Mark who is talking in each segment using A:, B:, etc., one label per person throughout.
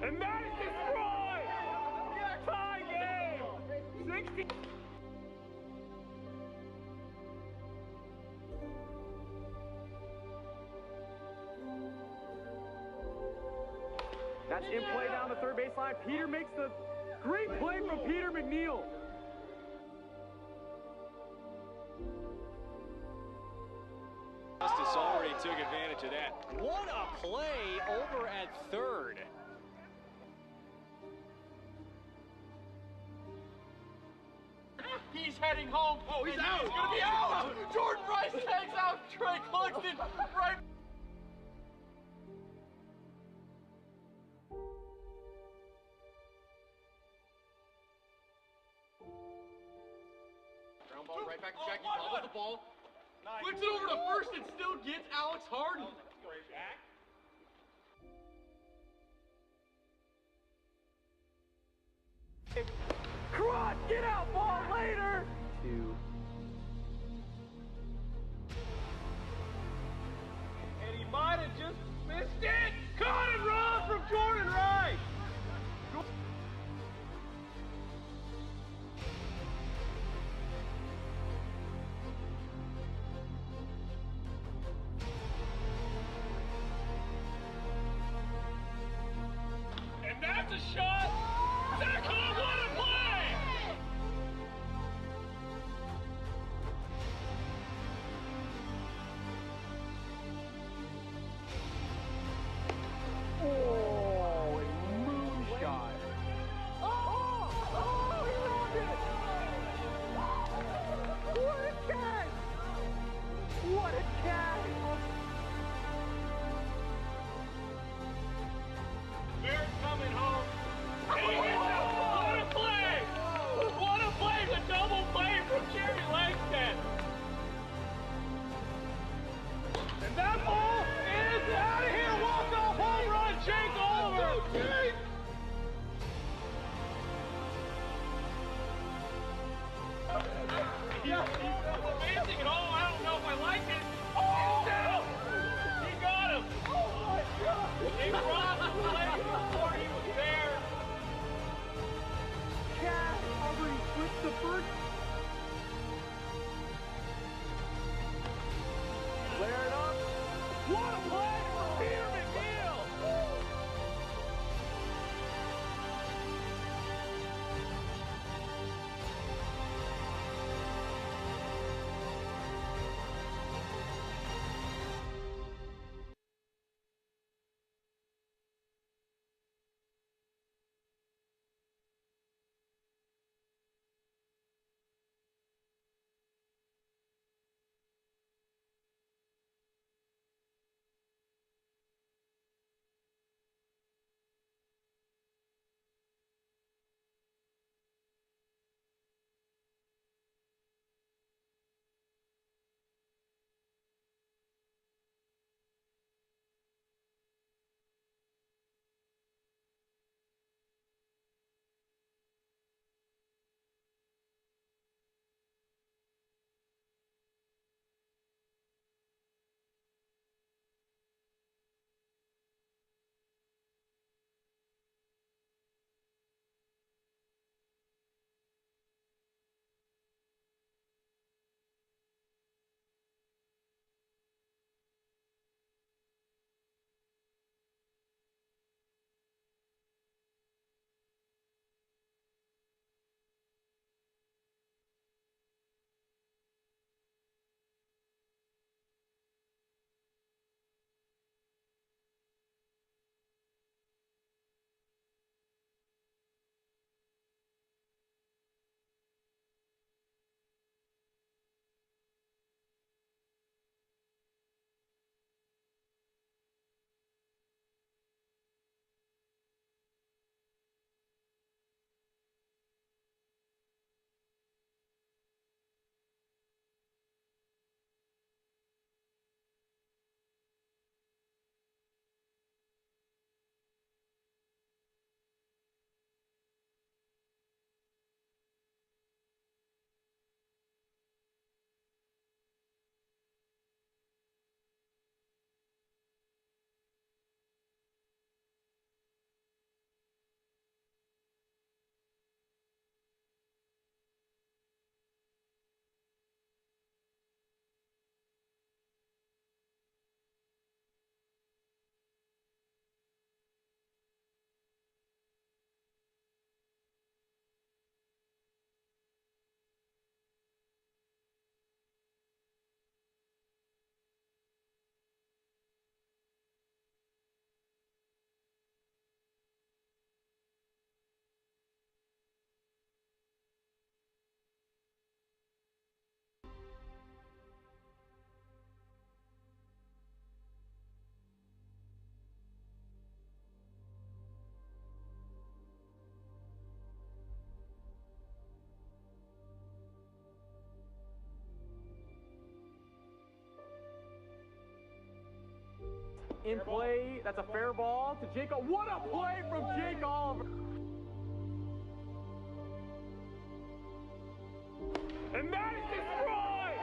A: And that is destroyed! Tie game! 60. That's in play down the third baseline. Peter makes the great play from Peter McNeil.
B: Justice already took advantage of that. What a play over at third.
C: He's heading home. Oh, he's out. He's going to be out. Jordan Rice tags out Trey Cluxton right. Ground ball right back to Jackie. Bobbles the ball. Flips it over to first and still gets Alex Harden.
A: Crot, get out, ball later! 2.
C: And he might have just missed it. Caught and run from Jordan Rice. And that's a shot. Zach Hall, what a play!
A: Oh, a moonshot. Oh, he robbed it! What a catch! What a catch!
C: Barrett's coming home. And he gets out. What a play! What a play! The double play from Jerry Langston. And that ball is out of here. Walk-off home run, Jake Oliver. He's advancing it all. I don't know if I like it. Oh! He's down. He got him. Oh my God! He brought the play before he was there.
A: Cat already flipped the first. Flare it up. What a play for Peter McNeil! in play. That's a fair ball to Jake. What a play from Jake Oliver. And that is destroyed.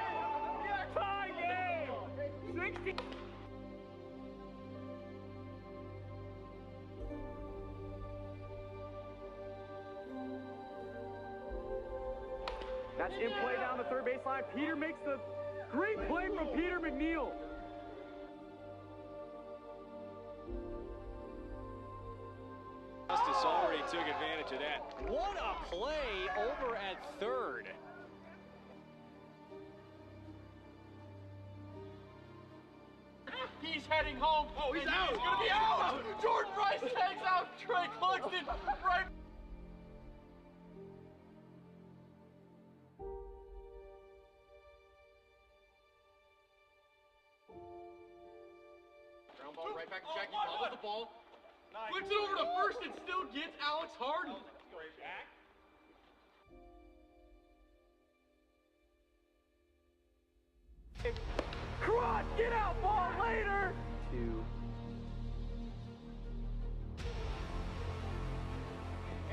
A: Tie game. 60. That's in play down the third baseline. Peter makes the great play from Peter McNeil.
B: Justice already took advantage of that. What a play over at third.
C: He's heading home. Oh, he's out. He's going to be out. Jordan Rice takes out Trey Cluxton right. Ground ball right back to Jackie. Bobbles the ball. Flips it over to first and still gets Alex Harden. Back.
A: Cross, get out, ball later. 2.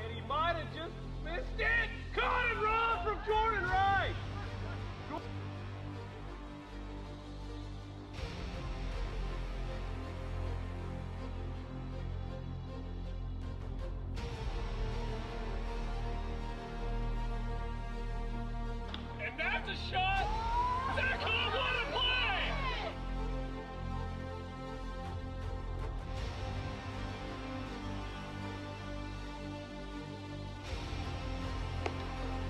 C: And he might have just missed it. Caught and run from Jordan Rice. And that's a shot. Zach Hall, what a play!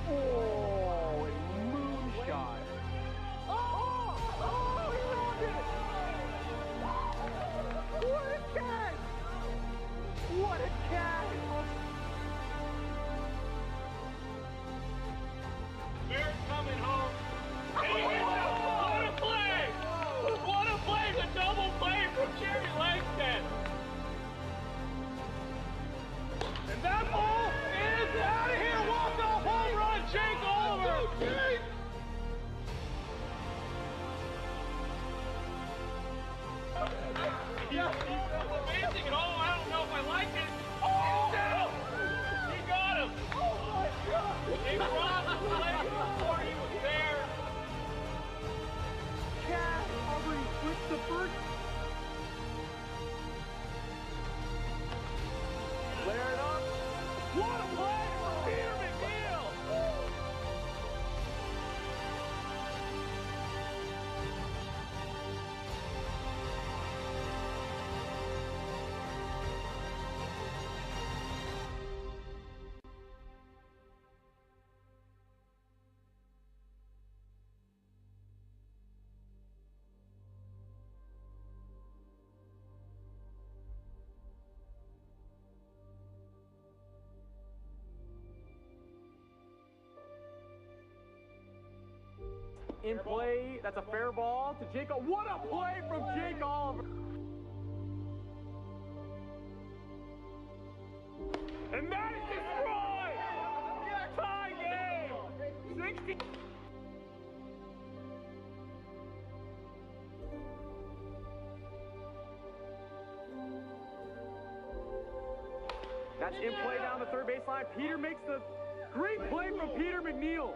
A: Oh, and moonshot. Oh, he rounded it. What a catch! What a catch!
C: Barrett coming home. And he hits it. What a play! What a play! The double play from Jerry Langston. And that ball is out of here. Walk-off home run, Jake Oliver. He's amazing and all. I don't know if I like it. Oh, down! He got him. Oh my God! He crossed the plate before he was there.
A: Catch! Aubrey flips the first. Flare it up. What a play from Peter McNeil! In play, that's a fair ball to Jake. What a play from Jake Oliver! And that is destroyed! Tie game! 60. That's in play down the third baseline. Peter makes the great play from Peter McNeil.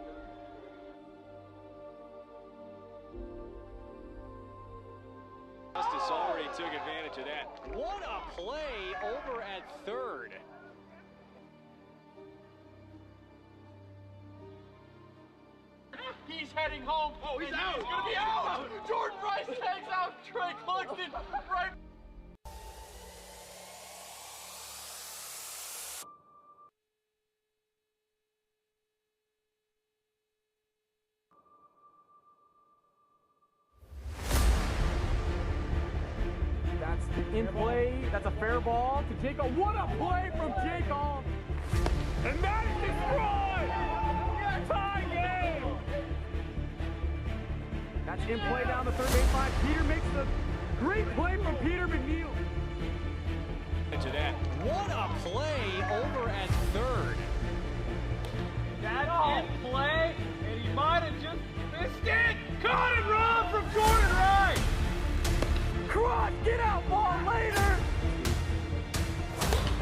B: Justice already took advantage of that. What a play over at third.
C: He's heading home. Oh, he's out. He's going to be out. Jordan Rice takes out Trey Cluxton right.
A: In play, that's a fair ball to Jake. What a play from Jake Oliver! And that is destroyed! Tie game! That's in play down the third baseline. Peter makes the great play from Peter McNeil.
B: To that. What a play over at third.
C: That's in play, and he might have just missed it. Caught and run from Jordan Rice.
A: Cross, get out ball later.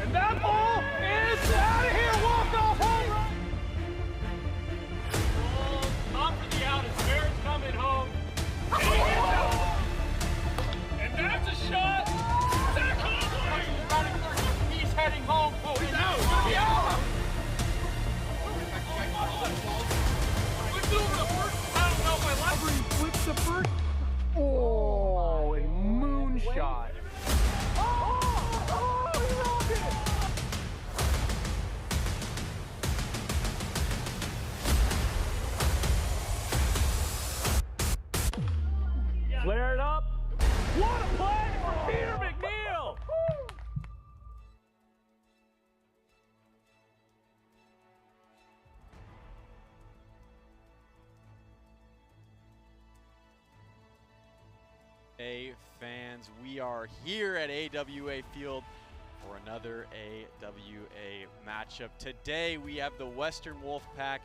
A: And that ball is out of here. Walk off home run.
C: Top for the out as Barrett's coming home. And he hits it. And that's a shot. Zach Conway. He's running third. He's heading home. Oh, he's out. He's gonna be out. Flips it over the first. I don't know if I like it.
A: Flips the first. Oh, and moonshot. Oh, he rolled it. Flare it up. What a play for Peter McNeil.
D: Hey fans, we are here at AWA Field for another AWA matchup. Today we have the Western Wolfpack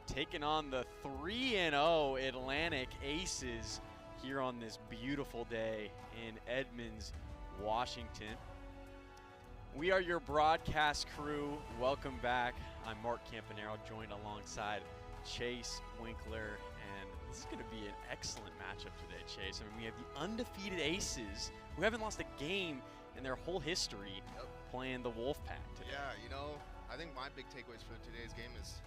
D: taking on the 3-0 Atlantic Aces here on this beautiful day in Edmonds, Washington. We are your broadcast crew. Welcome back. I'm Mark Campanaro, joined alongside Chase Winkler, and this is going to be an excellent matchup today, Chase. I mean, we have the undefeated Aces who haven't lost a game in their whole history playing the Wolfpack today.
E: Yeah, you know, I think my big takeaways for today's game is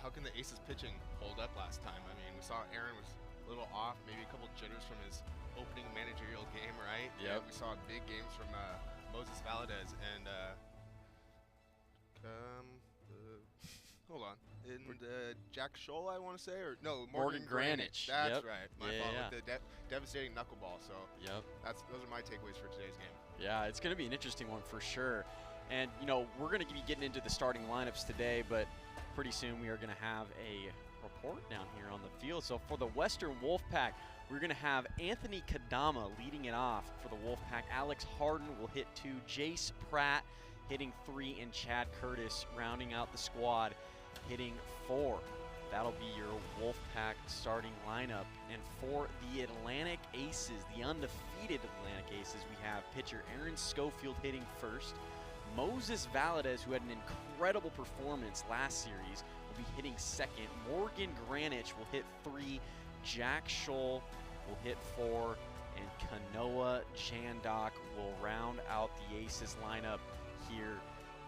E: how can the Aces pitching hold up last time? I mean, we saw Aaron was a little off, maybe a couple jitters from his opening managerial game, right?
D: Yep.
E: And we saw big games from Moses Valadez and hold on. Jack Scholl, I want to say, or no, Morgan Granich. That's right. My fault with the devastating knuckleball. So those are my takeaways for today's game.
D: Yeah, it's going to be an interesting one for sure. And you know, we're going to be getting into the starting lineups today, but pretty soon we are going to have a report down here on the field. So for the Western Wolfpack, we're going to have Anthony Kadama leading it off for the Wolfpack. Alex Harden will hit 2, Jace Pratt hitting 3, and Chad Curtis rounding out the squad hitting 4. That'll be your Wolfpack starting lineup. And for the Atlantic Aces, the undefeated Atlantic Aces, we have pitcher Aaron Schofield hitting first. Moses Valadez, who had an incredible performance last series, will be hitting second. Morgan Granich will hit 3. Jack Scholl will hit 4. And Kanoa Chandok will round out the Aces lineup here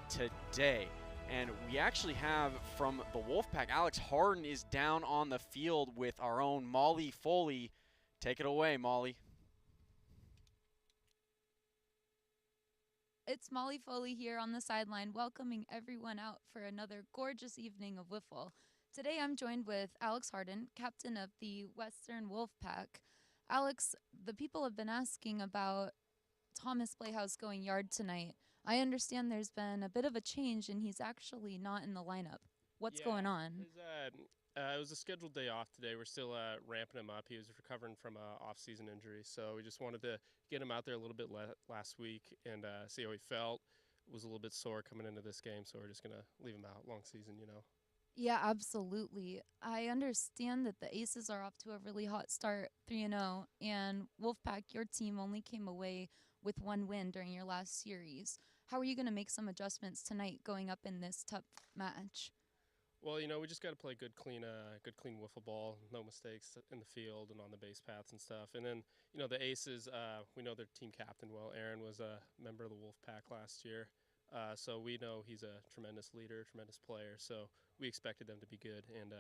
D: today. And we actually have from the Wolfpack, Alex Harden is down on the field with our own Molly Foley. Take it away, Molly.
F: It's Molly Foley here on the sideline, welcoming everyone out for another gorgeous evening of Wiffle. Today I'm joined with Alex Harden, captain of the Western Wolfpack. Alex, the people have been asking about Thomas Playhouse going yard tonight. I understand there's been a bit of a change and he's actually not in the lineup. What's going on?
G: It was a scheduled day off today. We're still ramping him up. He was recovering from an off-season injury, so we just wanted to get him out there a little bit last week and see how he felt. Was a little bit sore coming into this game, so we're just going to leave him out long season, you know.
F: Yeah, absolutely. I understand that the Aces are off to a really hot start, 3-0, and Wolfpack, your team only came away with 1 win during your last series. How are you going to make some adjustments tonight going up in this tough match?
G: Well, you know, we just got to play good, clean wiffle ball, no mistakes in the field and on the base paths and stuff. And then, you know, the Aces, we know their team captain well. Aaron was a member of the Wolfpack last year, so we know he's a tremendous leader, tremendous player. So we expected them to be good, and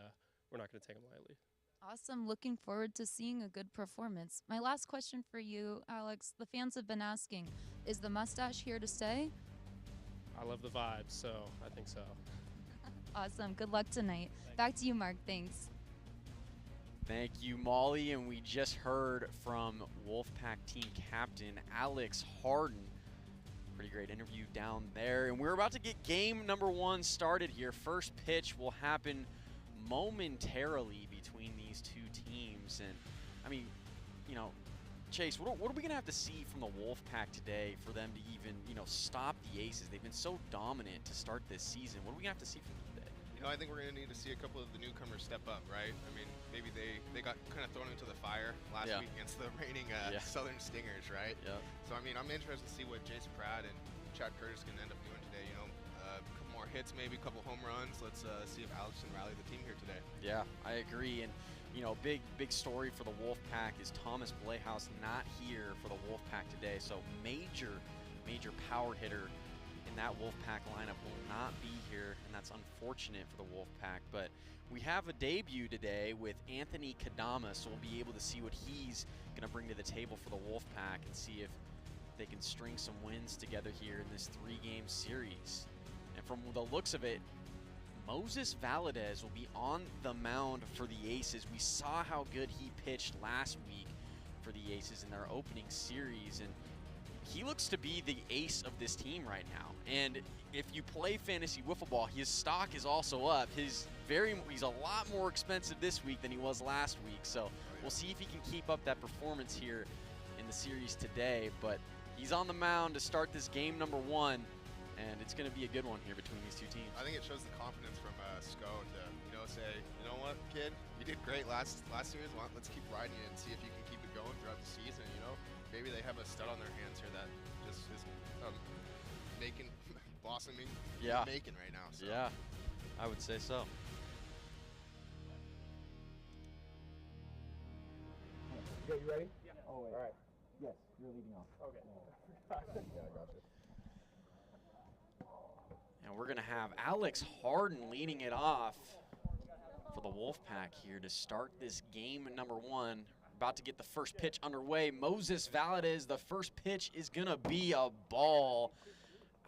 G: we're not going to take them lightly.
F: Awesome. Looking forward to seeing a good performance. My last question for you, Alex. The fans have been asking, is the mustache here to stay?
G: I love the vibe, so I think so.
F: Awesome. Good luck tonight. Back to you, Mark. Thanks.
D: Thank you, Molly. And we just heard from Wolfpack team captain Alex Harden. Pretty great interview down there. And we're about to get game number 1 started here. First pitch will happen momentarily between these two teams. And, I mean, you know, Chase, what are we going to have to see from the Wolfpack today for them to even, you know, stop the Aces? They've been so dominant to start this season. What are we going to have to see from them today?
E: You You know, I think we're going to need to see a couple of the newcomers step up, right? I mean, maybe they got kind of thrown into the fire last week against the reigning Southern Stingers, right?
D: Yeah.
E: So, I mean, I'm interested to see what Jason Pratt and Chad Curtis can end up doing today. You know, a couple more hits, maybe a couple home runs. Let's see if Alex can rally the team here today.
D: Yeah, I agree. And, you know, big story for the Wolfpack is Thomas Blehaus not here for the Wolfpack today. So major power hitter in that Wolfpack lineup will not be here, and that's unfortunate for the Wolfpack. But we have a debut today with Anthony Kadama, so we'll be able to see what he's going to bring to the table for the Wolfpack and see if they can string some wins together here in this 3-game series. And from the looks of it, Moses Valadez will be on the mound for the Aces. We saw how good he pitched last week for the Aces in their opening series, and he looks to be the ace of this team right now. And if you play fantasy wiffle ball, his stock is also up. He's a lot more expensive this week than he was last week. So we'll see if he can keep up that performance here in the series today. But he's on the mound to start this game number 1, and it's going to be a good one here between these two teams.
E: I think it shows the confidence from Sco to, you know, say, you know what, kid, you did great last series. Let's keep riding it and see if you can keep it going throughout the season. You know, maybe they have a stud on their hands here that just is blossoming, making right now. So.
D: Yeah, I would say so.
H: Okay, you ready? Yeah. Oh, wait. All right. Yes, you're leading off. Okay. Yeah, I got you.
D: And we're going to have Alex Harden leading it off for the Wolfpack here to start this game number 1. About to get the first pitch underway. Moses Valadez, the first pitch is going to be a ball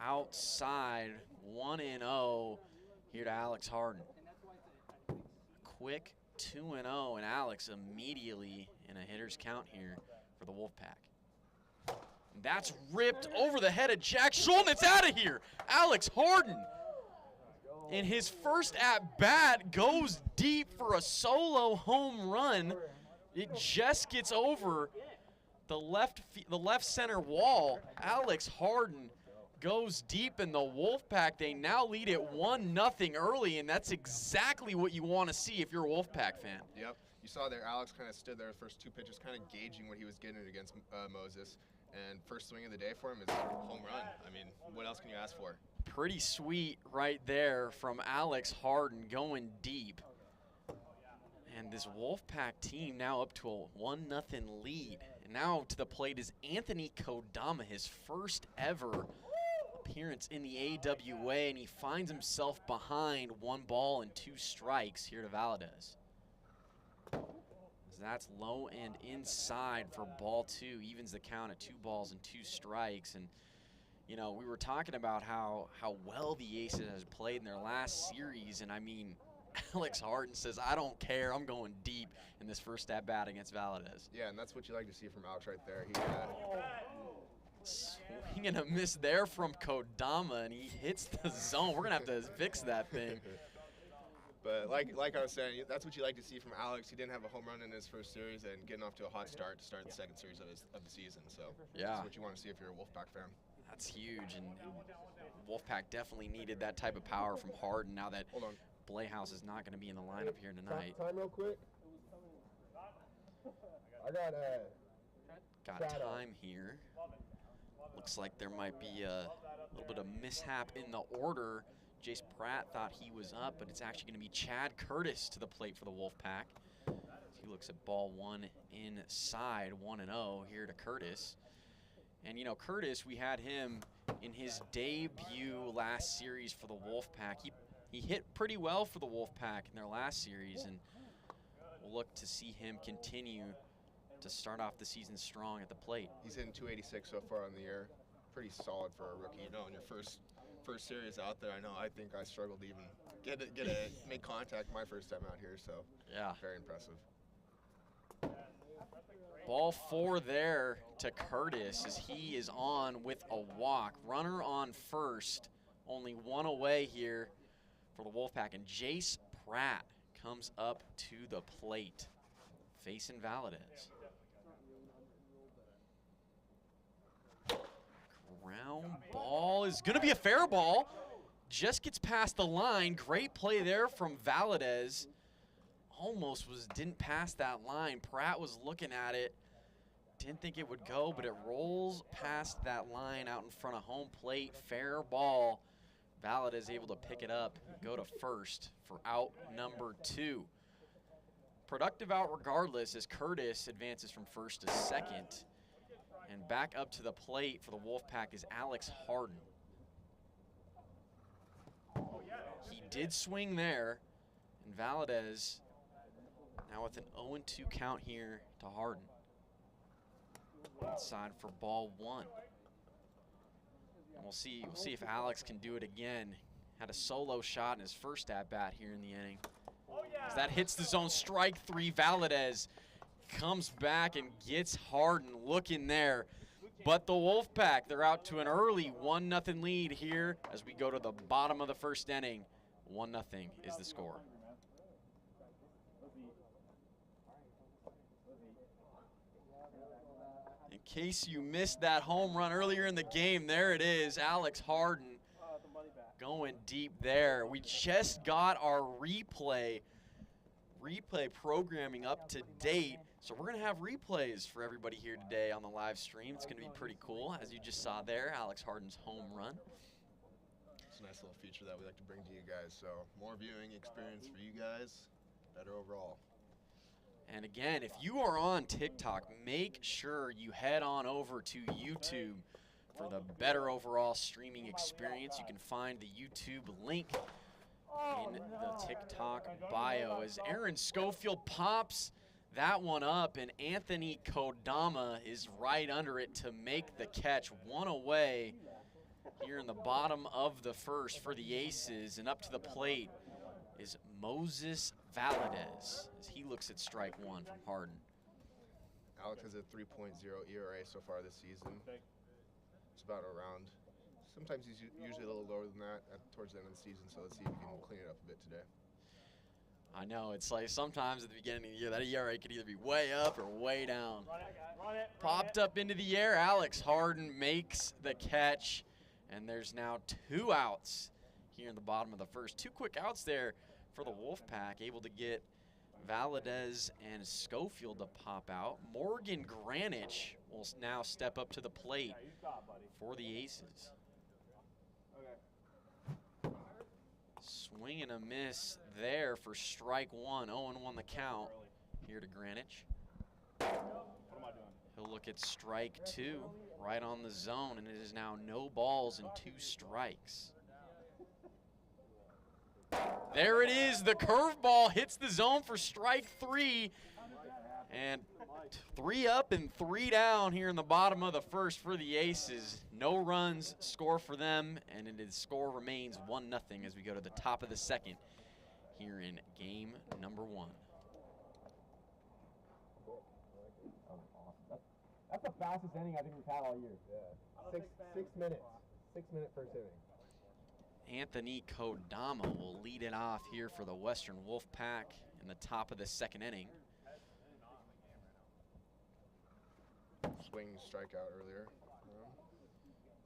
D: outside. 1-0 here to Alex Harden. Quick 2-0, and Alex immediately in a hitter's count here for the Wolfpack. That's ripped over the head of Jack Schultz. It's out of here. Alex Harden, in his first at-bat, goes deep for a solo home run. It just gets over the left center wall. Alex Harden goes deep in the Wolfpack. They now lead it 1-0 early, and that's exactly what you want to see if you're a Wolfpack fan.
E: Yep. You saw there, Alex kind of stood there the first 2 pitches, kind of gauging what he was getting against Moses. And first swing of the day for him is home run. I mean, what else can you ask for?
D: Pretty sweet right there from Alex Harden going deep. And this Wolfpack team now up to a 1-0 lead. And now to the plate is Anthony Kodama, his first ever appearance in the AWA, and he finds himself behind 1 ball and 2 strikes here to Valadez. That's low and inside for ball 2, evens the count at 2 balls and 2 strikes. And, you know, we were talking about how well the Aces has played in their last series, and I mean, Alex Harden says, I don't care, I'm going deep in this first at-bat against Valadez.
E: Yeah, and that's what you like to see from Alex right there.
D: Swing and a miss there from Kodama, and he hits the zone. We're going to have to fix that thing.
E: But like I was saying, that's what you like to see from Alex. He didn't have a home run in his first series and getting off to a hot start to start the second series of the season. So
D: yeah,
E: that's what you want to see if you're a Wolfpack fan.
D: That's huge, and Wolfpack definitely needed that type of power from Harden now that Blehaus is not going to be in the lineup here tonight.
H: Time real quick. I got
D: time here. Looks like there might be a little bit of mishap in the order. Jace Pratt thought he was up, but it's actually going to be Chad Curtis to the plate for the Wolfpack. He looks at ball 1 inside, 1-0 here to Curtis. And, you know, Curtis, we had him in his debut last series for the Wolfpack. He hit pretty well for the Wolfpack in their last series, and we'll look to see him continue to start off the season strong at the plate.
E: He's hitting 286 so far on the year. Pretty solid for a rookie. You know, in your first series out there, I think I struggled to even make contact my first time out here, so
D: yeah,
E: very impressive.
D: Ball 4 there to Curtis as he is on with a walk. Runner on first, only 1 away here for the Wolfpack, and Jace Pratt comes up to the plate, facing Valadez. Ground ball is going to be a fair ball. just gets past the line. Great play there from Valadez. Almost didn't pass that line. Pratt was looking at it. Didn't think it would go, but it rolls past that line out in front of home plate. Fair ball. Valadez able to pick it up and go to first for out number 2. Productive out regardless as Curtis advances from first to second. And back up to the plate for the Wolfpack is Alex Harden. He did swing there, and Valadez now with an 0-2 count here to Harden. Inside for ball 1. And we'll see if Alex can do it again. Had a solo shot in his first at-bat here in the inning. As that hits the zone, strike 3. Valadez comes back and gets Harden looking there. But the Wolfpack, they're out to an early 1-0 lead here as we go to the bottom of the first inning. 1-0 is the score. In case you missed that home run earlier in the game, there it is, Alex Harden going deep there. We just got our replay programming up to date, so we're going to have replays for everybody here today on the live stream. It's going to be pretty cool, as you just saw there, Alex Harden's home run.
E: It's a nice little feature that we like to bring to you guys, so more viewing experience for you guys, better overall.
D: And again, if you are on TikTok, make sure you head on over to YouTube for the better overall streaming experience. You can find the YouTube link in the TikTok bio as Aaron Schofield pops that one up, and Anthony Kodama is right under it to make the catch. One away here in the bottom of the first for the Aces, and up to the plate is Moses Valadez as he looks at strike 1 from Harden.
E: Alex has a 3.0 ERA so far this season. It's about around. Sometimes he's usually a little lower than that towards the end of the season, so let's see if we can clean it up a bit today.
D: I know, it's like sometimes at the beginning of the year, that ERA could either be way up or way down. Popped up into the air, Alex Harden makes the catch, and there's now 2 outs here in the bottom of the first. 2 quick outs there for the Wolfpack, able to get Valadez and Schofield to pop out. Morgan Granich will now step up to the plate for the Aces. Swing and a miss there for strike 1. 0-1 the count here to Granich. He'll look at strike 2 right on the zone, and it is now no balls and 2 strikes. There it is, the curveball hits the zone for strike 3, and 3 up and 3 down here in the bottom of the first for the Aces. No runs score for them, and the score remains 1-0 as we go to the top of the second here in game number 1.
H: That's the fastest inning I think we've had all year. Yeah. 6 minutes. 6-minute first inning.
D: Anthony Kodama will lead it off here for the Western Wolfpack in the top of the second inning.
E: Swing strikeout earlier.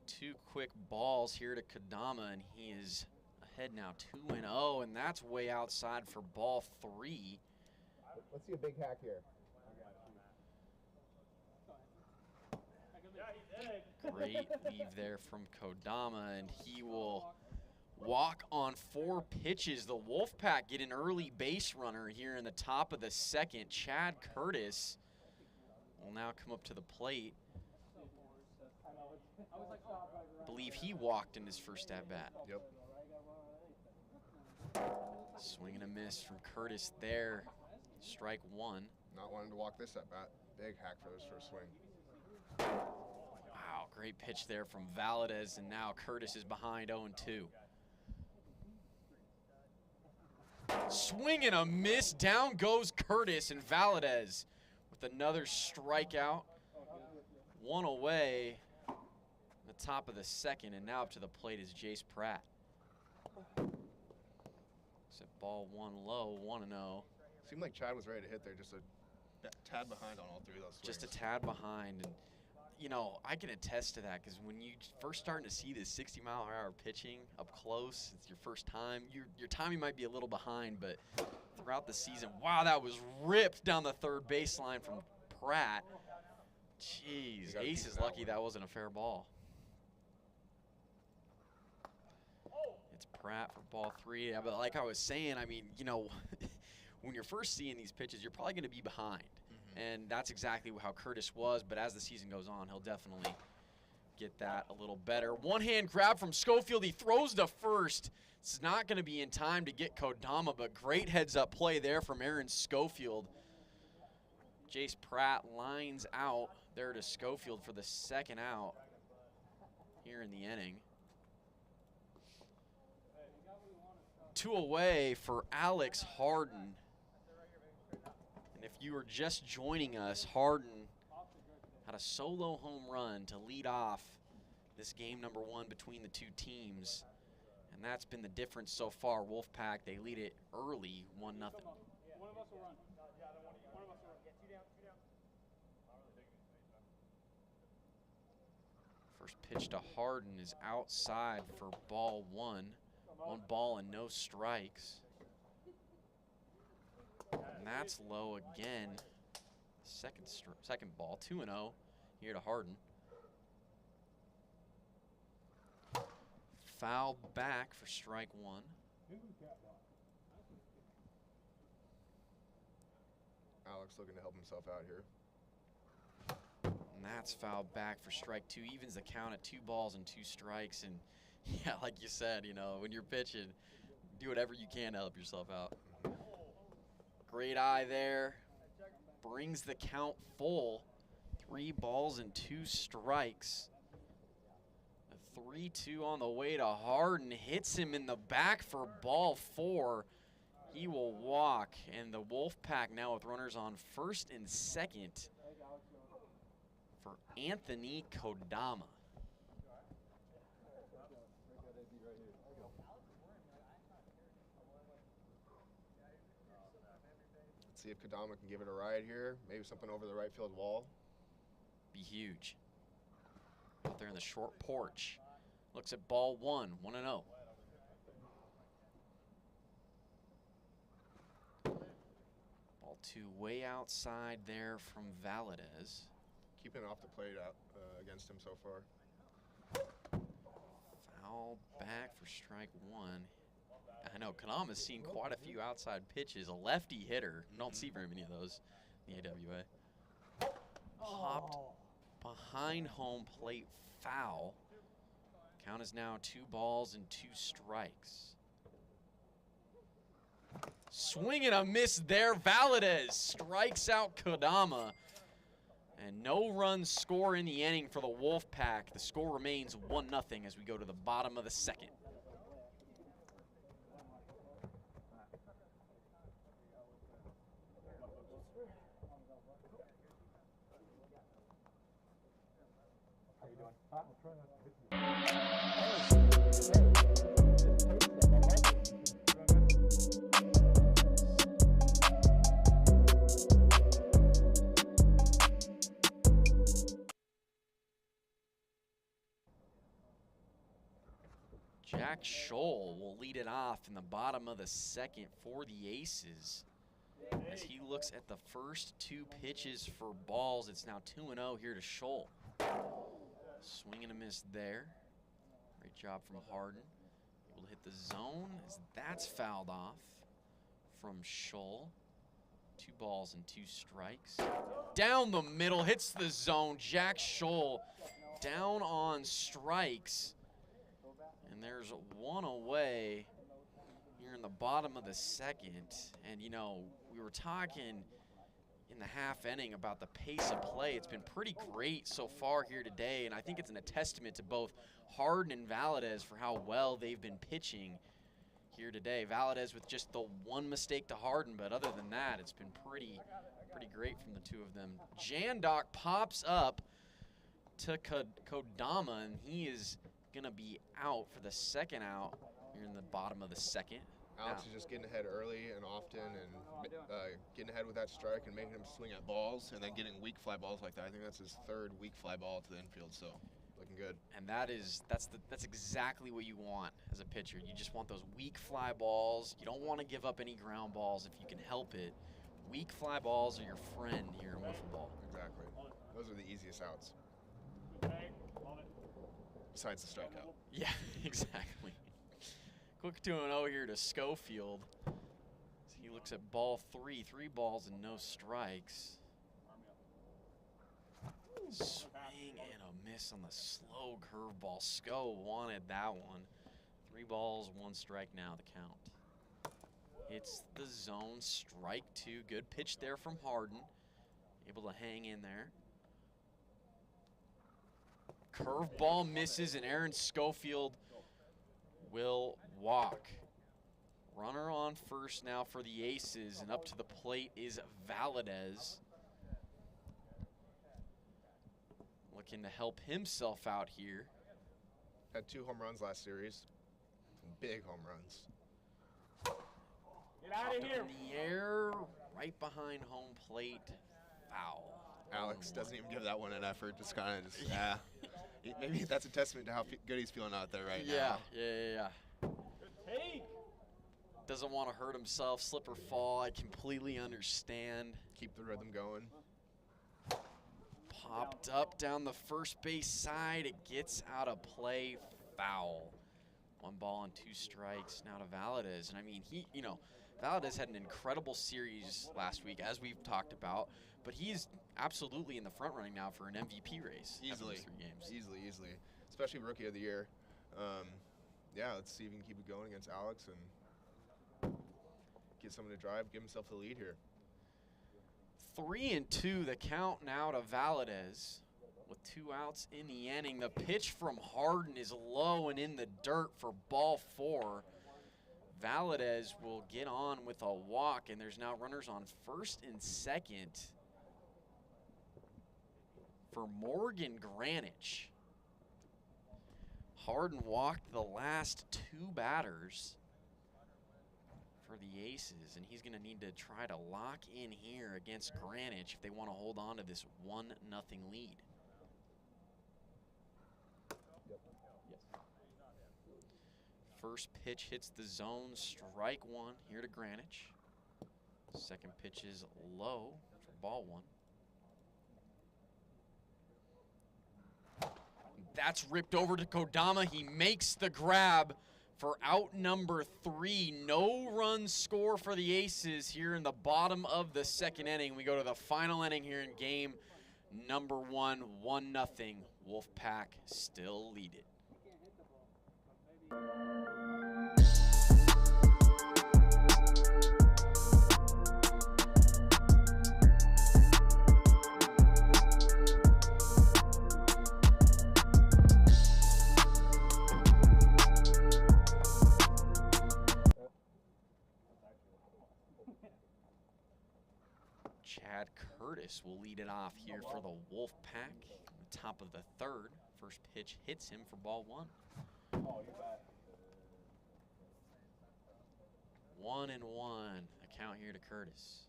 D: 2 quick balls here to Kodama, and he is ahead now 2-0, and that's way outside for ball 3.
H: Let's see a big hack here.
D: Great leave there from Kodama, and he will walk on 4 pitches. The Wolfpack get an early base runner here in the top of the second. Chad Curtis will now come up to the plate. I believe he walked in his first at-bat.
E: Yep.
D: Swing and a miss from Curtis there. Strike 1.
E: Not wanting to walk this at-bat. Big hack for his first swing.
D: Wow, great pitch there from Valadez, and now Curtis is behind 0-2. Swing and a miss. Down goes Curtis, and Valadez with another strikeout. 1 away. The top of the second, and now up to the plate is Jace Pratt. So ball 1 low, 1-0.
E: Seemed like Chad was ready to hit there, just a tad behind on all 3 of those swings.
D: Just a tad behind. And you know, I can attest to that because when you first starting to see this 60-mile-per-hour pitching up close, it's your first time. Your timing might be a little behind, but throughout the season, wow, that was ripped down the third baseline from Pratt. Jeez, Ace is lucky that wasn't a fair ball. It's Pratt for ball 3. Yeah, but like I was saying, I mean, you know, when you're first seeing these pitches, you're probably going to be behind. And that's exactly how Curtis was, but as the season goes on, he'll definitely get that a little better. One-hand grab from Schofield. He throws to first. It's not going to be in time to get Kodama, but great heads-up play there from Aaron Schofield. Jace Pratt lines out there to Schofield for the second out here in the inning. 2 away for Alex Harden. And if you were just joining us, Harden had a solo home run to lead off this game number 1 between the two teams. And that's been the difference so far. Wolfpack, they lead it early, 1-0.
C: One of us will run.
D: First pitch to Harden is outside for ball 1. 1 ball and no strikes. And that's low again. Second ball, 2-0 here to Harden. Foul back for strike 1.
E: Alex looking to help himself out here.
D: And that's fouled back for strike 2. Evens the count at 2 balls and 2 strikes. And yeah, like you said, you know, when you're pitching, do whatever you can to help yourself out. Great eye there. Brings the count full. 3 balls and 2 strikes. A 3-2 on the way to Harden. Hits him in the back for ball 4. He will walk. And the Wolfpack now with runners on first and second for Anthony Kodama.
E: See if Kodama can give it a ride here. Maybe something over the right field wall.
D: Be huge. Out there in the short porch. Looks at ball 1, 1-0. Ball 2 way outside there from Valadez.
E: Keeping it off the plate out, against him so far.
D: Foul back for strike 1. I know, Kodama's seen quite a few outside pitches. A lefty hitter. Don't see very many of those in the AWA. Popped behind home plate, foul. Count is now 2 balls and 2 strikes. Swing and a miss there. Valadez strikes out Kodama. And no runs score in the inning for the Wolfpack. The score remains 1-0 as we go to the bottom of the second. Jack Scholl will lead it off in the bottom of the second for the Aces. As he looks at the first 2 pitches for balls, it's now 2-0 here to Scholl. Swing and a miss there. Great job from Harden. Able to hit the zone as that's fouled off from Scholl. 2 balls and 2 strikes. Down the middle, hits the zone. Jack Scholl down on strikes. And there's 1 away here in the bottom of the second. And, you know, we were talking in the half inning about the pace of play. It's been pretty great so far here today, and I think it's a testament to both Harden and Valadez for how well they've been pitching here today. Valadez with just the 1 mistake to Harden, but other than that, it's been pretty great from the 2 of them. Jandok pops up to Kodama, and he is gonna be out for the second out here in the bottom of the second.
E: Alex is just getting ahead early and often, and getting ahead with that strike and making him swing at balls, and then getting weak fly balls like that. I think that's his 3rd weak fly ball to the infield, so looking good.
D: And that's exactly what you want as a pitcher. You just want those weak fly balls. You don't want to give up any ground balls if you can help it. Weak fly balls are your friend here in wiffle ball.
E: Exactly. Those are the easiest outs. Besides the strikeout.
D: Yeah, exactly. Quick 2-0 here to Schofield. He looks at ball 3, 3 balls and no strikes. Swing and a miss on the slow curveball. Sco wanted that one. 3 balls, 1 strike now, the count. It's the zone, strike 2. Good pitch there from Harden. Able to hang in there. Curveball misses, and Aaron Schofield will walk. Runner on first now for the Aces, and up to the plate is Valadez. Looking to help himself out here.
E: Had 2 home runs last series. Some big home runs.
A: Get out of here.
D: In the air, right behind home plate. Foul.
E: Alex doesn't even give that one an effort. Just kind of yeah. Maybe that's a testament to how good he's feeling out there right now.
D: Yeah.
A: Good take.
D: Doesn't want to hurt himself, slip or fall. I completely understand.
E: Keep the rhythm going.
D: Popped up down the first base side. It gets out of play. Foul. 1 ball and 2 strikes now to Valadez. And I mean, Valadez had an incredible series last week, as we've talked about, but he's absolutely in the front running now for an MVP race.
E: Easily.
D: After those 3 games.
E: Easily. Especially Rookie of the Year. Yeah, let's see if he can keep it going against Alex and get someone to drive, give himself the lead here.
D: 3-2, the count now to Valadez. With 2 outs in the inning, the pitch from Harden is low and in the dirt for ball 4. Valadez will get on with a walk, and there's now runners on first and second for Morgan Granich. Harden walked the last 2 batters for the Aces, and he's going to need to try to lock in here against Granich if they want to hold on to this 1-0 lead. First pitch hits the zone, strike 1 here to Granich. Second pitch is low for ball 1. That's ripped over to Kodama. He makes the grab for out number 3. No run score for the Aces here in the bottom of the 2nd inning. We go to the final inning here in game number 1, 1-0. Wolfpack still lead it. Chad Curtis will lead it off here for the Wolfpack. The top of the 3rd. First pitch hits him for ball 1. 1-1, a count here to Curtis.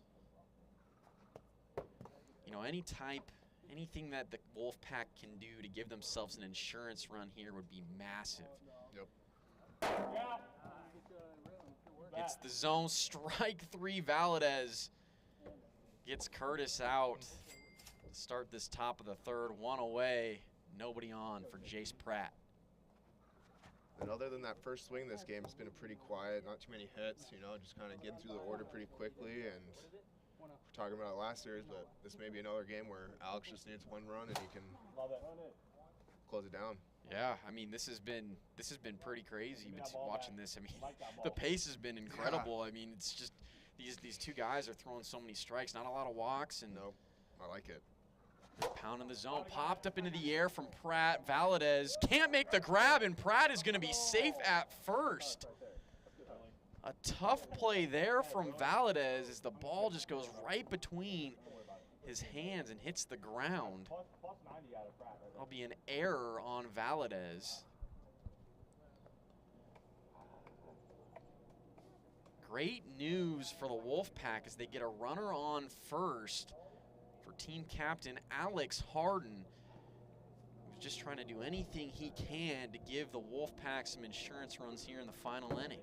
D: You know, anything that the Wolfpack can do to give themselves an insurance run here would be massive.
E: Yep.
D: It's the zone, strike 3, Valadez gets Curtis out to start this top of the 3rd. 1 away, nobody on for Jace Pratt.
E: And other than that first swing this game, it's been a pretty quiet, not too many hits, just kind of getting through the order pretty quickly. And we're talking about it last series, but this may be another game where Alex just needs 1 run and he can close it down.
D: Yeah, I mean, this has been pretty crazy watching this. I mean, the pace has been incredible. Yeah. I mean, it's just these 2 guys are throwing so many strikes, not a lot of walks. And
E: nope, I like it.
D: Pounding the zone, popped up into the air from Pratt. Valadez can't make the grab, and Pratt is going to be safe at first. A tough play there from Valadez as the ball just goes right between his hands and hits the ground. That'll be an error on Valadez. great news for the Wolfpack as they get a runner on first for team captain Alex Harden, who's just trying to do anything he can to give the Wolfpack some insurance runs here in the final inning.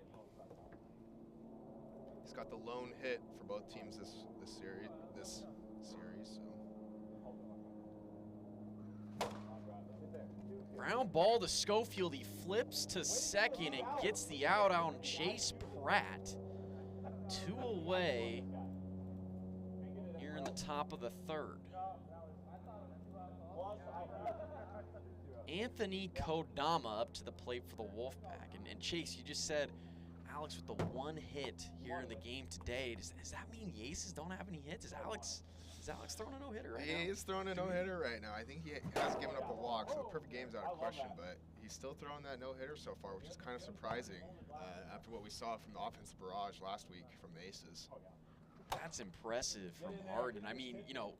E: He's got the lone hit for both teams this series.
D: Ground ball to Schofield. He flips to second and gets the out on Jace Pratt. 2 away here in the top of the third. Anthony Kodama up to the plate for the Wolfpack. And Chase, you just said Alex with the 1 hit here in the game today. Does that mean the Aces don't have any hits? Is Alex throwing a no-hitter right now?
E: He's throwing a no-hitter right now. I think he has given up a walk, so the perfect game's out of question, but he's still throwing that no-hitter so far, which is kind of surprising after what we saw from the offensive barrage last week from the Aces.
D: That's impressive from Harden. I mean, you know,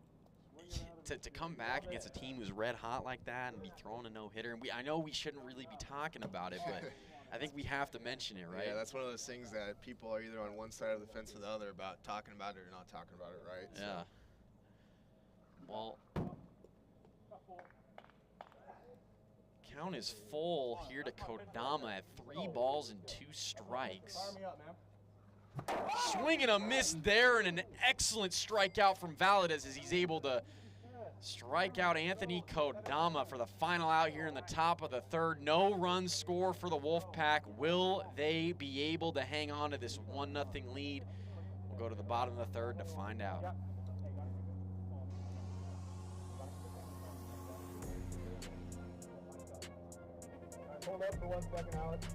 D: to come back against a team who's red hot like that and be throwing a no-hitter, and I know we shouldn't really be talking about it, but I think we have to mention it, right?
E: Yeah, that's one of those things that people are either on one side of the fence or the other about talking about it or not talking about it, right?
D: Yeah.
E: So.
D: Well, count is full here to Kodama at 3 balls and 2 strikes. Swing and a miss there, and an excellent strikeout from Valadez as he's able to strike out Anthony Kodama for the final out here in the top of the third. No run score for the Wolfpack. Will they be able to hang on to this 1-0 lead? We'll go to the bottom of the third to find out.
H: Hold up for 1 second, Alex.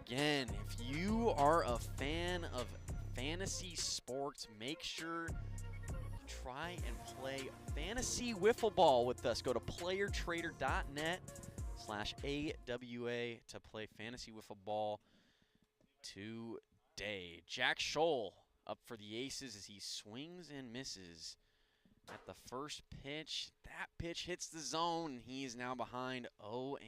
D: Again, if you are a fan of fantasy sports, make sure you try and play Fantasy Wiffle Ball with us. Go to playertrader.net/AWA to play Fantasy Wiffle Ball today. Jack Scholl up for the Aces as he swings and misses at the first pitch. That pitch hits the zone. He is now behind 0-2.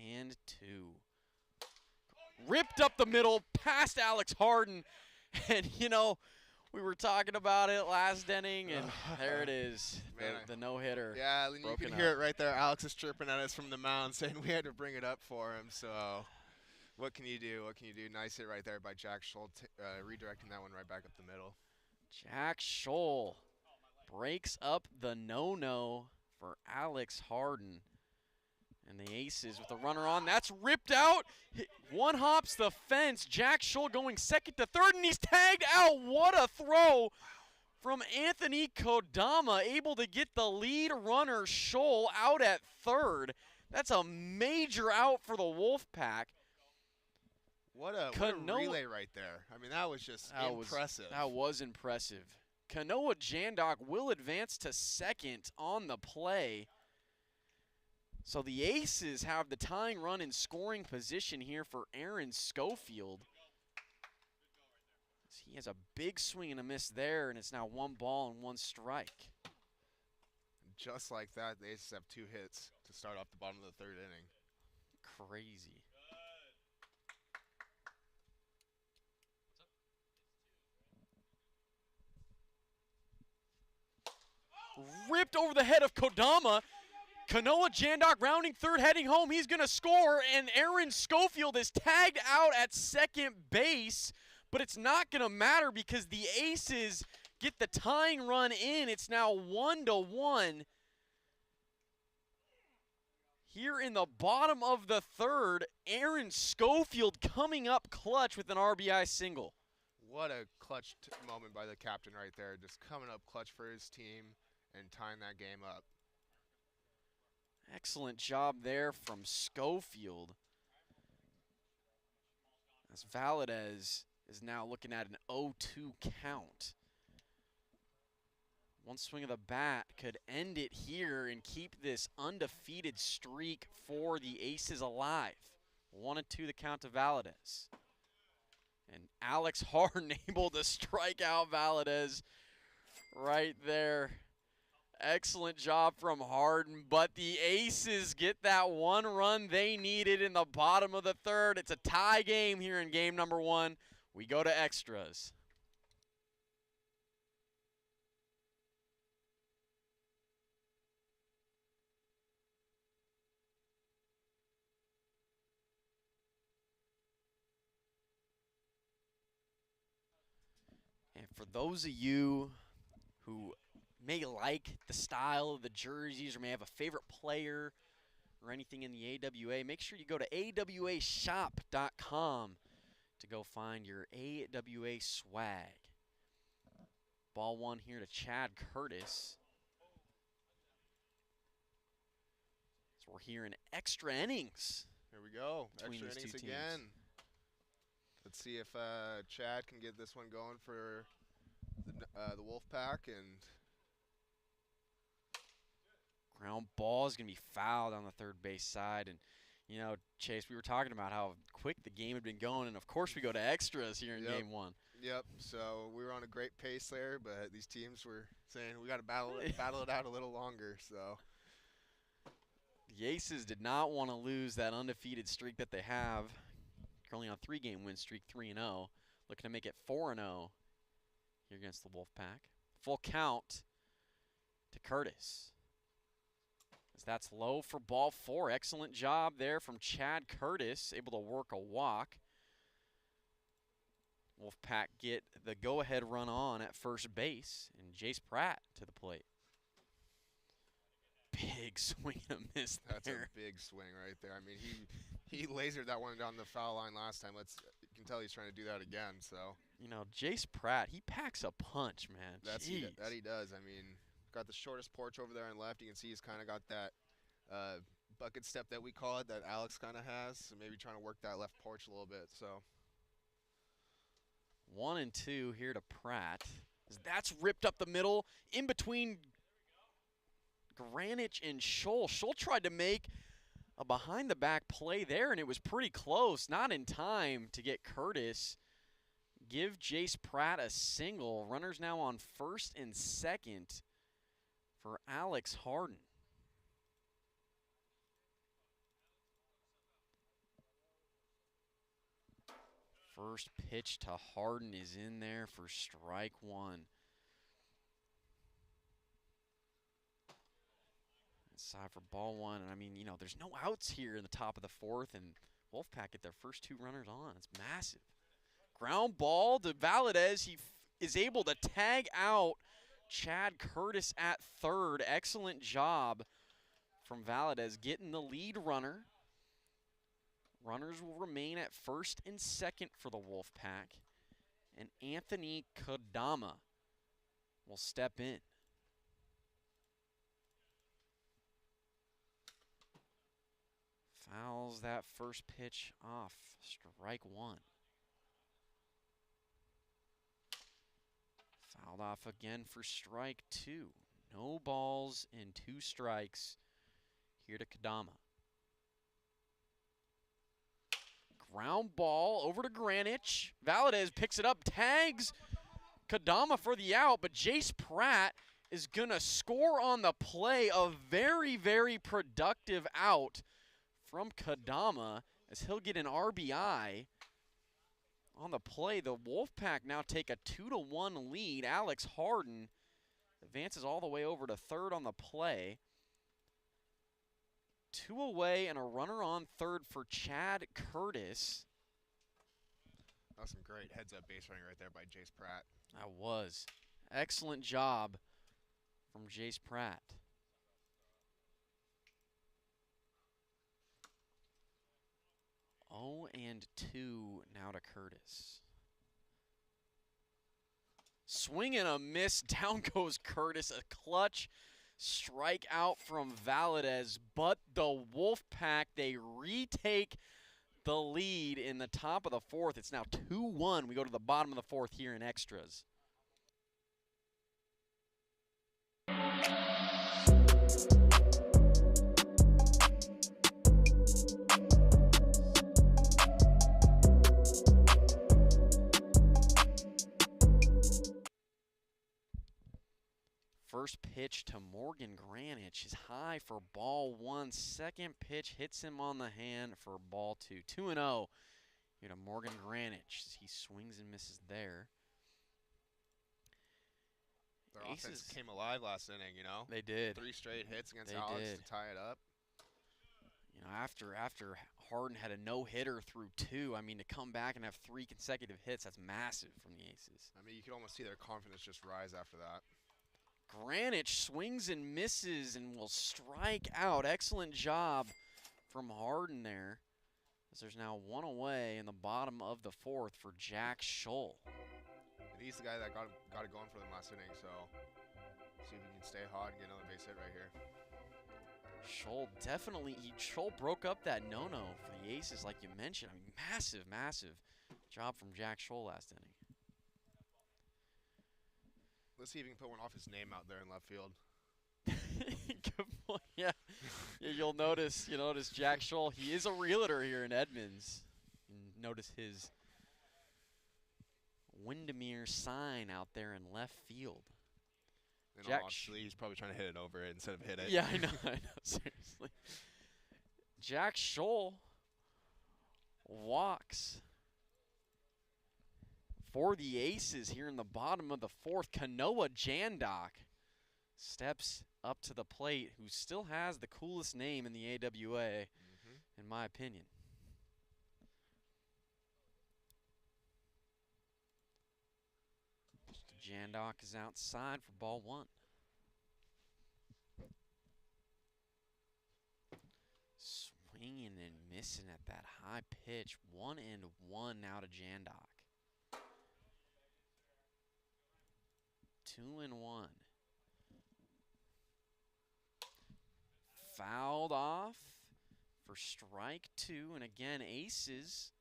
D: Ripped up the middle past Alex Harden. And, you know, we were talking about it last inning, and there it is, the no-hitter.
E: Yeah, you can hear it right there. Alex is chirping at us from the mound saying we had to bring it up for him. So what can you do? What can you do? Nice hit right there by Jack Scholl, redirecting that one right back up the middle.
D: Jack Scholl breaks up the no-no for Alex Harden. And the Aces with the runner on. That's ripped out. One hops the fence. Jack Scholl going second to third, and he's tagged out. What a throw from Anthony Kodama, able to get the lead runner Scholl out at third. That's a major out for the Wolfpack.
E: What a relay right there. I mean, that was just impressive.
D: That was impressive. Kanoa Jandok will advance to second on the play. So the Aces have the tying run in scoring position here for Aaron Schofield. He has a big swing and a miss there, and it's now 1 ball and 1 strike.
E: Just like that, the Aces have 2 hits to start off the bottom of the third inning.
D: Crazy. Ripped over the head of Kodama. Kanoa Jandok rounding third, heading home. He's going to score, and Aaron Schofield is tagged out at second base, but it's not going to matter because the Aces get the tying run in. It's now 1-1. Here in the bottom of the third, Aaron Schofield coming up clutch with an RBI single.
E: What a clutch moment by the captain right there, just coming up clutch for his team and tying that game up.
D: Excellent job there from Schofield. As Valadez is now looking at an 0-2 count. One swing of the bat could end it here and keep this undefeated streak for the Aces alive. 1-2 the count to Valadez. And Alex Harden able to strike out Valadez right there. Excellent job from Harden, but the Aces get that one run they needed in the bottom of the third. It's a tie game here in game number 1. We go to extras. And for those of you who may like the style of the jerseys or may have a favorite player or anything in the AWA, make sure you go to awashop.com to go find your AWA swag. Ball 1 here to Chad Curtis. So we're here in extra innings.
E: Here we go.
D: Between
E: Extra
D: these
E: innings
D: two
E: again.
D: teams.
E: Let's see if Chad can get this one going for the Wolfpack. And
D: Ground ball is going to be fouled on the third base side. And, you know, Chase, we were talking about how quick the game had been going. And, of course, we go to extras here in game 1.
E: Yep. So we were on a great pace there, but these teams were saying we got to battle it out a little longer. So
D: the Aces did not want to lose that undefeated streak that they have. Currently on a 3-game win streak, 3-0. Looking to make it 4-0 here against the Wolfpack. Full count to Curtis. As that's low for ball 4. Excellent job there from Chad Curtis, able to work a walk. Wolfpack get the go-ahead run on at first base, and Jace Pratt to the plate. Big swing and a miss there.
E: that's a big swing right there. I mean, he lasered that one down the foul line last time. You can tell he's trying to do that again. So
D: you know, Jace Pratt, he packs a punch, man.
E: that he does. I mean, got the shortest porch over there on left. You can see he's kind of got that bucket step that we call it, that Alex kind of has. So maybe trying to work that left porch a little bit. So
D: 1 and 2 here to Pratt. That's ripped up the middle in between Granich and Scholl. Scholl tried to make a behind-the-back play there, and it was pretty close. Not in time to get Curtis. Give Jace Pratt a single. Runners now on first and second for Alex Harden. First pitch to Harden is in there for strike 1. Side for ball 1, and I mean, you know, there's no outs here in the top of the 4th, and Wolfpack get their first 2 runners on. It's massive. Ground ball to Valadez. He is able to tag out Chad Curtis at third. Excellent job from Valadez getting the lead runner. Runners will remain at first and second for the Wolfpack, and Anthony Kodama will step in. Fouls that first pitch off. Strike 1. Fouled off again for strike 2. No balls and 2 strikes here to Kodama. Ground ball over to Granich. Valadez picks it up, tags Kodama for the out, but Jace Pratt is going to score on the play. A very, very productive out from Kodama as he'll get an RBI on the play. The Wolfpack now take a 2-1 lead. Alex Harden advances all the way over to third on the play. 2 away and a runner on third for Chad Curtis.
E: that was some great heads-up base running right there by Jace Pratt.
D: That was. Excellent job from Jace Pratt. 0-2 now to Curtis. Swing and a miss. Down goes Curtis. A clutch strikeout from Valadez. But the Wolfpack, they retake the lead in the top of the 4th. It's now 2-1. We go to the bottom of the 4th here in extras. First First pitch to Morgan Granich is high for ball 1. Second pitch hits him on the hand for ball 2. 2-0 here to Morgan Granich. He swings and misses there.
E: Their offense came alive last inning, you know?
D: They did.
E: 3 straight hits against Alex to tie it up.
D: You know, after Harden had a no-hitter through 2, I mean, to come back and have 3 consecutive hits, that's massive from the Aces.
E: I mean, you could almost see their confidence just rise after that.
D: Granich swings and misses and will strike out. Excellent job from Harden there, as there's now 1 away in the bottom of the 4th for Jack Scholl.
E: And he's the guy that got it going for them last inning, so see if he can stay hot and get another base hit right here.
D: Scholl definitely, Scholl broke up that no-no for the Aces like you mentioned. I mean, massive job from Jack Scholl last inning.
E: Let's see if he can put one off his name out there in left field.
D: Good point. Yeah, you'll notice Jack Scholl. He is a realtor here in Edmonds. And notice his Windermere sign out there in left field.
E: And honestly, he's probably trying to hit it over it instead of hit it.
D: Yeah, I know, seriously. Jack Scholl walks for the Aces here in the bottom of the 4th. Kanoa Jandok steps up to the plate, who still has the coolest name in the AWA, in my opinion. Jandok is outside for ball 1. Swinging and missing at that high pitch. 1-1 now to Jandok. 2-1. Fouled off for strike 2, and again, Aces.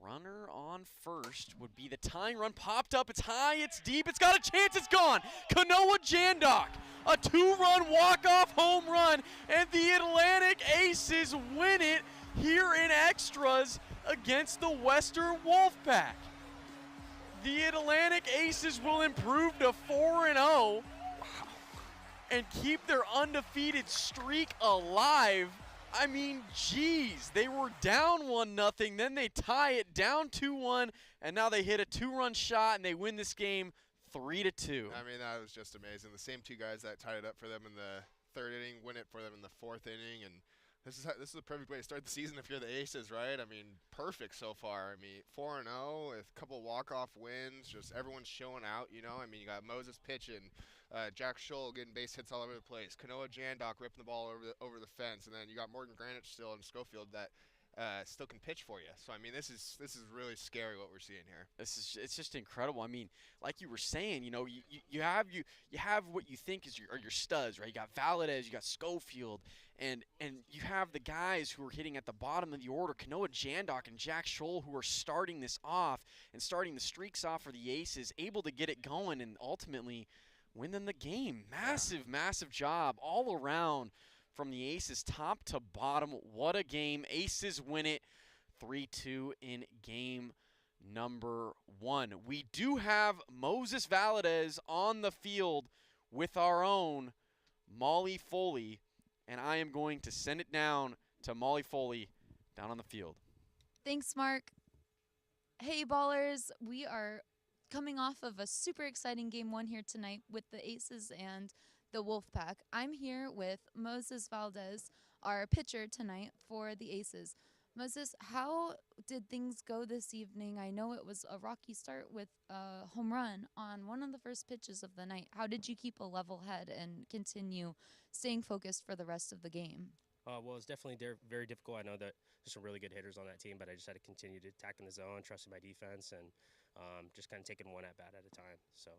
D: Runner on first would be the tying run. Popped up, it's high, it's deep, it's got a chance, it's gone. Kanoa Jandok, a 2-run walk-off home run, and the Atlantic Aces win it here in extras against the Western Wolfpack. The Atlantic Aces will improve to 4-0 and keep their undefeated streak alive. I mean, geez, they were down 1-0, then they tie it down 2-1, and now they hit a 2-run shot and they win this game 3-2.
E: I mean, that was just amazing. The same 2 guys that tied it up for them in the 3rd inning win it for them in the 4th inning, and this is the perfect way to start the season if you're the Aces, right? I mean, perfect so far. I mean, 4-0 with a couple walk-off wins, just everyone's showing out, you know? I mean, you got Moses pitching, Jack Scholl getting base hits all over the place, Kanoa Jandok ripping the ball over the fence, and then you got Morgan Granich still in Schofield that still can pitch for you. So I mean, this is really scary what we're seeing here.
D: It's just incredible. I mean, like you were saying, you know, you have what you think is your studs, right? You got Valadez, you got Schofield, and you have the guys who are hitting at the bottom of the order, Kanoa Jandok and Jack Scholl, who are starting this off and starting the streaks off for the Aces, able to get it going and ultimately win them the game. Massive job all around from the Aces, top to bottom. What a game. Aces win it 3-2 in game number 1. We do have Moses Valadez on the field with our own Molly Foley, and I am going to send it down to Molly Foley down on the field.
F: Thanks, Mark. Hey, ballers. We are coming off of a super exciting game 1 here tonight with the Aces and the Wolfpack. I'm here with Moses Valdez, our pitcher tonight for the Aces. Moses, how did things go this evening? I know it was a rocky start with a home run on one of the first pitches of the night. How did you keep a level head and continue staying focused for the rest of the game?
I: Well, it's definitely very difficult. I know that there's some really good hitters on that team, but I just had to continue to attack in the zone, trusting my defense, and just kind of taking one at bat at a time. So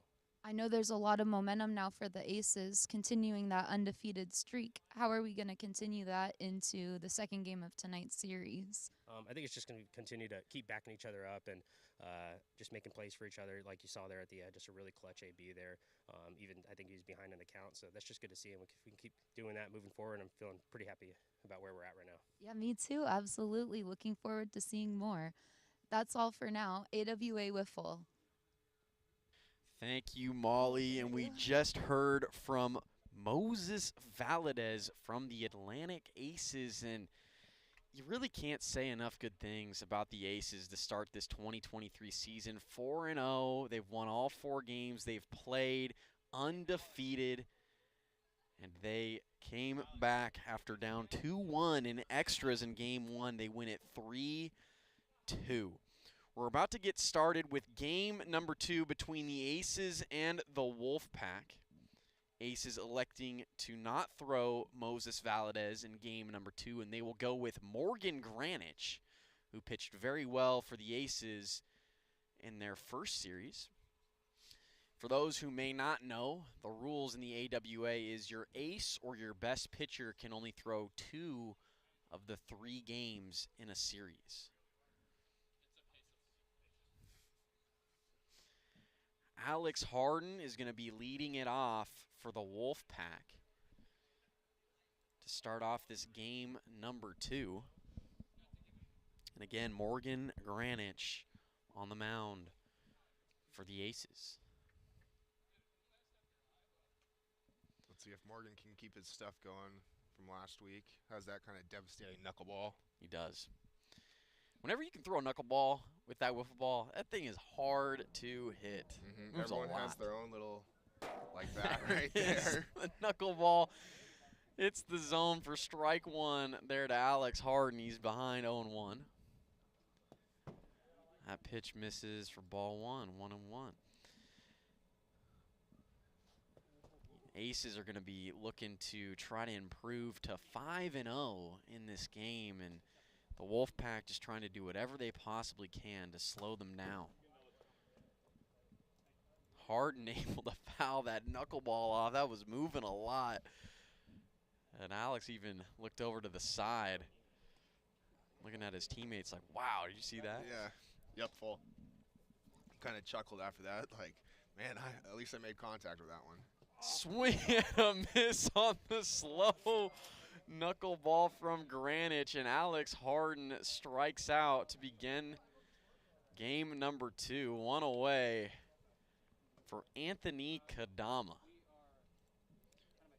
F: I know there's a lot of momentum now for the Aces, continuing that undefeated streak. How are we going to continue that into the second game of tonight's series?
I: I think it's just going to continue to keep backing each other up and just making plays for each other, like you saw there at the end. Just a really clutch AB there. Even I think he's behind in the count, so that's just good to see. And if we can keep doing that moving forward, I'm feeling pretty happy about where we're at right now.
F: Yeah, me too. Absolutely. Looking forward to seeing more. That's all for now. AWA Wiffle.
D: Thank you, Molly. And we just heard from Moses Valadez from the Atlantic Aces. And you really can't say enough good things about the Aces to start this 2023 season. 4-0. They've won all 4 games they've played, undefeated. And they came back after down 2-1 in extras in game 1. They win it 3-2. We're about to get started with game number 2 between the Aces and the Wolfpack. Aces electing to not throw Moses Valadez in game number 2, and they will go with Morgan Granich, who pitched very well for the Aces in their first series. For those who may not know, the rules in the AWA is your ace or your best pitcher can only throw 2 of the 3 games in a series. Alex Harden is going to be leading it off for the Wolfpack to start off this game number 2. And again, Morgan Granich on the mound for the Aces.
E: Let's see if Morgan can keep his stuff going from last week. Has that kind of devastating knuckleball.
D: He does. Whenever you can throw a knuckleball with that wiffle ball, that thing is hard to hit.
E: Everyone has their own little, like that right there.
D: The knuckleball. It's the zone for strike 1 there to Alex Harden. He's behind 0-1. That pitch misses for ball 1, 1-1. Aces are going to be looking to try to improve to 5-0 in this game, and the Wolfpack just trying to do whatever they possibly can to slow them down. Harden able to foul that knuckleball off. That was moving a lot. And Alex even looked over to the side, looking at his teammates like, wow, did you see that?
E: Yeah. Yep, full. Kind of chuckled after that. Like, man, at least I made contact with that one.
D: Swing and a miss on the slow knuckleball from Granich, and Alex Harden strikes out to begin game number 2. 1 away for Anthony Kadama.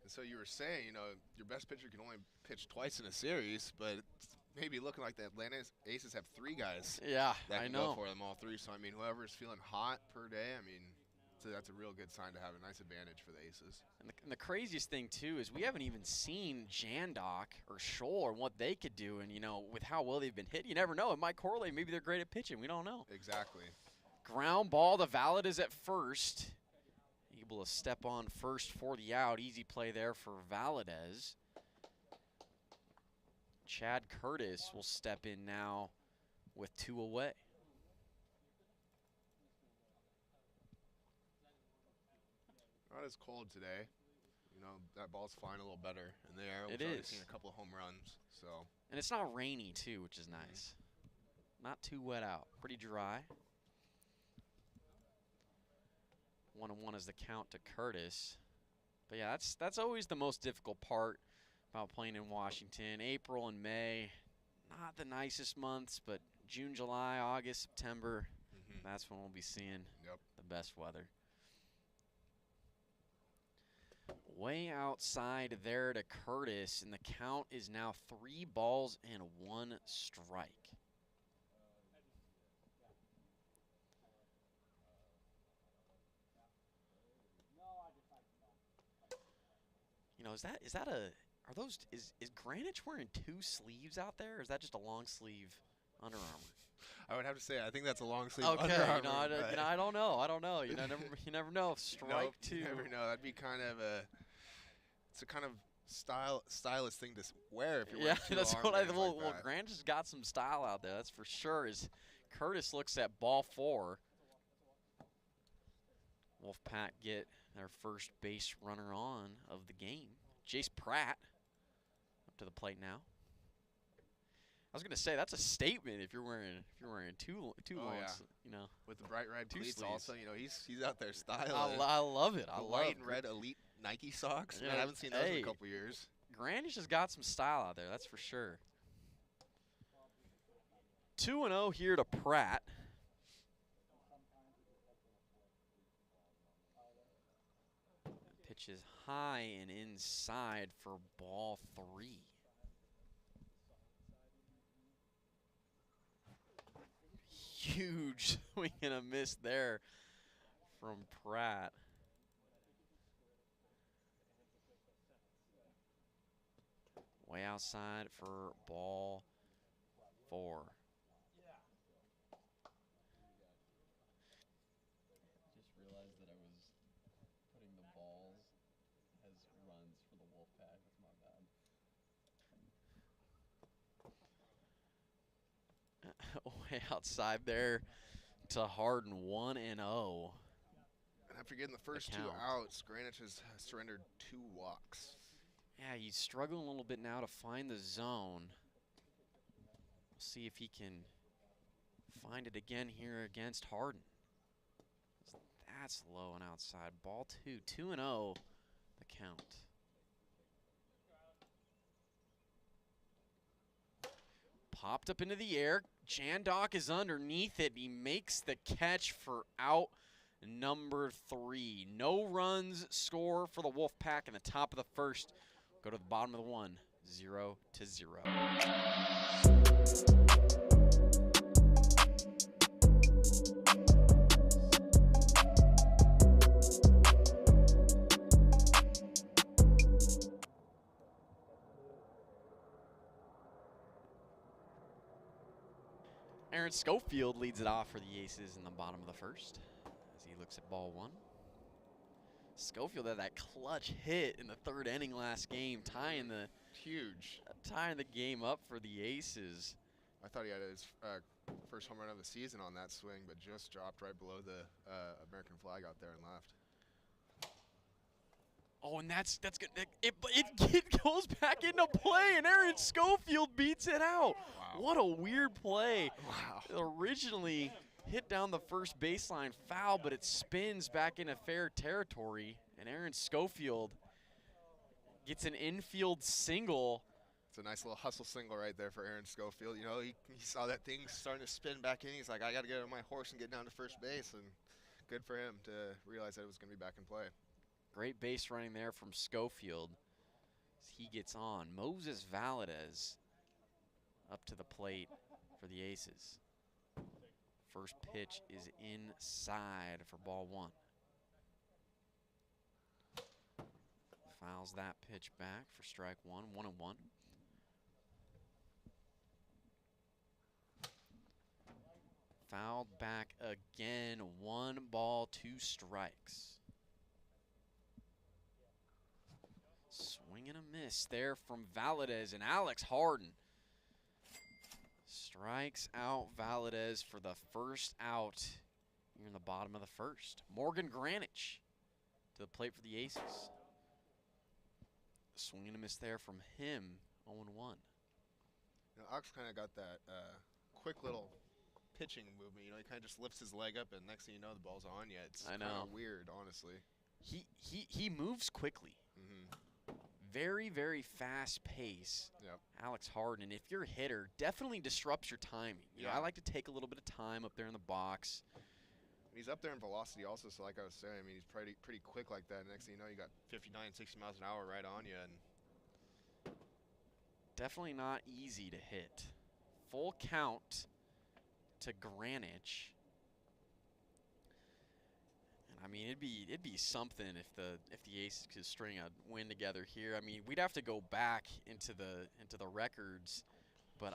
E: And so you were saying, you know, your best pitcher can only pitch twice in a series, but it's maybe looking like the Atlanta Aces have 3 guys.
D: Yeah,
E: that
D: I
E: can
D: know.
E: go for them all 3. So I mean, whoever's feeling hot per day, I mean, so that's a real good sign to have a nice advantage for the Aces.
D: And the craziest thing, too, is we haven't even seen Jandok or Scholl and what they could do. And, you know, with how well they've been hit, you never know. It might correlate. Maybe they're great at pitching. We don't know.
E: Exactly.
D: Ground ball to Valadez at first. Able to step on first for the out. Easy play there for Valadez. Chad Curtis will step in now with 2 away.
E: Not as cold today. You know, that ball's flying a little better in the air.
D: It
E: We've already
D: is.
E: seen a couple of home runs, so.
D: And it's not rainy, too, which is nice. Not too wet out. Pretty dry. 1-1 is the count to Curtis. But, yeah, that's always the most difficult part about playing in Washington. April and May, not the nicest months, but June, July, August, September, that's when we'll be seeing the best weather. Way outside there to Curtis, and the count is now 3 balls and 1 strike. You know, is Granich wearing 2 sleeves out there, or is that just a long sleeve Under Armour?
E: I would have to say, I think that's a long sleeve
D: Okay,
E: Under Armour.
D: I don't know. I don't know. You know, you never know. Strike 2.
E: You never know. That'd be kind of it's a kind of stylish thing to wear if you're wearing 2
D: that's
E: arm
D: what I
E: bands
D: thought.
E: like
D: Well,
E: that.
D: Grant has got some style out there. That's for sure. As Curtis looks at ball 4. Wolfpack get their first base runner on of the game. Jace Pratt up to the plate now. I was gonna say that's a statement if you're wearing two longs,
E: yeah.
D: you know.
E: With the bright red
D: 2
E: cleats
D: sleeves.
E: also, you know, he's out there styling.
D: I love it. I
E: The
D: love
E: white and red elite Nike socks.
D: Yeah,
E: Man, I haven't seen those in
D: hey.
E: a couple years.
D: Granish has got some style out there, that's for sure. 2-0 here to Pratt. Pitch is high and inside for ball 3. Huge swing and a miss there from Pratt. Way outside for ball 4.
J: Just realized that I was putting the balls as runs for the Wolfpack. That's my bad.
D: Way outside there to Harden, 1-0.
E: And after getting the first 2 outs, Greenwich has surrendered 2 walks.
D: Yeah, he's struggling a little bit now to find the zone. We'll see if he can find it again here against Harden. That's low and outside. Ball 2, 2-0 the count. Popped up into the air. Jandok is underneath it. He makes the catch for out number 3. No runs score for the Wolfpack in the top of the first. Go to the bottom of the 1, 0-0. Aaron Schofield leads it off for the Aces in the bottom of the first as he looks at ball 1. Schofield had that clutch hit in the 3rd inning last game, tying the game up for the Aces.
E: I thought he had his first home run of the season on that swing, but just dropped right below the American flag out there and left.
D: Oh, and that's good. It goes back into play, and Aaron Schofield beats it out.
E: Wow.
D: What a weird play.
E: Wow.
D: It originally hit down the first baseline foul, but it spins back into fair territory, and Aaron Schofield gets an infield single.
E: It's a nice little hustle single right there for Aaron Schofield. You know, he saw that thing starting to spin back in. He's like, I got to get on my horse and get down to first base, and good for him to realize that it was going to be back in play.
D: Great base running there from Schofield as he gets on. Moses Valadez up to the plate for the Aces. First pitch is inside for ball 1. Fouls that pitch back for strike 1, 1-1. Fouled back again, 1 ball, 2 strikes. Swing and a miss there from Valadez, and Alex Harden strikes out Valadez for the first out here in the bottom of the first. Morgan Granich to the plate for the Aces. Swing and a miss there from him, 0-1.
E: You know, Alex kind of got that quick little pitching movement. You know, he kind of just lifts his leg up, and next thing you know, the ball's on you. It's kind of weird, honestly.
D: He moves quickly. Very, very fast pace.
E: Yep.
D: Alex Harden, and if you're a hitter, definitely disrupts your timing. You know, I like to take a little bit of time up there in the box.
E: He's up there in velocity also, so like I was saying, I mean, he's pretty quick like that. Next thing you know, you got 59, 60 miles an hour right on you. And
D: definitely not easy to hit. Full count to Granich. And I mean, it'd be something if the Aces could string a win together here. I mean, we'd have to go back into the records. But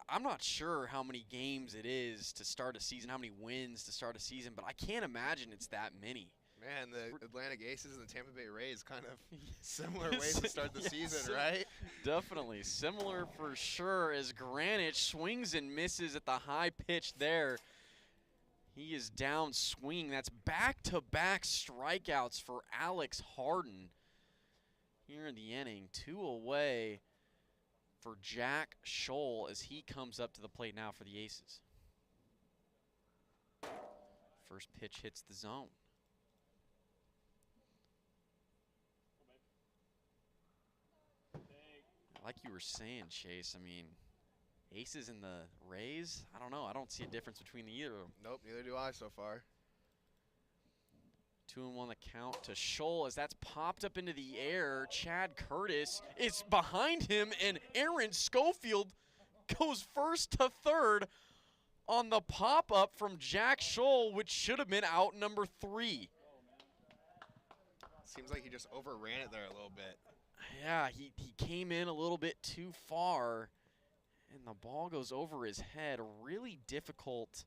D: I'm not sure how many games it is to start a season, how many wins to start a season, but I can't imagine it's that many.
E: Man, the Atlantic Aces and the Tampa Bay Rays kind of similar ways to start the season, right?
D: Definitely. Similar for sure as Granich swings and misses at the high pitch there. He is down swinging. That's back-to-back strikeouts for Alex Harden here in the inning. 2 away for Jack Scholl as he comes up to the plate now for the Aces. First pitch hits the zone. Like you were saying, Chase, I mean, Aces and the Rays, I don't know. I don't see a difference between the either of them.
E: Nope, neither do I so far.
D: 2-1 the count to Scholl as that's popped up into the air. Chad Curtis is behind him, and Aaron Schofield goes first to third on the pop-up from Jack Scholl, which should have been out number 3.
E: Seems like he just overran it there a little bit.
D: Yeah, he came in a little bit too far, and the ball goes over his head. Really difficult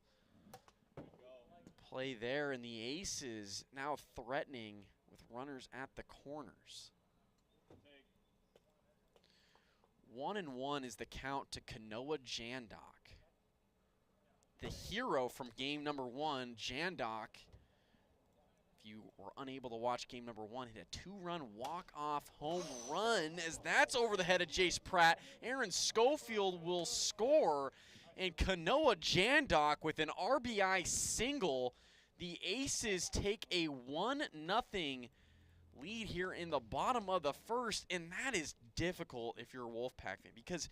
D: play there, and the Aces now threatening with runners at the corners. 1-1 is the count to Kanoa Jandok. The hero from game number 1, Jandok, if you were unable to watch game number 1, hit a 2-run walk-off home run as that's over the head of Jace Pratt. Aaron Schofield will score, and Kanoa Jandok with an RBI single. The Aces take a 1-0 lead here in the bottom of the first, and that is difficult if you're a Wolfpack fan, because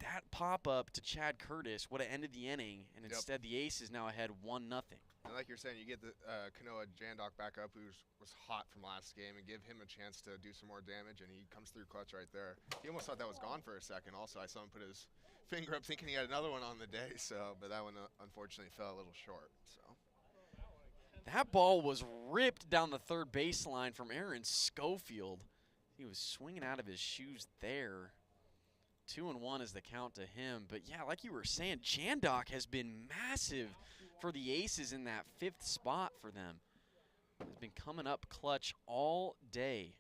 D: that pop-up to Chad Curtis would have ended the inning, and instead the Aces now ahead 1-0.
E: And like you're saying, you get the Kanoa Jandok back up, who was hot from last game, and give him a chance to do some more damage, and he comes through clutch right there. He almost thought that was gone for a second. Also, I saw him put his finger up thinking he had another one on the day, but that one unfortunately fell a little short. So
D: that ball was ripped down the third baseline from Aaron Schofield. He was swinging out of his shoes there. 2-1 is the count to him. But yeah, like you were saying, Jandok has been massive for the Aces in that 5th spot for them. Has been coming up clutch all day.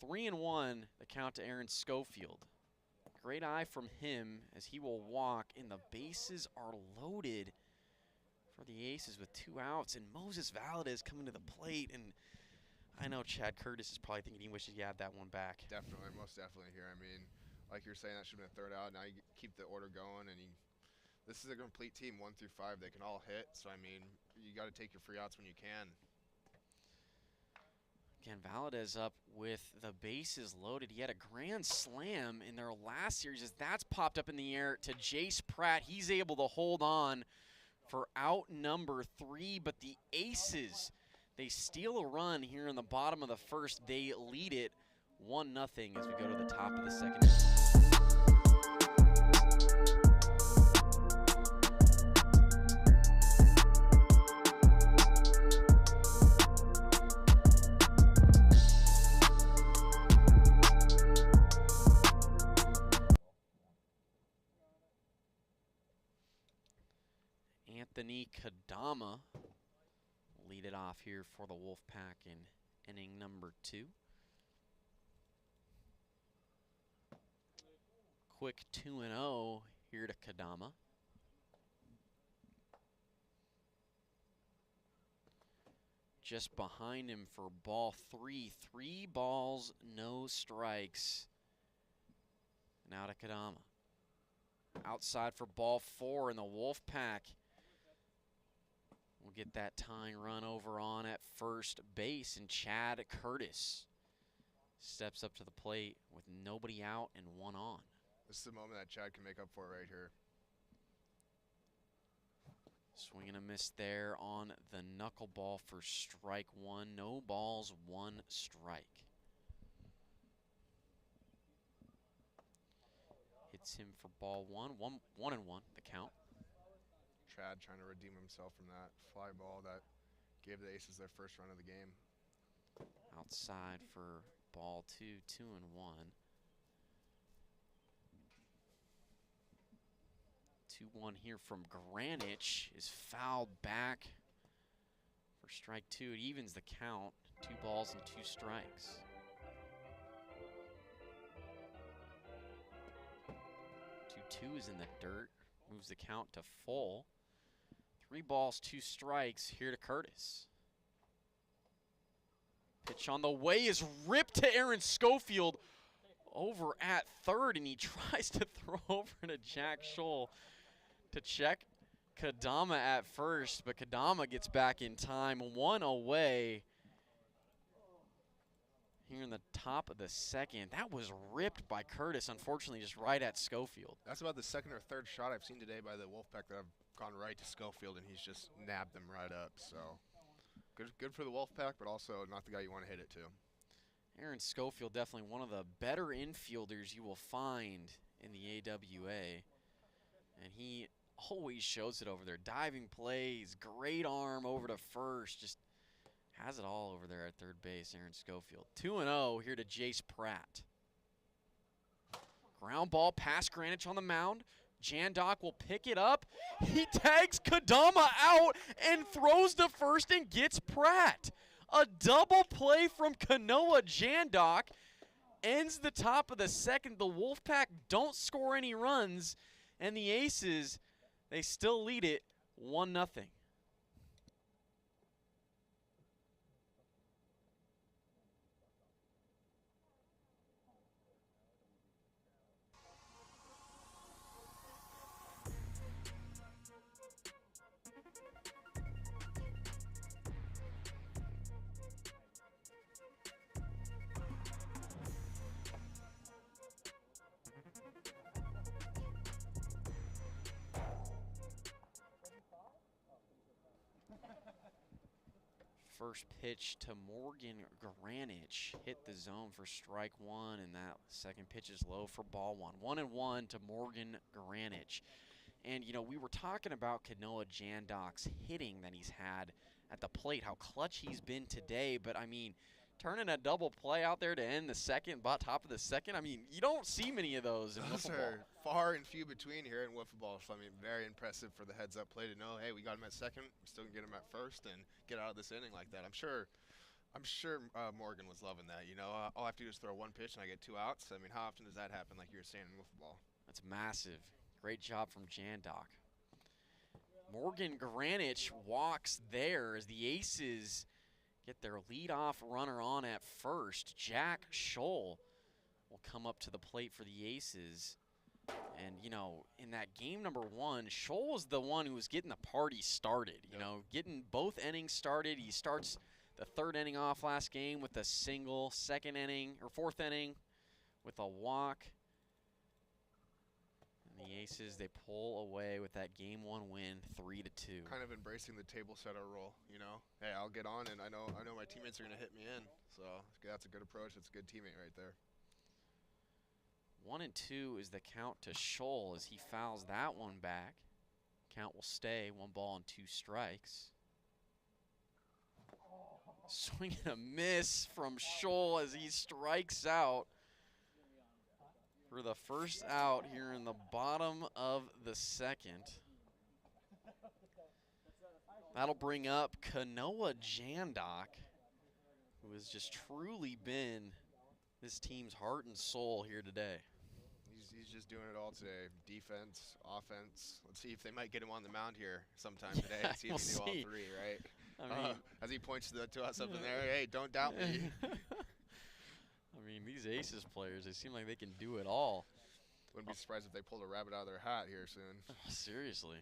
D: 3-1, the count to Aaron Schofield. Great eye from him as he will walk, and the bases are loaded for the Aces with 2 outs, and Moses Valadez coming to the plate, and I know Chad Curtis is probably thinking he wishes he had that one back.
E: Definitely, most definitely here. I mean, like you're saying, that should have been a 3rd out. Now you keep the order going, and this is a complete team, 1 through 5. They can all hit, so I mean, you got to take your free outs when you can.
D: Again, Valadez up with the bases loaded. He had a grand slam in their last series as that's popped up in the air to Jace Pratt. He's able to hold on for out number 3, but the Aces, they steal a run here in the bottom of the first. They lead it 1-0 as we go to the top of the second. Anthony Kadama lead it off here for the Wolfpack in inning number 2. Quick 2-0 here to Kadama. Just behind him for ball 3. 3 balls, no strikes. Now to Kadama. Outside for ball 4, and the Wolfpack will get that tying run over on at first base, and Chad Curtis steps up to the plate with nobody out and 1 on.
E: This is the moment that Chad can make up for right here.
D: Swing and a miss there on the knuckleball for strike 1. No balls, 1 strike. Hits him for ball 1. 1-1 the count.
E: Chad trying to redeem himself from that fly ball that gave the Aces their first run of the game.
D: Outside for ball 2, 2-1. 2-1 here from Granich is fouled back for strike 2. It evens the count. 2 balls and 2 strikes. 2-2 is in the dirt. Moves the count to full. 3 balls, 2 strikes here to Curtis. Pitch on the way is ripped to Aaron Schofield over at third, and he tries to throw over to Jack Scholl to check Kadama at first, but Kadama gets back in time. 1 away here in the top of the second. That was ripped by Curtis, unfortunately, just right at Schofield.
E: That's about the 2nd or 3rd shot I've seen today by the Wolfpack that have gone right to Schofield, and he's just nabbed them right up. So good for the Wolfpack, but also not the guy you want to hit it to.
D: Aaron Schofield, definitely one of the better infielders you will find in the AWA. And he always shows it over there. Diving plays, great arm over to first, just has it all over there at third base, Aaron Schofield. 2-0 here to Jace Pratt. Ground ball past Granich on the mound. Jandok will pick it up. He tags Kadama out and throws to first and gets Pratt. A double play from Kanoa Jandok ends the top of the second. The Wolfpack don't score any runs, and the Aces, they still lead it 1-0. First pitch to Morgan Granich. Hit the zone for strike one, and that second pitch is low for ball one. 1-1 to Morgan Granich. And, you know, we were talking about Kanoa Jandok's hitting that he's had at the plate, how clutch he's been today. But, I mean, turning a double play out there to end the second, top of the second, I mean, you don't see many of those in
E: Those
D: wiffle
E: are
D: ball.
E: far and few between here in wiffle ball. So, I mean, very impressive for the heads-up play to know, hey, we got him at second, we still can get him at first and get out of this inning like that. I'm sure Morgan was loving that. You know, all I have to do is throw one pitch and I get 2 outs. I mean, how often does that happen, like you were saying in wiffle ball?
D: That's massive. Great job from Jandok. Morgan Granich walks there as the Aces get their leadoff runner on at first. Jack Scholl will come up to the plate for the Aces. And, you know, in that game number 1, Scholl was the one who was getting the party started, you know, getting both innings started. He starts the 3rd inning off last game with a single, 2nd inning, or 4th inning with a walk. And the Aces, they pull away with that game 1 win, 3-2.
E: Kind of embracing the table setter role, you know. Hey, I'll get on, and I know my teammates are going to hit me in. So that's a good approach. That's a good teammate right there.
D: 1-2 is the count to Scholl as he fouls that one back. Count will stay, 1 ball and 2 strikes. Swing and a miss from Scholl as he strikes out for the first out here in the bottom of the second. That'll bring up Kanoa Jandok, who has just truly been this team's heart and soul here today.
E: He's just doing it all today. Defense, offense. Let's see if they might get him on the mound here sometime today.
D: Yeah,
E: See if he can do all 3, right?
D: I mean,
E: as he points to us up in there, hey, don't doubt me.
D: I mean, these Aces players, they seem like they can do it all.
E: Wouldn't be surprised if they pulled a rabbit out of their hat here soon.
D: Seriously.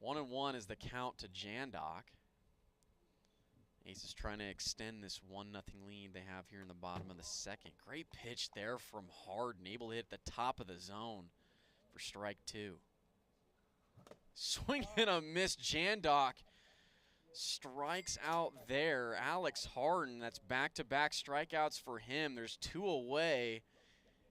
D: 1-1 is the count to Jandok. Aces trying to extend this 1-0 lead they have here in the bottom of the second. Great pitch there from Harden, able to hit the top of the zone for strike 2. Swing and a miss. Jandok strikes out there. Alex Harden, that's back-to-back strikeouts for him. There's 2 away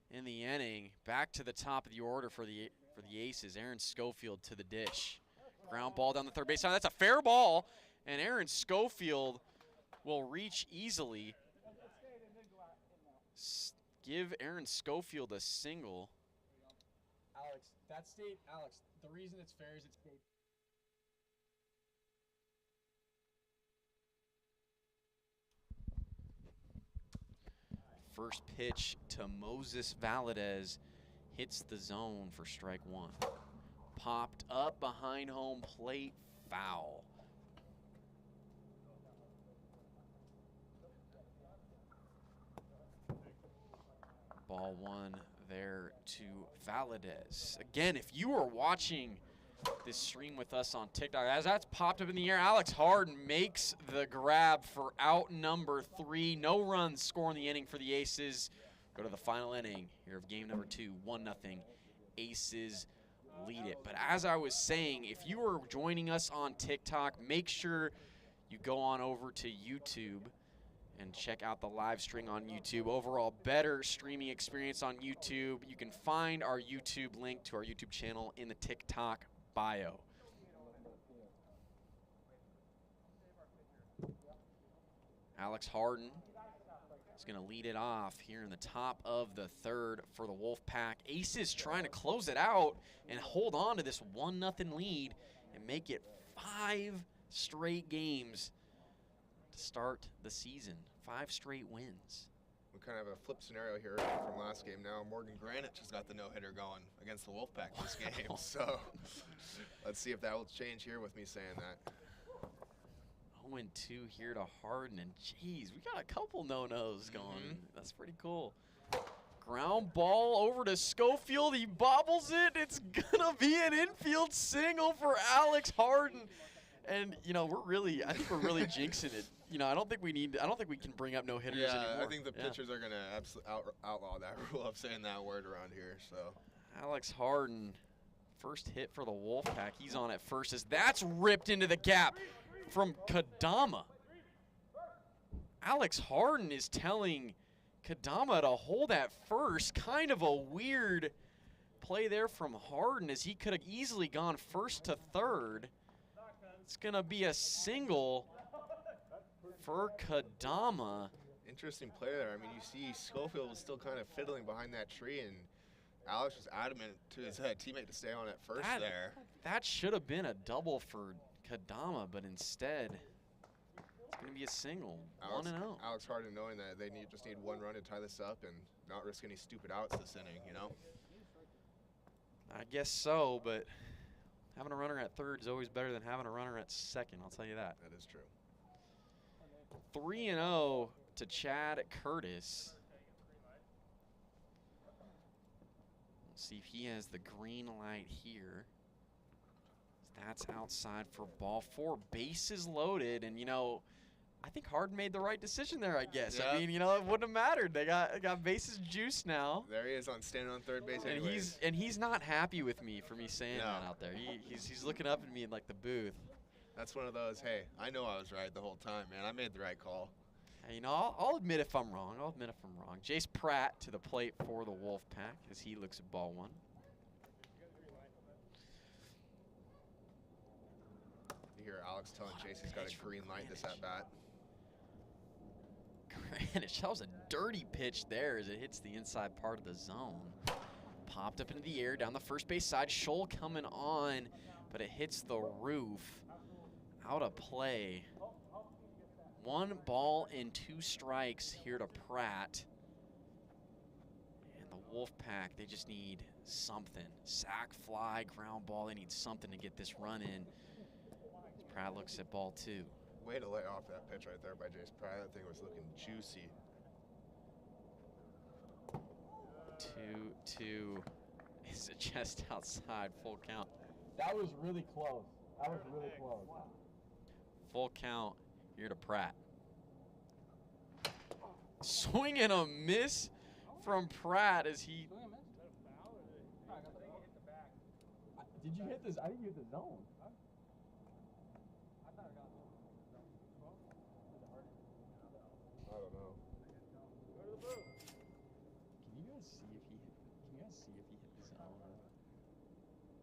D: in the inning. Back to the top of the order for the Aces. Aaron Schofield to the dish. Ground ball down the third baseline. That's a fair ball, and Aaron Schofield will reach easily. Give Aaron Schofield a single.
H: Alex, the reason it's fair is it's stayed.
D: First pitch to Moses Valadez hits the zone for strike 1. Popped up behind home plate, foul. Ball 1 there to Valadez. Again, if you are watching this stream with us on TikTok, as that's popped up in the air, Alex Harden makes the grab for out number 3. No runs score in the inning for the Aces. Go to the final inning here of game number 2, 1-0. Aces lead it. But as I was saying, if you are joining us on TikTok, make sure you go on over to YouTube and check out the live stream on YouTube. Overall, better streaming experience on YouTube. You can find our YouTube link to our YouTube channel in the TikTok bio. Alex Harden is going to lead it off here in the top of the third for the Wolfpack. Aces trying to close it out and hold on to this 1-0 lead and make it 5 straight games to start the season. 5 straight wins.
E: We kind of have a flip scenario here from last game now. Morgan Granite just got the no-hitter going against the Wolfpack this game. So let's see if that will change here with me saying that.
D: 0-2 here to Harden, and geez, we got a couple no-nos going. That's pretty cool. Ground ball over to Schofield. He bobbles it. It's gonna be an infield single for Alex Harden. And you know, I think we're really jinxing it. You know, I don't think we can bring up no hitters anymore.
E: I think the pitchers are gonna absolutely outlaw that rule of saying that word around here. So
D: Alex Harden, first hit for the Wolfpack. He's on at first as that's ripped into the gap from Kadama. Alex Harden is telling Kadama to hold at first. Kind of a weird play there from Harden, as he could have easily gone first to third. It's going to be a single for Kadama.
E: Interesting play there. I mean, you see Schofield was still kind of fiddling behind that tree, and Alex was adamant to his teammate to stay on at first there.
D: That should have been a double for Kadama, but instead it's going to be a single. 1-0.
E: Alex Harden knowing that they just need one run to tie this up and not risk any stupid outs this inning, you know?
D: I guess so, but having a runner at third is always better than having a runner at second, I'll tell you that.
E: That is true.
D: 3-0 to Chad Curtis. Let's see if he has the green light here. That's outside for ball 4. Bases loaded, and you know, I think Harden made the right decision there, I guess.
E: Yeah.
D: I mean, you know, it wouldn't have mattered. They got bases juiced now.
E: There he is standing on third base.
D: And he's not happy with me for me saying that out there. He's looking up at me in like the booth.
E: That's one of those, hey, I know I was right the whole time, man. I made the right call.
D: Hey, you know, I'll admit if I'm wrong. Jace Pratt to the plate for the Wolfpack as he looks at ball 1.
E: You hear Alex telling Chase he's got a green light this at bat.
D: Greenwich, that was a dirty pitch there as it hits the inside part of the zone. Popped up into the air down the first base side. Scholl coming on, but it hits the roof. Out of play. 1 ball and 2 strikes here to Pratt. And the Wolfpack, they just need something. Sack, fly, ground ball. They need something to get this run in. Pratt looks at ball 2.
E: Way to lay off that pitch right there by Jace Pratt. That thing was looking juicy.
D: 2-2 is just outside, full count.
H: That was really close.
D: Full count here to Pratt. Swing and a miss from Pratt as he.
H: Did you hit this? I didn't hit the zone.
E: I don't know.
D: Can you guys see if he hit the zone?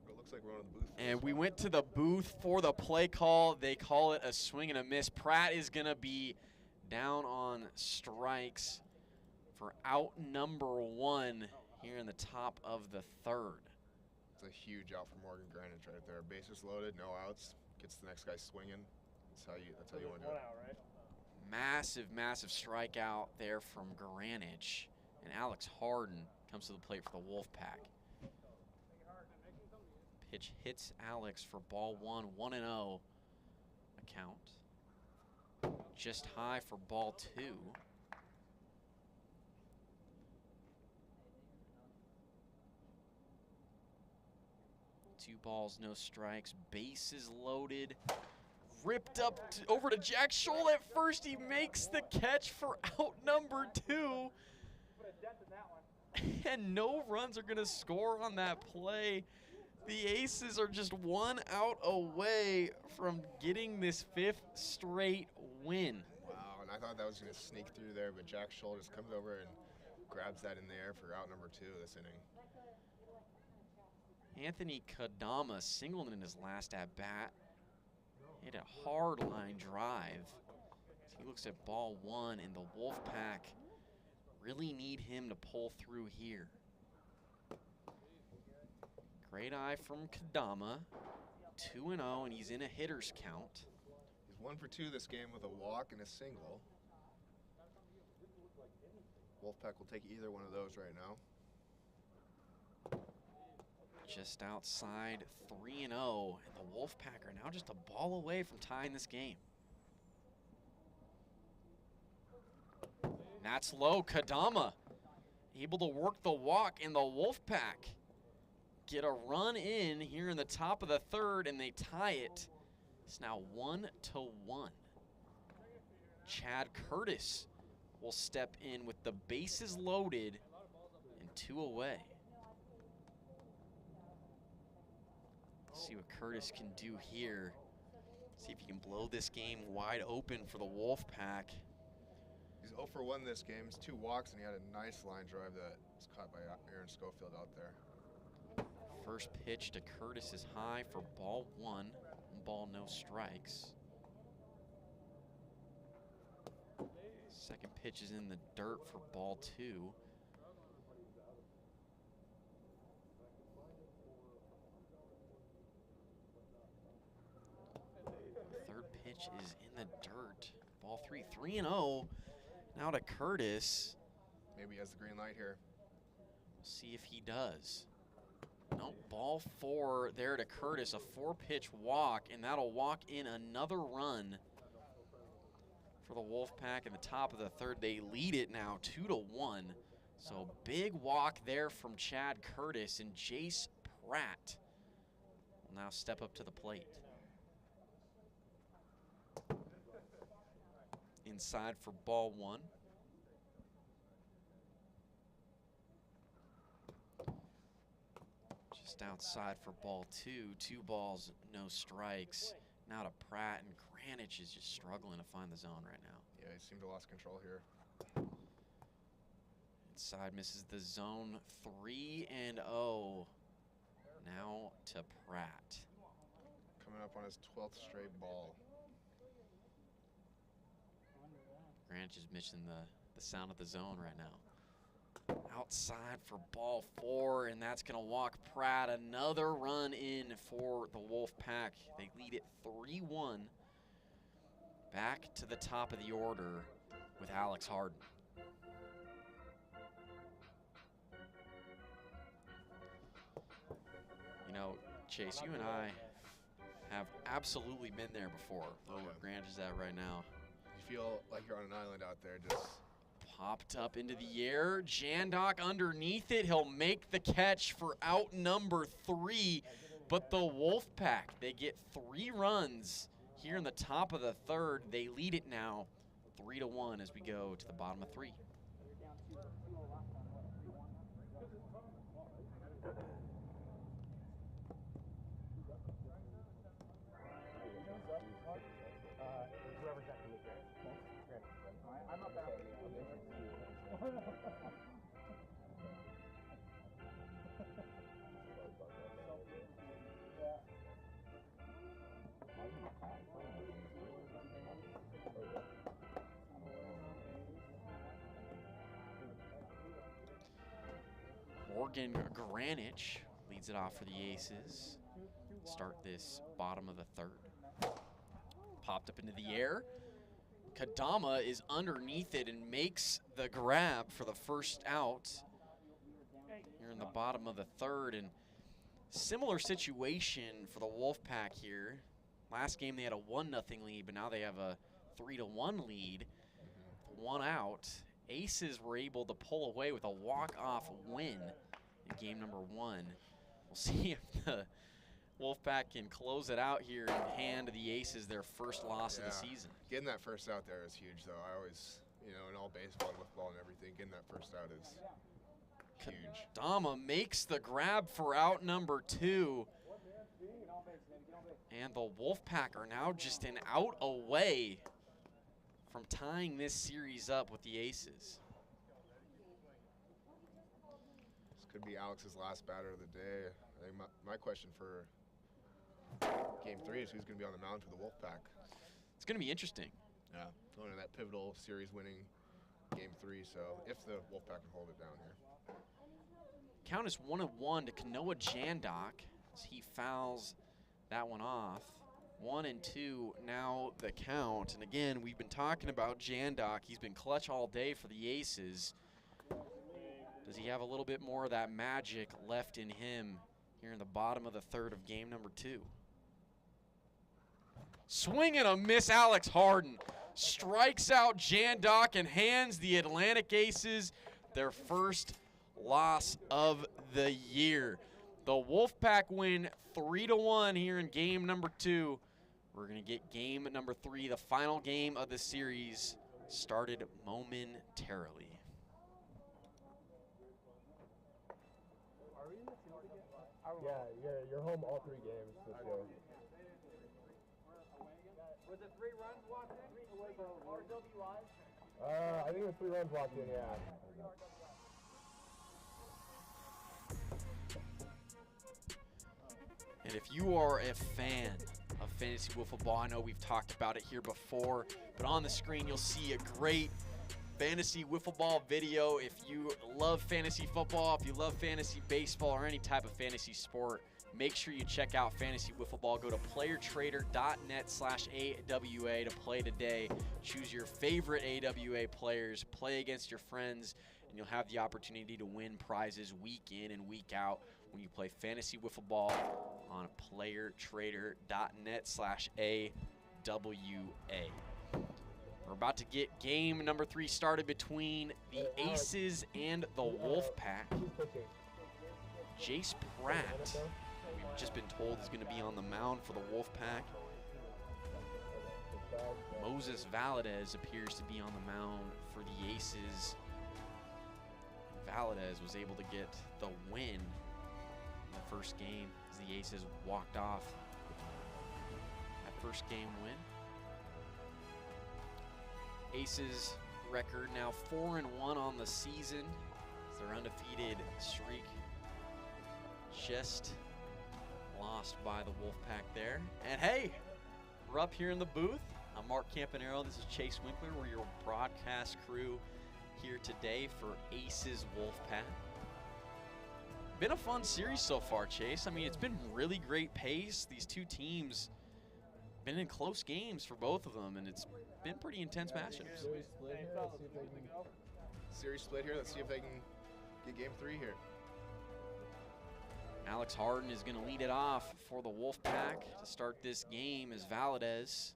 E: It looks like we're on the booth.
D: And we went to the booth for the play call. They call it a swing and a miss. Pratt is going to be down on strikes for out number 1 here in the top of the third.
E: It's a huge out for Morgan Granite right there. Bases loaded, no outs. Gets the next guy swinging. That's how you want to do it.
A: Right?
D: Massive strikeout there from Granich. And Alex Harden comes to the plate for the Wolfpack. Pitch hits Alex for ball 1, 1-0 account. Just high for ball 2. 2 balls, no strikes. Bases loaded. Ripped up over to Jack Scholl at first. He makes the catch for out number 2. And no runs are going to score on that play. The Aces are just 1 out away from getting this 5th straight win.
E: Wow, and I thought that was going to sneak through there, but Jack Shoulders comes over and grabs that in the air for out number 2 this inning.
D: Anthony Kadama singled in his last at-bat. Hit a hard line drive. He looks at ball 1, and the Wolfpack really need him to pull through here. Great eye from Kadama. 2-0, and he's in a hitter's count.
E: He's 1 for 2 this game with a walk and a single. Wolfpack will take either one of those right now.
D: Just outside 3-0, and the Wolfpack are now just a ball away from tying this game. That's low. Kadama able to work the walk, and the Wolfpack get a run in here in the top of the 3rd, and they tie it. It's now 1-1. Chad Curtis will step in with the bases loaded and 2 away. See what Curtis can do here. See if he can blow this game wide open for the Wolfpack.
E: He's 0 for 1 this game. It's 2 walks, and he had a nice line drive that was caught by Aaron Schofield out there.
D: First pitch to Curtis is high for ball 1. 1 ball, no strikes. Second pitch is in the dirt for ball 2. Third pitch is in the dirt. Ball 3, 3-0. Now to Curtis.
E: Maybe he has the green light here.
D: We'll see if he does. Nope, ball 4 there to Curtis, a 4-pitch walk, and that'll walk in another run for the Wolfpack in the top of the 3rd. They lead it now 2-1. So big walk there from Chad Curtis, and Jace Pratt will now step up to the plate. Inside for ball 1. Just outside for ball 2. 2 balls, no strikes. Now to Pratt, and Granich is just struggling to find the zone right now.
E: Yeah, he seemed to lost control here.
D: Inside misses the zone. 3-0. Now to Pratt.
E: Coming up on his 12th straight ball.
D: Granich is missing the sound of the zone right now. Outside for ball 4, and that's going to walk Pratt. Another run in for the Wolfpack. They lead it 3-1. Back to the top of the order with Alex Harden. You know, Chase, you and I have absolutely been there before. Where Granich is at right now.
E: You feel like you're on an island out there, just
D: popped up into the air. Jandok underneath it. He'll make the catch for out number 3. But the Wolfpack, they get 3 runs here in the top of the 3rd. They lead it now 3-1 as we go to the bottom of 3. Morgan Granich leads it off for the Aces. Start this bottom of the 3rd. Popped up into the air. Kadama is underneath it and makes the grab for the first out here in the bottom of the 3rd. And similar situation for the Wolfpack here. Last game they had a 1-0 lead, but now they have a 3-1 lead. 1 out. Aces were able to pull away with a walk-off win in game number 1. We'll see if the Wolfpack can close it out here and hand the Aces their first loss of the season.
E: Getting that first out there is huge, though. I always, you know, in all baseball and football and everything, getting that first out is huge.
D: Kadama makes the grab for out number 2. And the Wolfpack are now just an out away from tying this series up with the Aces.
E: This could be Alex's last batter of the day. I think my question for Game 3 is who's going to be on the mound for the Wolfpack.
D: It's going to be interesting.
E: Yeah, going to that pivotal series-winning Game 3, so if the Wolfpack can hold it down here.
D: Count is 1-1 to Kanoa Jandok as he fouls that one off. 1-2 now the count. And again, we've been talking about Jandok. He's been clutch all day for the Aces. Does he have a little bit more of that magic left in him here in the bottom of the third of game number 2? Swing and a miss. Alex Harden strikes out Jandok and hands the Atlantic Aces their first loss of the year. The Wolfpack win 3-1 here in game number 2. We're going to get game number 3, the final game of the series, started momentarily.
H: Yeah, you're home all 3 games this year.
A: Was it 3 runs walked in? RWI?
H: I think it was 3 runs walked in, yeah.
D: And if you are a fan of Fantasy Wiffle Ball, I know we've talked about it here before, but on the screen you'll see a great Fantasy Wiffle Ball video. If you love fantasy football, if you love fantasy baseball, or any type of fantasy sport, make sure you check out Fantasy Wiffle Ball. Go to playertrader.net/AWA to play today. Choose your favorite AWA players, play against your friends, and you'll have the opportunity to win prizes week in and week out when you play Fantasy Wiffle Ball on playertrader.net/AWA. We're about to get game number 3 started between the Aces and the Wolfpack. Jace Pratt, we've just been told, is going to be on the mound for the Wolfpack. Moses Valadez appears to be on the mound for the Aces. Valadez was able to get the win in the first game as the Aces walked off that first game win. Aces record now 4-1 on the season. It's their undefeated streak just lost by the Wolfpack there. And hey, we're up here in the booth. I'm Mark Campanero. This is Chase Winkler. We're your broadcast crew here today for Aces Wolfpack. Been a fun series so far, Chase. I mean, it's been really great pace. These two teams been in close games for both of them, and it's been pretty intense matchups.
E: Series split here. Let's see if they can get game 3 here.
D: Alex Harden is going to lead it off for the Wolfpack to start this game as Valadez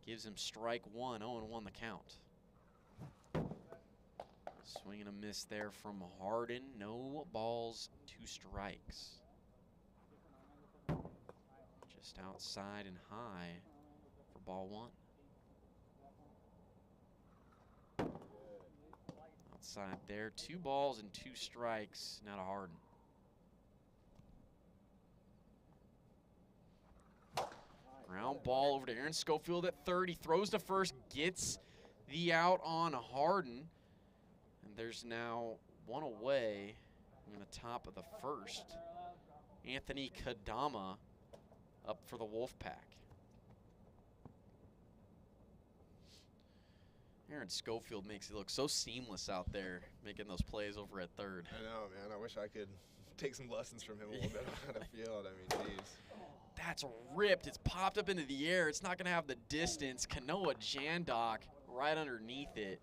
D: gives him strike 1, 0-1 the count. Swing and a miss there from Harden. No balls, 2 strikes. Just outside and high for ball 1. Outside there, 2 balls and 2 strikes, now to Harden. Ground ball over to Aaron Schofield at third. He throws to first, gets the out on Harden. And there's now 1 away in the top of the first. Anthony Kadama up for the Wolfpack. Aaron Schofield makes it look so seamless out there, making those plays over at third.
E: I know, man. I wish I could take some lessons from him a little bit on the field. I mean, geez.
D: That's ripped. It's popped up into the air. It's not going to have the distance. Kanoa Jandok right underneath it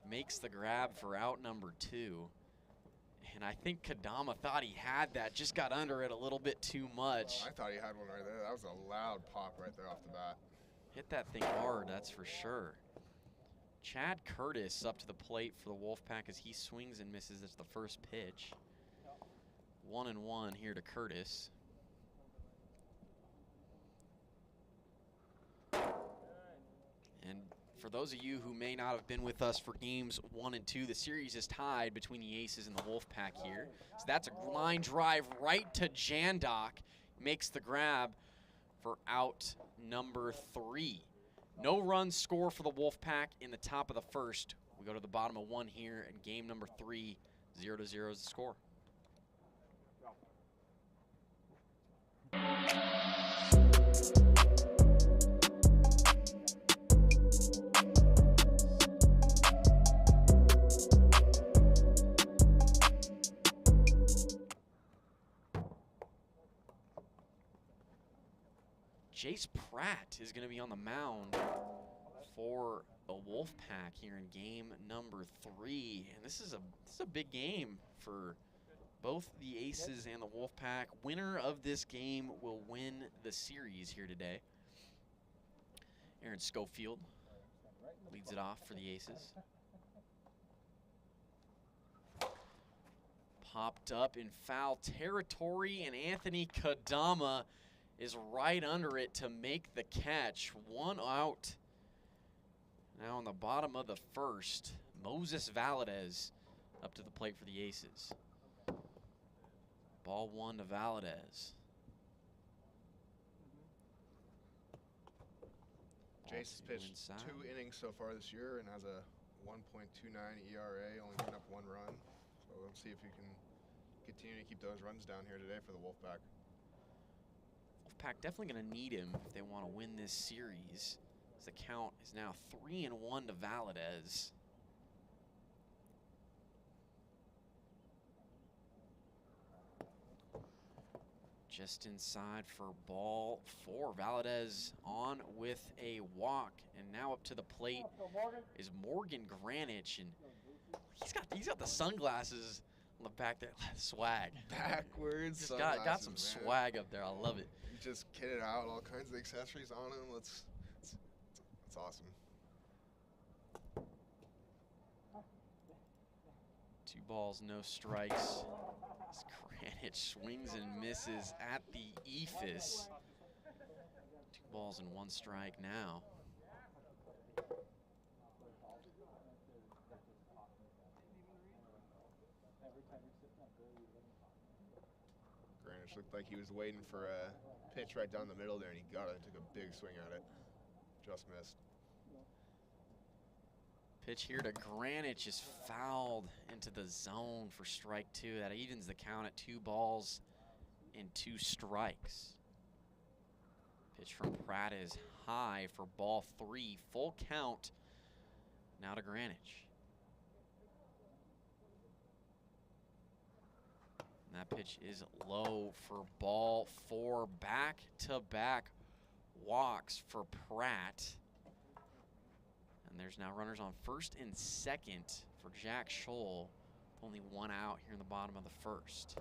D: makes the grab for out number 2. And I think Kadama thought he had that, just got under it a little bit too much.
E: Oh, I thought he had one right there. That was a loud pop right there off the bat.
D: Hit that thing hard, that's for sure. Chad Curtis up to the plate for the Wolfpack as he swings and misses. That's the first pitch. 1-1 here to Curtis. And for those of you who may not have been with us for games 1 and 2, the series is tied between the Aces and the Wolfpack here. So that's a line drive right to Jandok. makes the grab for out number 3. No runs score for the Wolfpack in the top of the first. We go to the bottom of 1 here, and game number 3, 0-0 is the score. Jace Pratt is going to be on the mound for the Wolfpack here in game number 3. And this is a big game for both the Aces and the Wolfpack. Winner of this game will win the series here today. Aaron Schofield leads it off for the Aces. Popped up in foul territory, and Anthony Kadama is right under it to make the catch. 1 out. Now on the bottom of the first, Moses Valadez up to the plate for the Aces. Ball 1 to Valadez.
E: Jace has pitched 2 innings so far this year and has a 1.29 ERA, only given up 1 run. So we'll see if we can continue to keep those runs down here today for the Wolfpack.
D: Wolfpack definitely going to need him if they want to win this series. As the count is now 3-1 to Valadez. Just inside for ball 4. Valadez on with a walk, and now up to the plate is Morgan Granich, and he's got the sunglasses on the back there. Swag.
E: Backwards.
D: Just got some swag up there. I love it.
E: He just kitted out all kinds of accessories on him. It's awesome.
D: 2 balls, no strikes. As Granich swings and misses at the eephus. 2 balls and 1 strike now.
E: Granich looked like he was waiting for a pitch right down the middle there, and he got it and took a big swing at it. Just missed.
D: Pitch here to Granich is fouled into the zone for strike 2. That evens the count at 2 balls and 2 strikes. Pitch from Pratt is high for ball 3. Full count now to Granich. And that pitch is low for ball 4. Back-to-back walks for Pratt. And there's now runners on first and second for Jack Scholl. Only 1 out here in the bottom of the first.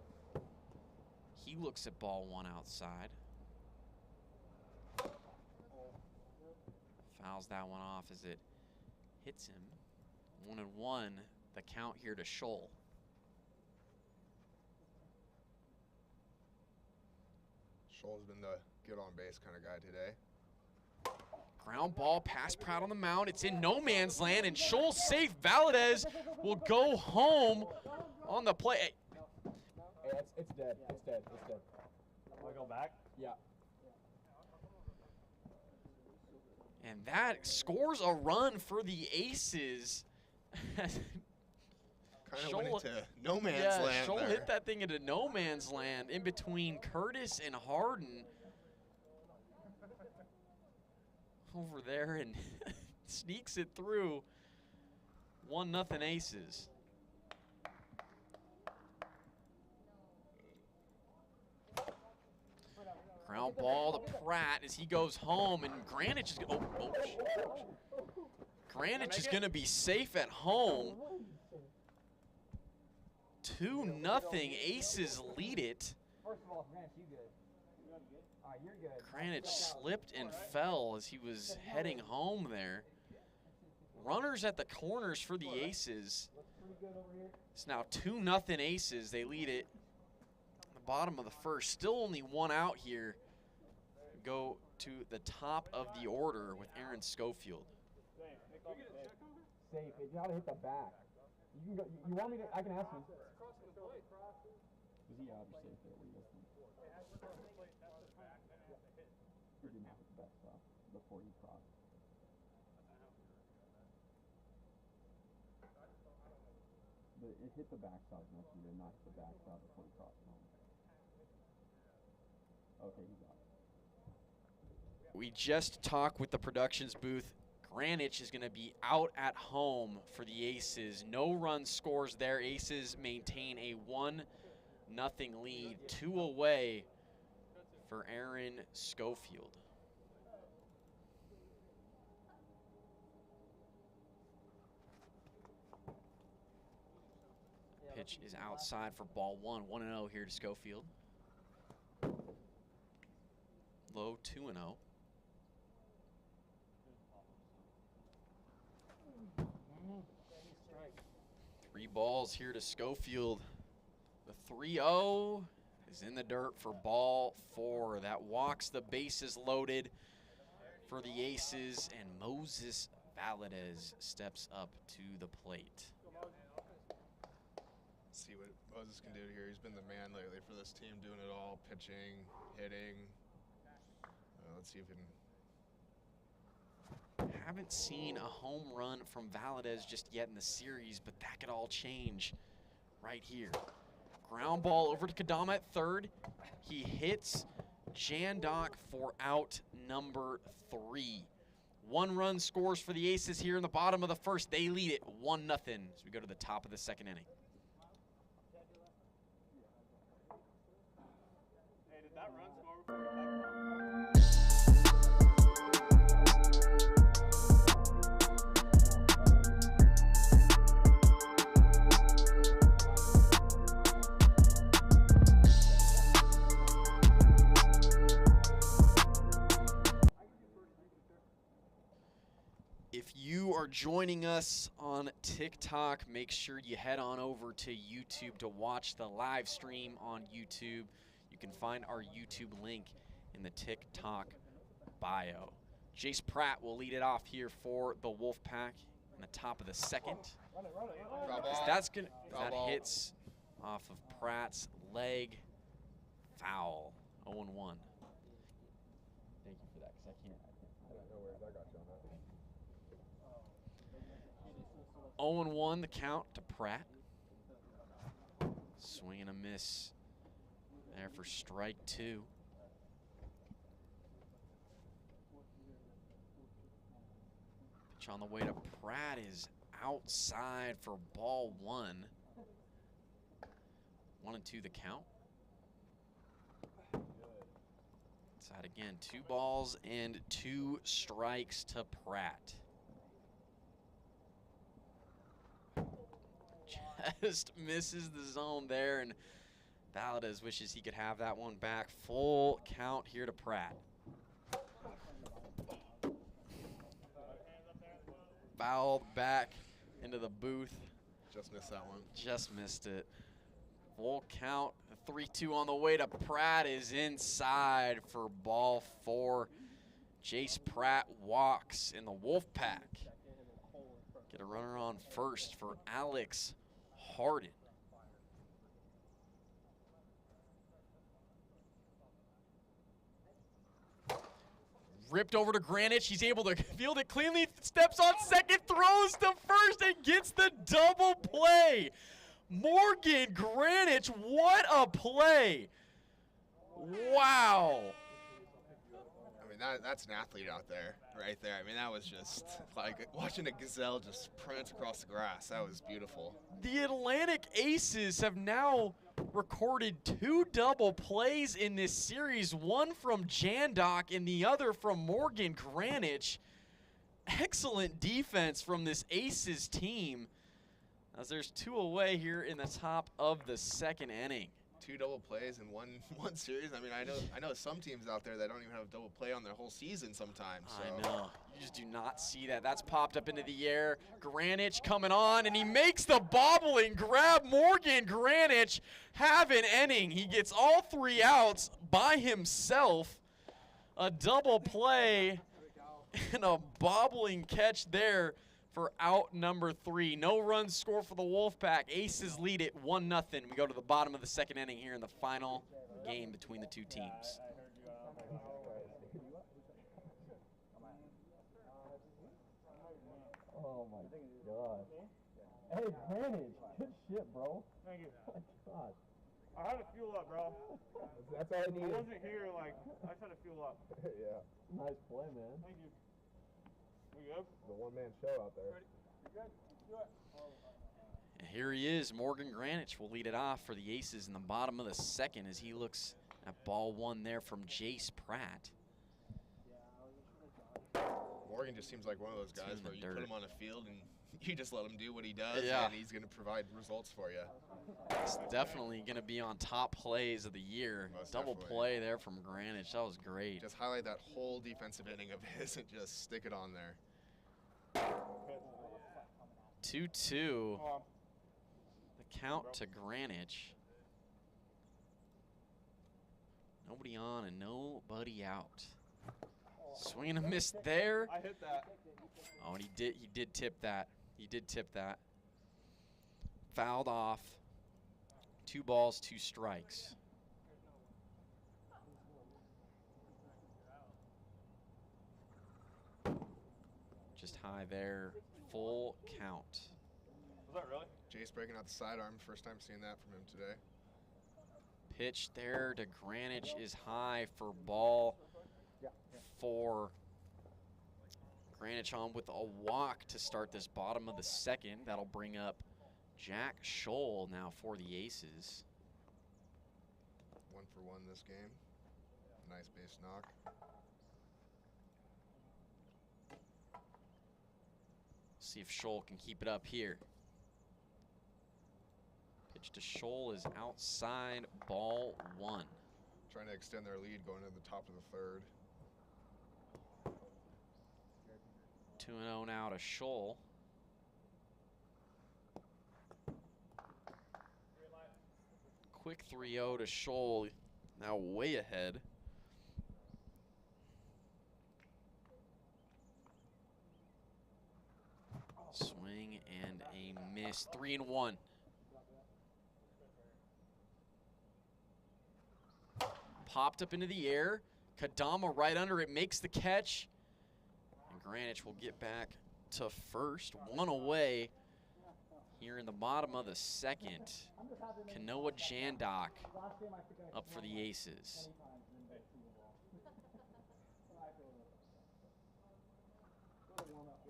D: He looks at ball 1 outside. Fouls that one off as it hits him. 1-1, the count here to Scholl.
E: Scholl's been the get on base kind of guy today.
D: Ground ball past Pratt on the mound. It's in no man's land, and Scholl's safe. Valadez will go home on the play.
H: Hey, it's dead. It's dead. It's dead.
A: Want to go back?
H: Yeah.
D: And that scores a run for the Aces.
E: Kind of went into no man's land
D: Scholl
E: there.
D: hit that thing into no man's land in between Curtis and Harden. Over there and sneaks it through. 1-0 Aces. Ground ball to Pratt as he goes home, and Granich is Granich is going to be safe at home. 2-0 Aces lead it.
H: First of all, Grant, you good? You're good.
D: Granich slipped and fell as he was heading home there. Runners at the corners for the Aces. It's now 2-0 Aces. They lead it. The bottom of the first. Still only 1 out here. Go to the top of the order with Aaron Schofield.
H: Safe. You gotta hit the back. You can go. You want me to? I can ask you. Was he out or safe there? Were you listening? He didn't have the backstop before he crossed. But it hit the backstop enough for you to not hit the backstop before he crossed home. Okay, he's out.
D: We just talked with the productions booth. Greenwich is going to be out at home for the Aces. No run scores there. Aces maintain a 1-0 lead. 2 away for Aaron Schofield. Pitch is outside for ball 1. 1-0 here to Schofield. Low 2-0. 3 balls here to Schofield. The 3-0 is in the dirt for ball 4. That walks the bases loaded for the Aces, and Moses Valadez steps up to the plate.
E: See what Moses can do here. He's been the man lately for this team, doing it all, pitching, hitting. Let's see if he can.
D: Haven't seen a home run from Valadez just yet in the series, but that could all change right here. Ground ball over to Kadama at third. He hits Jandok for out number 3. 1 run scores for the Aces here in the bottom of the first. They lead it 1-0 as we go to the top of the second inning.
C: Hey, did that run score before we talked about?
D: If you are joining us on TikTok, make sure you head on over to YouTube to watch the live stream on YouTube. You can find our YouTube link in the TikTok bio. Jace Pratt will lead it off here for the Wolfpack in the top of the second. That hits off of Pratt's leg. Foul. 0-1. Thank you for that, because I can't.
E: No worries, I got you on that.
D: 0-1 the count to Pratt. Swing and a miss there for strike 2. Pitch on the way to Pratt is outside for ball 1. 1-2 the count. Inside again, 2 balls and 2 strikes to Pratt. Just misses the zone there, and Valadez wishes he could have that one back. Full count here to Pratt. Fouled back into the booth.
E: Just missed that one.
D: Just missed it. Full count. 3-2 on the way to Pratt is inside for ball 4. Jace Pratt walks in the Wolfpack. Get a runner on first for Alex Harden. Ripped over to Greenwich. He's able to field it cleanly. Steps on second, throws to first, and gets the double play. Morgan Greenwich, what a play. Wow.
E: I mean, that's an athlete out there, right there. I mean, that was just like watching a gazelle just prance across the grass. That was beautiful.
D: The Atlantic Aces have now recorded 2 double plays in this series, one from Jandok and the other from Morgan Greenwich. Excellent defense from this Aces team, as there's 2 away here in the top of the second inning.
E: 2 double plays in one series. I mean, I know some teams out there that don't even have a double play on their whole season sometimes. So.
D: I know. You just do not see that. That's popped up into the air. Greenwich coming on, and he makes the bobbling grab. Morgan Greenwich have an inning. He gets all 3 outs by himself. A double play and a bobbling catch there for out number 3. No runs scored for the Wolfpack. Aces lead it 1-0. We go to the bottom of the second inning here in the final game between the two teams.
H: Oh my god. Hey, Greenwich, good shit, bro.
C: Thank you.
H: Oh my god.
C: I had to fuel up, bro.
H: That's all I
C: I
H: needed.
C: wasn't here, like, I just had to fuel up.
H: Yeah. Nice play, man.
C: Thank you. We good?
H: The one-man show out there.
C: You good? Do it.
D: And here he is. Morgan Granich will lead it off for the Aces in the bottom of the second as he looks at ball 1 there from Jace Pratt.
E: Morgan just seems like one of those guys where you put him on a field and you just let him do what he does,
D: yeah,
E: and he's going to provide results for you.
D: It's definitely going to be on top plays of the year.
E: Most
D: Double
E: definitely.
D: play there from Granich. That was great.
E: Just highlight that whole defensive inning of his and just stick it on there.
D: 2-2. The count to Granich. Nobody on and nobody out. Swing and a miss there.
C: I hit that.
D: Oh, and he did tip that. He did tip that. Fouled off. 2 balls, 2 strikes. Just high there. Full count.
C: Was that really?
E: Jace breaking out the sidearm. First time seeing that from him today.
D: Pitch there to Granich is high for ball 4. Granich on with a walk to start this bottom of the second. That'll bring up Jack Scholl now for the Aces.
E: 1 for 1 this game. Nice base knock.
D: See if Scholl can keep it up here. Pitch to Scholl is outside, ball 1.
E: Trying to extend their lead going into the top of the third.
D: 2-0 now to Scholl. Quick 3-0 to Scholl, now way ahead. Swing and a miss, 3-1. Popped up into the air. Kadama right under it, makes the catch. And Granich will get back to first, 1 away here in the bottom of the second. Kanoa Jandok up for the Aces.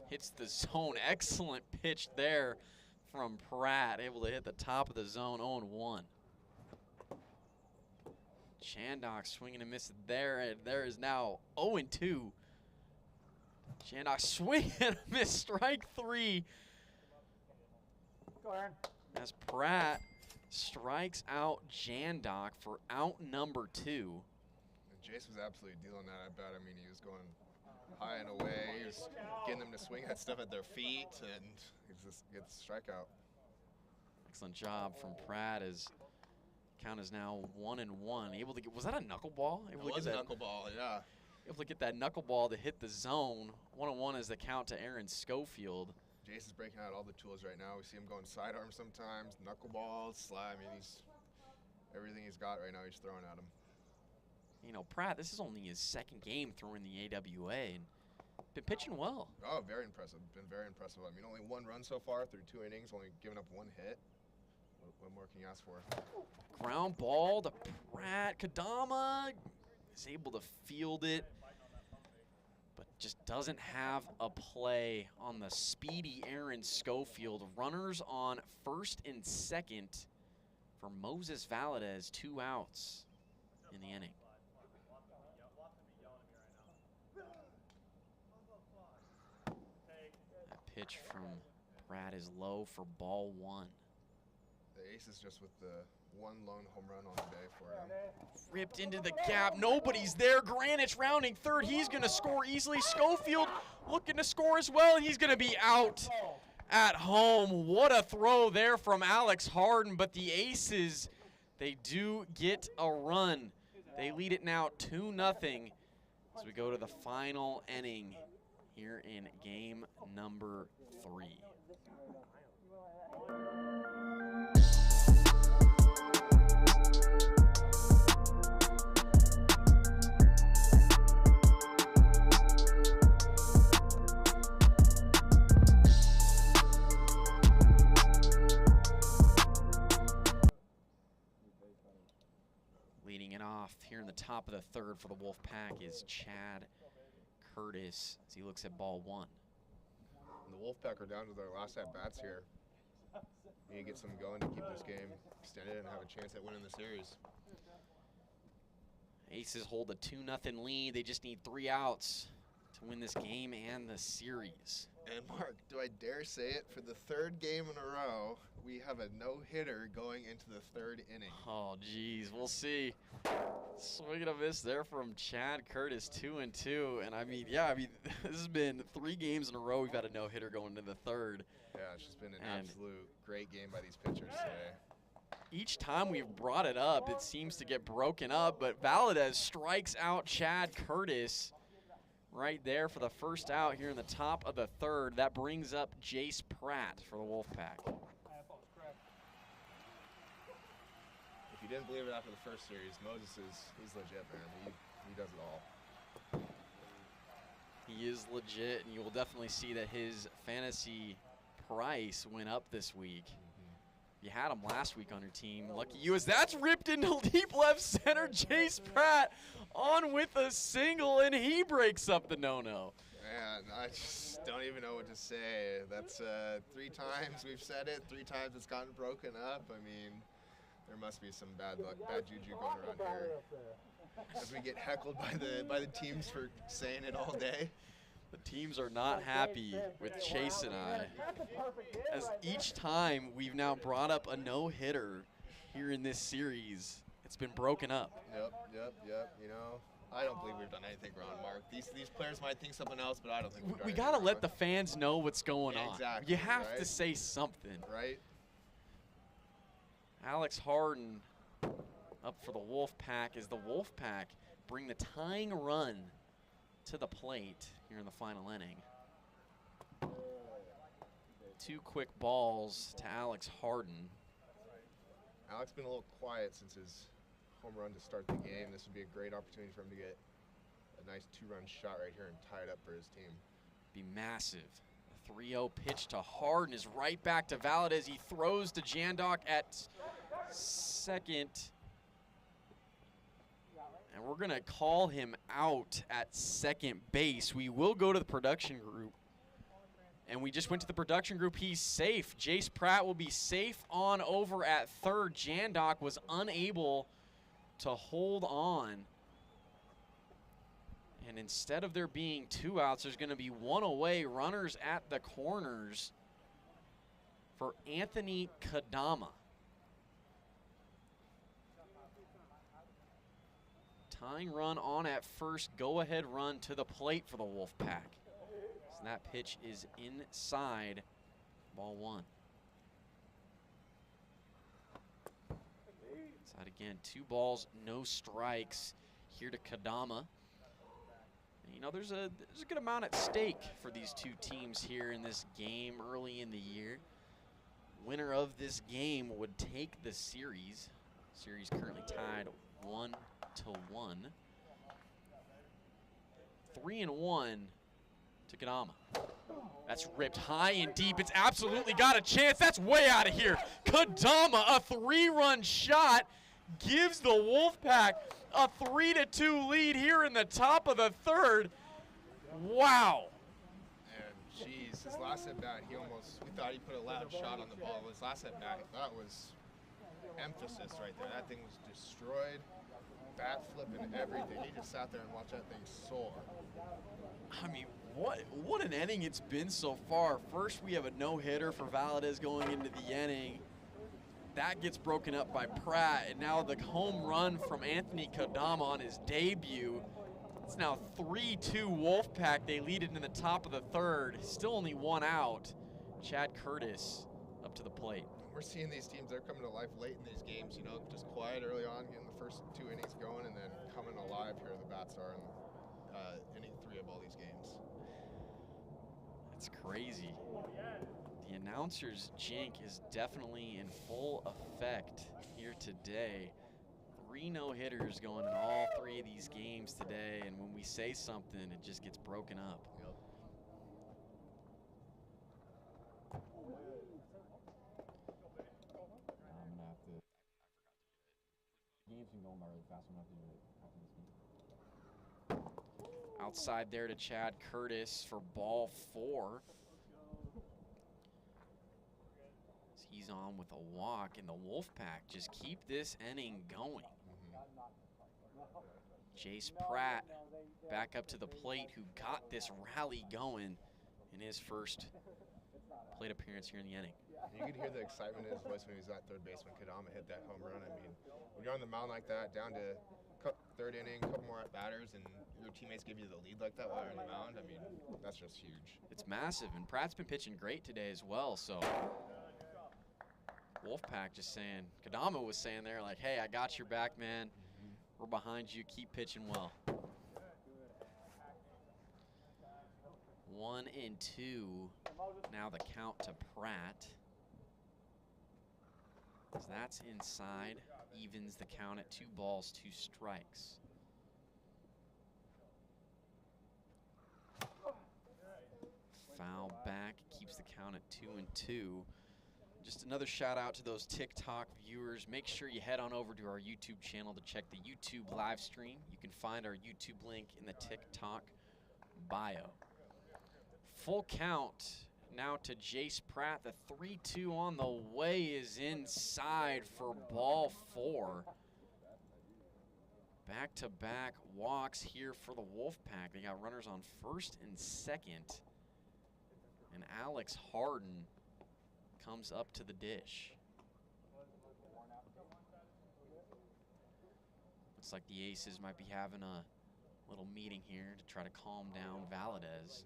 D: Hits the zone, excellent pitch there from Pratt, able to hit the top of the zone, 0-1. Jandok swinging and missing there, and there is now 0-2. Jandok swing and a miss, strike 3.
C: Go, Aaron.
D: As Pratt strikes out Jandok for out number 2.
E: And Jace was absolutely dealing that, I bet. I mean, he was going high and away. He was getting them to swing at stuff at their feet, and he just gets a strikeout.
D: Excellent job from Pratt as count is now 1-1. Able to get, was that a knuckleball?
E: It was a knuckleball, yeah.
D: Able to get that knuckleball to hit the zone. 1-1 is the count to Aaron Schofield.
E: Jace is breaking out all the tools right now. We see him going sidearm sometimes, knuckleballs, slide. I mean, everything he's got right now, he's throwing at him.
D: You know, Pratt, this is only his second game throwing the AWA, and been pitching well.
E: Oh, very impressive. Been very impressive. I mean, only 1 run so far through 2 innings, only giving up 1 hit. What more can you ask for?
D: Ground ball to Pratt. Kadama is able to field it, but just doesn't have a play on the speedy Aaron Schofield. Runners on first and second for Moses Valadez, 2 outs in the inning. That pitch from Pratt is low for ball 1.
E: The Aces just with the 1 lone home run on the day for him.
D: Ripped into the gap. Nobody's there. Granich rounding third. He's going to score easily. Schofield looking to score as well, and he's going to be out at home. What a throw there from Alex Harden, but the Aces, they do get a run. They lead it now 2-0 as we go to the final inning here in game number 3. Leading it off here in the top of the 3rd for the Wolfpack is Chad Curtis as he looks at ball 1.
E: And the Wolfpack are down to their last at-bats here. Need to get some going to keep this game extended and have a chance at winning the series.
D: Aces hold a 2-0 lead. They just need 3 outs to win this game and the series.
E: And Mark, do I dare say it? For the 3rd game in a row, we have a no-hitter going into the 3rd inning.
D: Oh, geez, we'll see. Swing and a miss there from Chad Curtis, 2-2. And I mean, this has been 3 games in a row we've had a no-hitter going into the 3rd.
E: Yeah, it's just been an absolute great game by these pitchers today.
D: Each time we've brought it up, it seems to get broken up, but Valadez strikes out Chad Curtis right there for the first out here in the top of the 3rd. That brings up Jace Pratt for the Wolfpack.
E: If you didn't believe it after the first series, Moses he's legit, man. He does it all.
D: He is legit, and you will definitely see that his fantasy price went up this week. You had him last week on your team. Lucky you, as that's ripped into deep left center. Jace Pratt on with a single, and he breaks up the no-no.
E: Man, I just don't even know what to say. That's 3 times we've said it, 3 times it's gotten broken up. I mean, there must be some bad luck, bad juju going around here. As we get heckled by the teams for saying it all day.
D: The teams are not happy with Chase and I, as each time we've now brought up a no-hitter here in this series, it's been broken up.
E: Yep. You know, I don't believe we've done anything wrong, Mark. These players might think something else, but I don't think we've done
D: we
E: anything
D: gotta let
E: wrong.
D: the fans know what's going on.
E: Exactly.
D: You have to say something.
E: Right.
D: Alex Harden up for the Wolfpack as the Wolfpack bring the tying run to the plate here in the final inning. 2 quick balls to Alex Harden.
E: Alex been a little quiet since his home run to start the game. This would be a great opportunity for him to get a nice 2-run shot right here and tie it up for his team.
D: Be massive. A 3-0 pitch to Harden is right back to Valadez. He throws to Jandok at second. And we're going to call him out at second base. We will go to the production group. And we just went to the production group. He's safe. Jace Pratt will be safe on over at 3rd. Jandok was unable to hold on. And instead of there being 2 outs, there's going to be 1 away. Runners at the corners for Anthony Kadama. Tying run on at first. Go-ahead run to the plate for the Wolfpack. So that pitch is inside. Ball 1. Inside again. 2 balls, no strikes here to Kadama. And, you know, there's a good amount at stake for these 2 teams here in this game early in the year. Winner of this game would take the series. Series currently tied 1-1. 3-1 to Kadama. That's ripped high and deep. It's absolutely got a chance. That's way out of here. Kadama, a 3-run shot, gives the Wolfpack a 3-2 lead here in the top of the 3rd. Wow.
E: And geez, his last at bat, we thought he put a loud shot on the ball. His last at bat, that was emphasis right there. That thing was destroyed. Bat flipping everything. He just sat there and watched that thing soar.
D: I mean, what an inning it's been so far. First, we have a no-hitter for Valadez going into the inning. That gets broken up by Pratt, and now the home run from Anthony Kadama on his debut. It's now 3-2 Wolfpack. They lead it in the top of the 3rd. Still only 1 out. Chad Curtis up to the plate.
E: We're seeing these teams, they're coming to life late in these games, you know, just quiet early on, getting the first 2 innings going, and then coming alive here the bats are in inning 3 of all these games.
D: It's crazy. The announcer's jink is definitely in full effect here today. 3 no-hitters going in all 3 of these games today, and when we say something, it just gets broken up.
J: I'm gonna have to. Game's been going by really fast. I'm gonna have to do it after this game.
D: Outside there to Chad Curtis for ball 4. He's on with a walk, and the Wolfpack just keep this inning going. Jace Pratt back up to the plate, who got this rally going in his first plate appearance here in the inning.
E: You could hear the excitement in his voice when he was at third base when Kadama hit that home run. I mean, when you're on the mound like that, down to third inning, a couple more at-batters, and your teammates give you the lead like that while you're on the mound, I mean, that's just huge.
D: It's massive, and Pratt's been pitching great today as well, so Wolfpack just saying, Kadama was saying there, like, hey, I got your back, man. We're behind you. Keep pitching well. 1-2. Now the count to Pratt. As that's inside. Evens the count at 2 balls, 2 strikes. Foul back. Keeps the count at 2-2. Just another shout out to those TikTok viewers. Make sure you head on over to our YouTube channel to check the YouTube live stream. You can find our YouTube link in the TikTok bio. Full count now to Jace Pratt. The 3-2 on the way is inside for ball 4. Back-to-back walks here for the Wolfpack. They got runners on first and second. And Alex Harden comes up to the dish. Looks like the Aces might be having a little meeting here to try to calm down Valadez.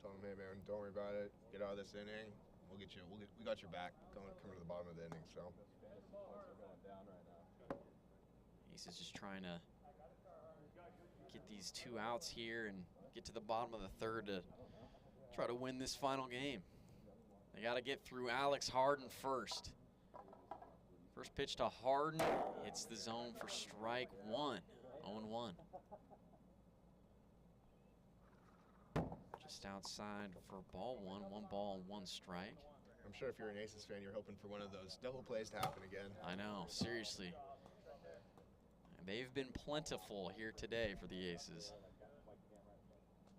E: Tell him, hey man, don't worry about it. Get out of this inning. We got your back coming to the bottom of the inning. So
D: Aces just trying to get these 2 outs here and get to the bottom of the third to try to win this final game. They got to get through Alex Harden first. First pitch to Harden, hits the zone for strike 1, 0-1. Just outside for ball 1, 1 ball, 1 strike.
E: I'm sure if you're an Aces fan, you're hoping for one of those double plays to happen again.
D: I know, seriously. They've been plentiful here today for the Aces.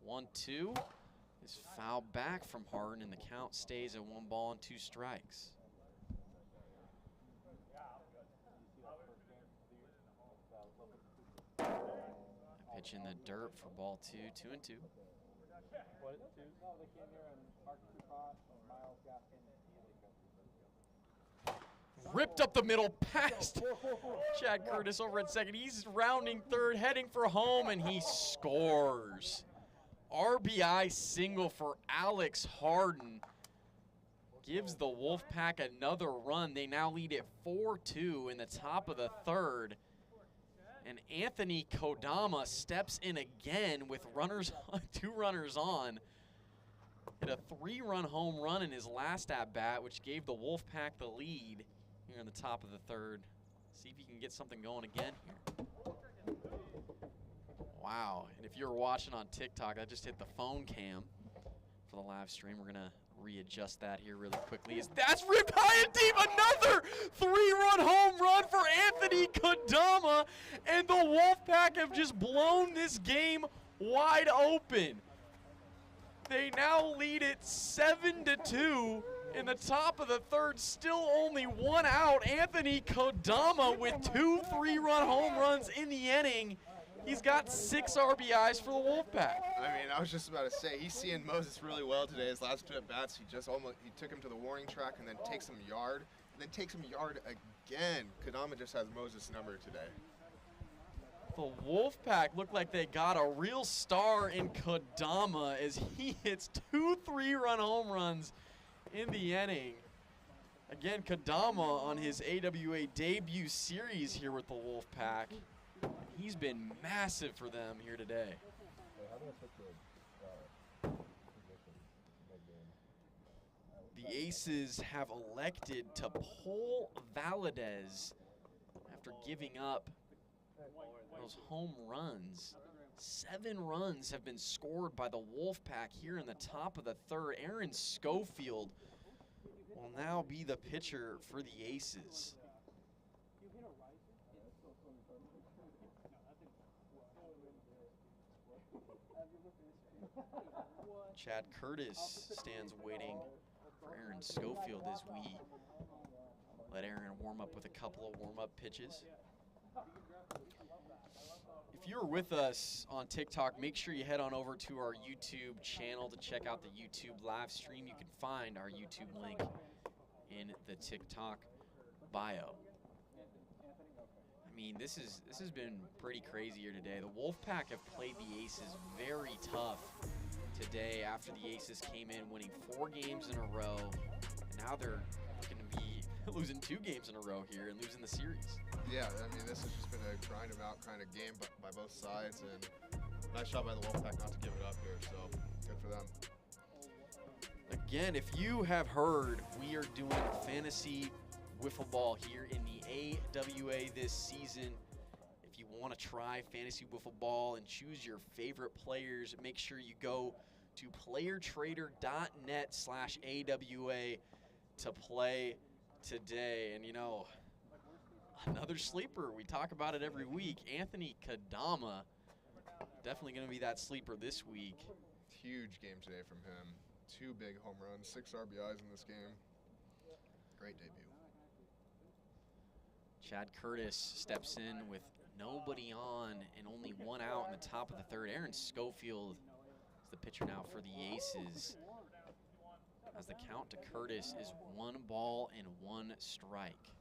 D: 1-2 is fouled back from Harden, and the count stays at 1 ball and 2 strikes. Pitch in the dirt for ball 2, 2-2. Ripped up the middle past Chad Curtis over at second. He's rounding third, heading for home, and he scores. RBI single for Alex Harden. Gives the Wolfpack another run. They now lead at 4-2 in the top of the third. And Anthony Kodama steps in again with 2 runners on. Hit a 3-run home run in his last at-bat, which gave the Wolfpack the lead here in the top of the third. See if he can get something going again here. Wow, and if you're watching on TikTok, I just hit the phone cam for the live stream. We're gonna readjust that here really quickly. That's ripped high and deep, another 3-run home run for Anthony Kodama, and the Wolfpack have just blown this game wide open. They now lead it 7-2 in the top of the third, still only 1 out. Anthony Kodama with 2 3-run home runs in the inning. He's got 6 RBIs for the Wolfpack.
E: I mean, I was just about to say, he's seeing Moses really well today. His last 2 at-bats, he took him to the warning track and then takes him yard, and then takes him yard again. Kodama just has Moses' number today.
D: The Wolfpack look like they got a real star in Kodama as he hits 2 3-run home runs in the inning. Again, Kodama on his AWA debut series here with the Wolfpack. He's been massive for them here today. The Aces have elected to pull Valadez after giving up those home runs. 7 runs have been scored by the Wolfpack here in the top of the third. Aaron Schofield will now be the pitcher for the Aces. Chad Curtis stands waiting for Aaron Schofield as we let Aaron warm up with a couple of warm-up pitches. If you're with us on TikTok, make sure you head on over to our YouTube channel to check out the YouTube live stream. You can find our YouTube link in the TikTok bio. I mean, this has been pretty crazy here today. The Wolfpack have played the Aces very tough today after the Aces came in winning 4 games in a row, and now they're going to be losing 2 games in a row here and losing the series.
E: Yeah, I mean, this has just been a grind 'em out kind of game by both sides, and nice job by the Wolfpack not to give it up here, so good for them.
D: Again, if you have heard, we are doing fantasy wiffle ball here in the AWA this season. If you want to try fantasy wiffle ball and choose your favorite players, make sure you go to playertrader.net/AWA to play today. And you know, another sleeper, we talk about it every week, Anthony Kodama, definitely going to be that sleeper this week.
E: Huge game today from him. 2 big home runs, 6 RBIs in this game. Great debut.
D: Chad Curtis steps in with nobody on and only 1 out in the top of the third. Aaron Schofield is the pitcher now for the Aces, as the count to Curtis is 1 ball and 1 strike.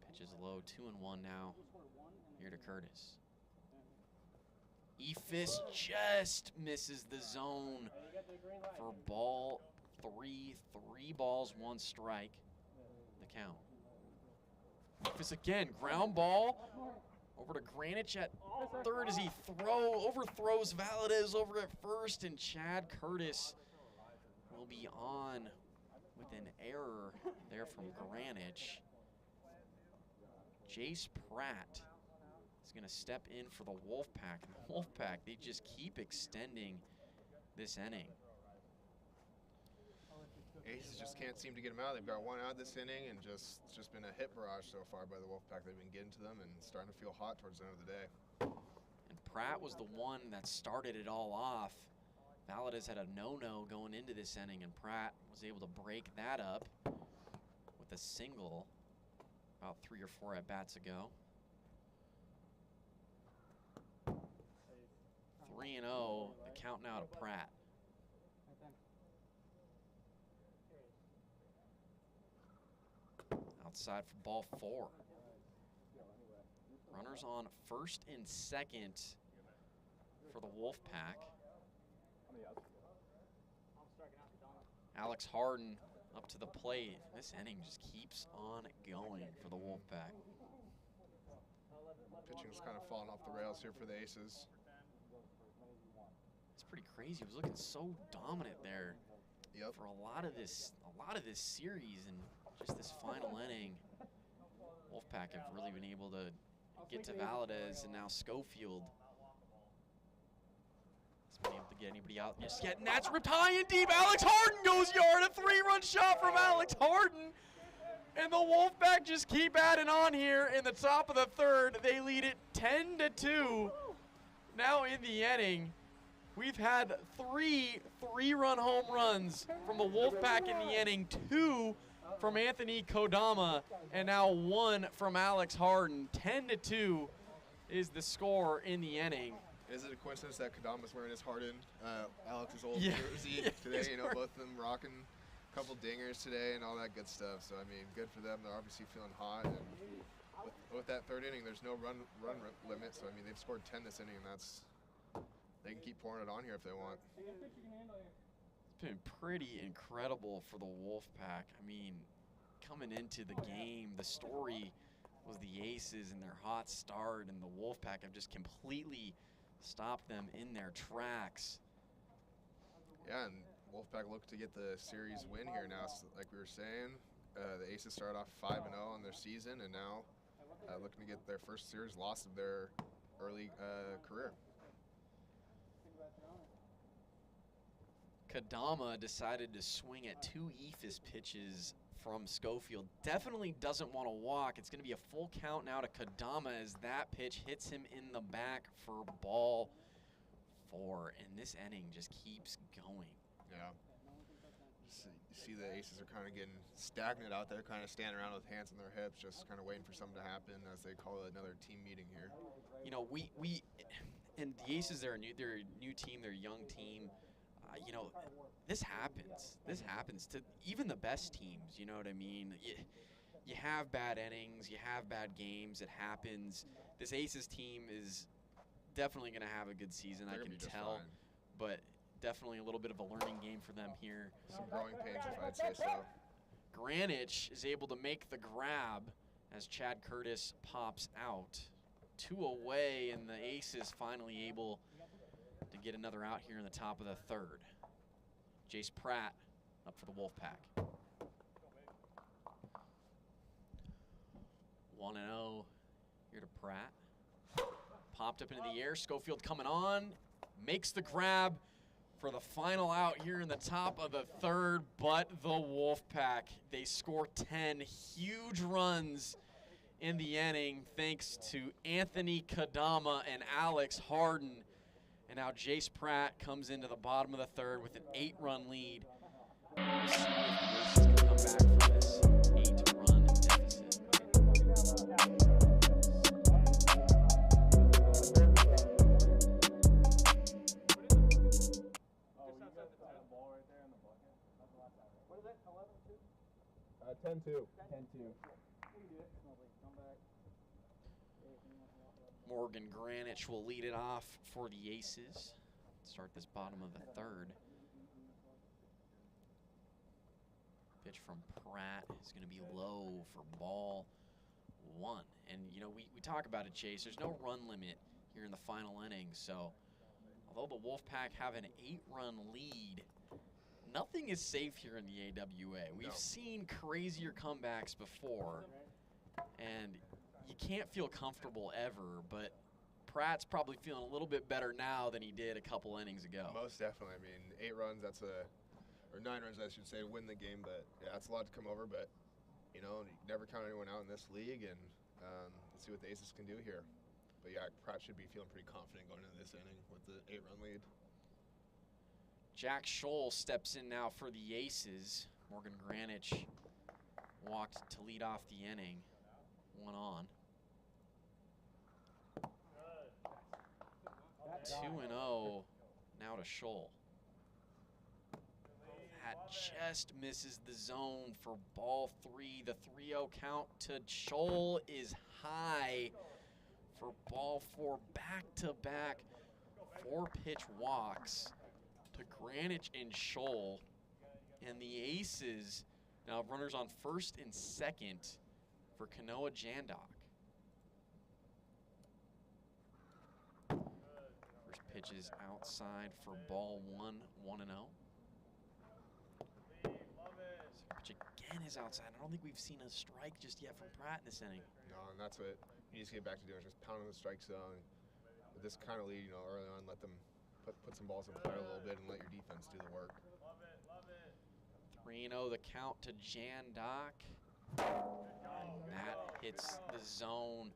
D: Pitch is low, 2-1 now here to Curtis. Ephus just misses the zone for ball 3. 3 balls, 1 strike. The count. Ephus again, ground ball over to Granich at third as he overthrows Valadez over at first, and Chad Curtis will be on with an error there from Granich. Jace Pratt is going to step in for the Wolfpack. And the Wolfpack, they just keep extending this inning.
E: Aces just can't seem to get them out. They've got 1 out this inning, and it's just been a hit barrage so far by the Wolfpack. They've been getting to them and starting to feel hot towards the end of the day.
D: And Pratt was the one that started it all off. Valadez had a no-no going into this inning, and Pratt was able to break that up with a single about 3 or 4 at-bats ago. 3-0, the count now to Pratt. Outside for ball 4. Runners on first and second for the Wolfpack. Alex Harden up to the plate. This inning just keeps on going for the Wolfpack.
E: Pitching's kind of falling off the rails here for the Aces.
D: It's pretty crazy. He was looking so dominant there for a lot of this series, and just this final inning, Wolfpack have really been able to get to Valadez, and now Schofield has been able to get anybody out just yet, and that's ripped high and deep. Alex Harden goes yard, a 3-run shot from Alex Harden, and the Wolfpack just keep adding on here in the top of the third. They lead it 10-2 now in the inning. We've had 3 3-run home runs from the Wolfpack in the inning, 2 from Anthony Kodama, and now 1 from Alex Harden. 10-2 is the score in the inning.
E: Is it a coincidence that Kodama's wearing his Harden, Alex's old jersey today? You know, both of them rocking a couple dingers today and all that good stuff. So, I mean, good for them. They're obviously feeling hot. And with that third inning, there's no run limit. So, I mean, they've scored 10 this inning, and they can keep pouring it on here if they want.
D: It's been pretty incredible for the Wolfpack. I mean, coming into the game, the story was the Aces and their hot start, and the Wolfpack have just completely stopped them in their tracks.
E: Yeah, and Wolfpack look to get the series win here now. So like we were saying, the Aces started off 5-0 on their season, and now looking to get their first series loss of their early career.
D: Kadama decided to swing at 2 ephus pitches from Schofield. Definitely doesn't want to walk. It's going to be a full count now to Kadama as that pitch hits him in the back for ball 4. And this inning just keeps going.
E: Yeah. See the Aces are kind of getting stagnant out there, kind of standing around with hands on their hips, just kind of waiting for something to happen as they call it another team meeting here.
D: You know, and the Aces, they're a new team, they're a young team. You know, this happens. This happens to even the best teams, you know what I mean? You have bad innings, you have bad games, it happens. This Aces team is definitely going to have a good season, I can tell. But definitely a little bit of a learning game for them here.
E: Some growing pains, if I'd say so.
D: Granich is able to make the grab as Chad Curtis pops out. 2 away, and the Aces finally able to get another out here in the top of the 3rd. Jace Pratt up for the Wolfpack. 1-0 here to Pratt. Popped up into the air. Schofield coming on. Makes the grab for the final out here in the top of the 3rd. But the Wolfpack, they score 10 huge runs in the inning thanks to Anthony Kadama and Alex Harden. And now Jace Pratt comes into the bottom of the 3rd with an 8-run lead. We'll see if the Aces can come back from this 8-run deficit.
H: What is it? 11-2? 10-2. 10-2.
D: Morgan Granich will lead it off for the Aces. Start this bottom of the 3rd. Pitch from Pratt is going to be low for ball 1. And, you know, we talk about it, Chase. There's no run limit here in the final inning. So, although the Wolfpack have an 8-run lead, nothing is safe here in the AWA. We've seen crazier comebacks before. And you can't feel comfortable ever, but Pratt's probably feeling a little bit better now than he did a couple innings ago.
E: Most definitely. I mean, 8 runs, or 9 runs, I should say, win the game, but yeah, that's a lot to come over, but, you know, you never count anyone out in this league, and let's see what the Aces can do here. But yeah, Pratt should be feeling pretty confident going into this inning with the 8-run lead.
D: Jack Scholl steps in now for the Aces. Morgan Granich walked to lead off the inning. 1 on. 2-0 now to Scholl. That just misses the zone for ball 3. The 3-0 count to Scholl is high for ball 4. Back-to-back 4-pitch walks to Granich and Scholl. And the Aces now have runners on 1st and 2nd for Kanoa Jandok. First pitch is outside for ball 1, 1-0. Second pitch again is outside. I don't think we've seen a strike just yet from Pratt in this inning.
E: No, and that's what you need to get back to doing, just pounding the strike zone. With this kind of lead, you know, early on, let them put some balls in play a little bit and let your defense do the work.
D: 3-0 the count to Jandok. And that hits the zone.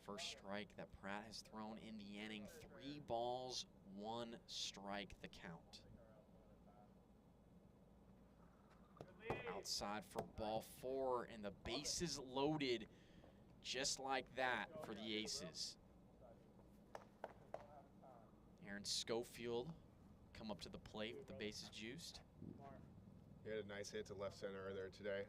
D: First strike that Pratt has thrown in the inning. 3 balls, 1 strike, the count. Outside for ball 4, and the bases loaded just like that for the Aces. Aaron Schofield come up to the plate with the bases juiced.
E: He had a nice hit to left center earlier today.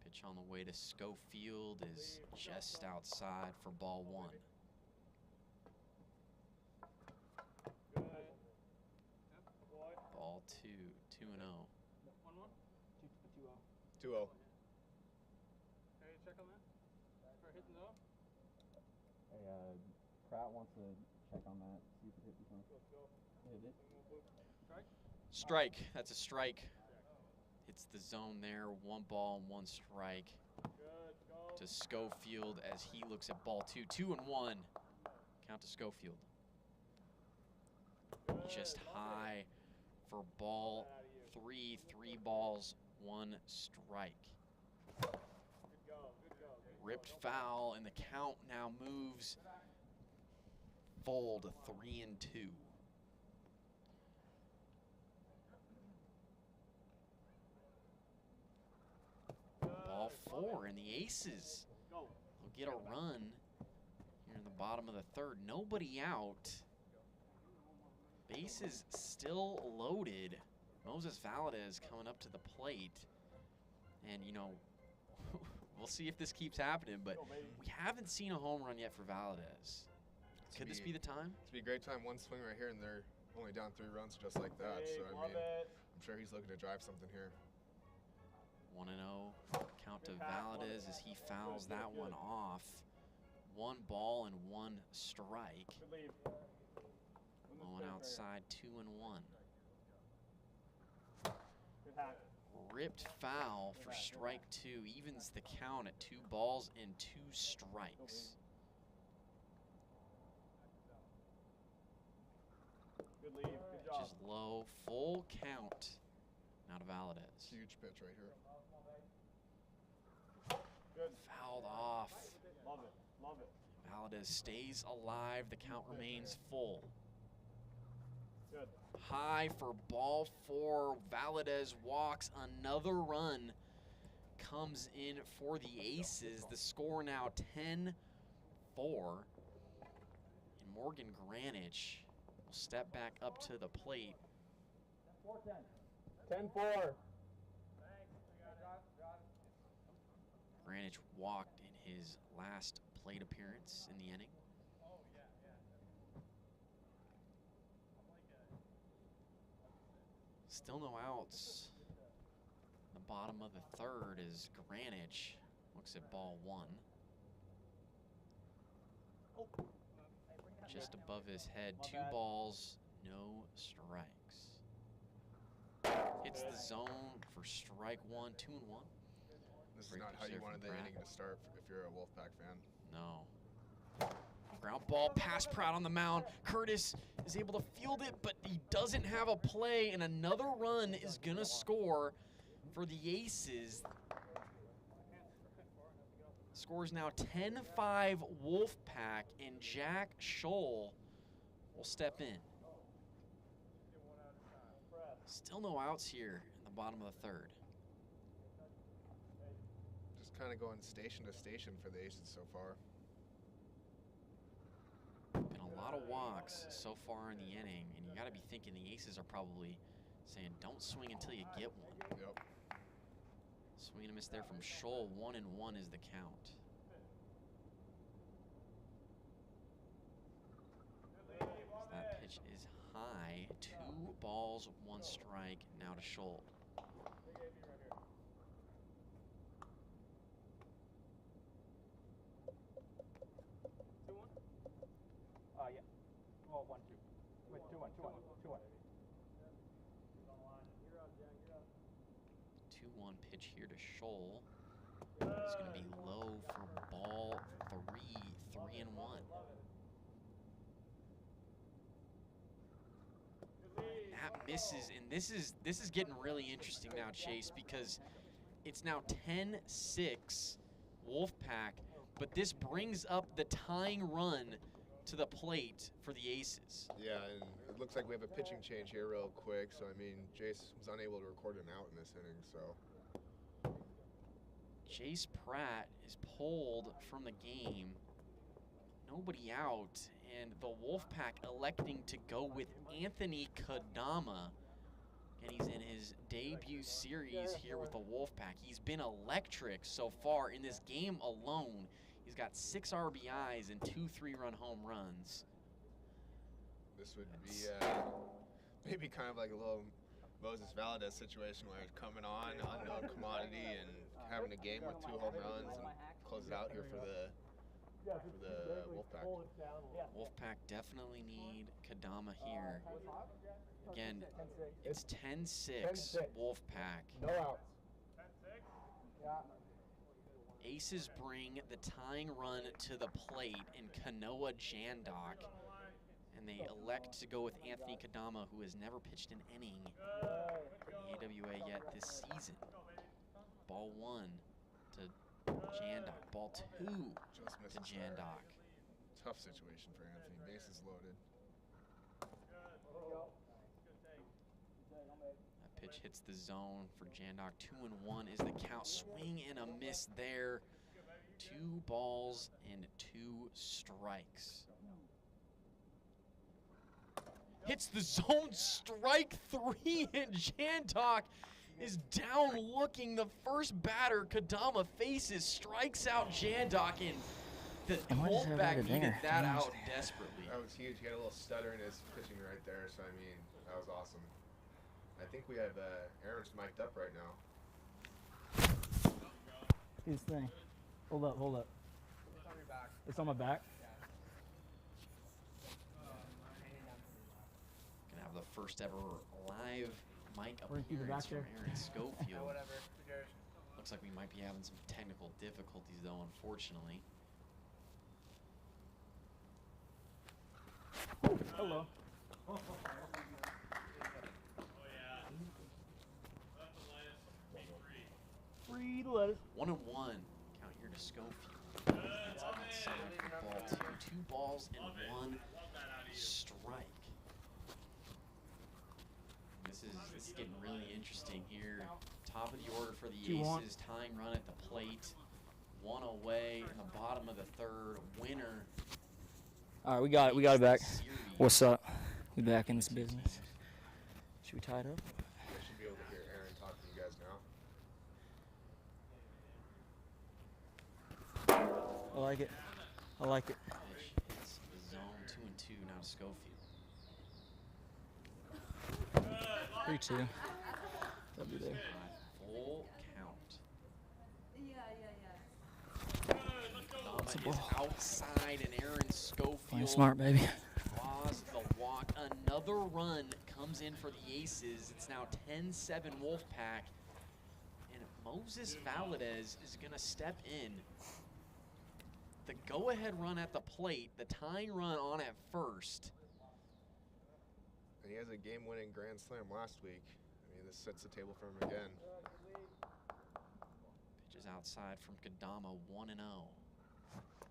D: Pitch on the way to Schofield is just outside for ball 1. Ball 2, 2-0.
E: 2-0.
C: Check on that. For hitting though.
H: Hey, Pratt wants to check on that. see if it hit the phone. Hit it.
D: Strike. That's a strike. Hits the zone there. 1 ball and 1 strike to Schofield as he looks at ball 2. 2-1. Count to Schofield. Just high for ball 3. 3 balls, 1 strike. Ripped foul, and the count now moves full to 3-2. Ball 4, and the Aces will get a run here in the bottom of the 3rd. Nobody out. Bases still loaded. Moses Valadez coming up to the plate. And, you know, we'll see if this keeps happening, but we haven't seen a home run yet for Valadez. Could this be the time?
E: It's be a great time. 1 swing right here, and they're only down 3 runs just like that. So, I mean, I'm sure he's looking to drive something here.
D: 1-0. Count to Valadez as he fouls that one off. 1 ball and 1 strike. Going outside, 2-1. Ripped foul for strike 2. Evens the count at 2 balls and 2 strikes.
A: Good lead. Good job.
D: Just low, full count. Now to Valadez.
E: Huge pitch right here.
A: Good.
D: Fouled off.
A: Love it. Love it.
D: Valadez stays alive. The count remains full.
A: Good.
D: High for ball 4. Valadez walks. Another run comes in for the Aces. The score now 10-4. And Morgan Granich will step back up to the plate.
A: 10-4.
D: Granich walked in his last plate appearance in the inning. Still no outs. The bottom of the 3rd as Granich looks at ball 1. Just above his head, 2 balls, no strikes. Hits the zone for strike 1, 2-1.
E: This is
D: Great
E: not
D: pitch
E: how you
D: there
E: wanted
D: from
E: the
D: Pratt.
E: inning to start if you're a Wolfpack fan.
D: No. Ground ball past Pratt on the mound. Curtis is able to field it, but he doesn't have a play, and another run is going to score for the Aces. Score is now 10-5 Wolfpack, and Jack Scholl will step in. Still no outs here in the bottom of the 3rd.
E: Just kind of going station to station for the Aces so far.
D: Been a lot of walks so far in the inning, and you got to be thinking the Aces are probably saying, don't swing until you get one.
E: Yep.
D: Swing and a miss there from Scholl. 1-1 is the count. That pitch is high. 2 balls, 1 strike. Now to Scholl.
H: Yeah. Well, 1-2. Wait, 2-1. 2-1.
D: 2-1 pitch here to Scholl. It's going to be low for ball 3. 3-1. That misses, and this is getting really interesting now, Chase, because it's now 10-6 Wolfpack, but this brings up the tying run to the plate for the Aces.
E: Yeah, and it looks like we have a pitching change here real quick. So, I mean, Jace was unable to record an out in this inning, so.
D: Jace Pratt is pulled from the game. Nobody out, and the Wolfpack electing to go with Anthony Kadama. And he's in his debut series here with the Wolfpack. He's been electric so far in this game alone. He's got 6 RBIs and 2 3-run home runs.
E: This would be maybe kind of like a little Moses Valadez situation where it's coming on, unknown commodity, and having a game with 2 home runs and close it out here for the for the Wolfpack.
D: Wolfpack definitely need Kadama here. Again, it's 10-6 Wolfpack.
H: No outs.
D: Aces bring the tying run to the plate in Kanoa Jandok, and they elect to go with Anthony Kadama, who has never pitched an inning in the AWA yet this season. Ball 1 to Jandok. Ball 2 to Jandok.
E: Tough situation for Anthony. Bases loaded.
D: That pitch hits the zone for Jandok. 2-1 is the count. Swing and a miss there. 2 balls and 2 strikes. Hits the zone, strike 3, and Jandok is down looking. The first batter Kadama faces strikes out Jandok, and the Wolfpack needed that out desperately.
E: That was huge. He had a little stutter in his pitching right there, so I mean, that was awesome. I think we have Aaron's mic'd up right now.
H: His thing. Hold up, hold up.
A: It's on your back.
H: It's on my back?
D: Gonna have the first ever live mic
H: We're gonna keep it back
D: appearance from
H: there.
D: Aaron Schofield.
A: Whatever. Yours.
D: Looks like we might be having some technical difficulties though, unfortunately.
H: Hello. Free to lettuce.
D: 1-1. Count here to Schofield. That's outside for ball 2. 2 balls and 1 strike. This is getting really interesting here. Top of the order for the Aces. Tying run at the plate. 1 away in the bottom of the 3rd. Winner.
K: All right, we got it back.
D: Series.
K: What's up? We back in this business. Should we tie it up?
E: I should be able to hear Aaron talk to you guys now.
K: I like it. I like it.
D: Pitch hits the zone. 2-2 now to Schofield.
K: 3-2. That'll be there.
D: Full count.
K: That's a
D: Kadama
K: ball.
D: is outside, and Aaron Schofield
K: Playing smart, baby.
D: draws the walk. Another run comes in for the Aces. It's now 10-7 Wolfpack, and Moses Valadez is going to step in. The go-ahead run at the plate, the tying run on at first.
E: And he has a game-winning grand slam last week. I mean, this sets the table for him again.
D: Pitches outside from Kadama, 1-0.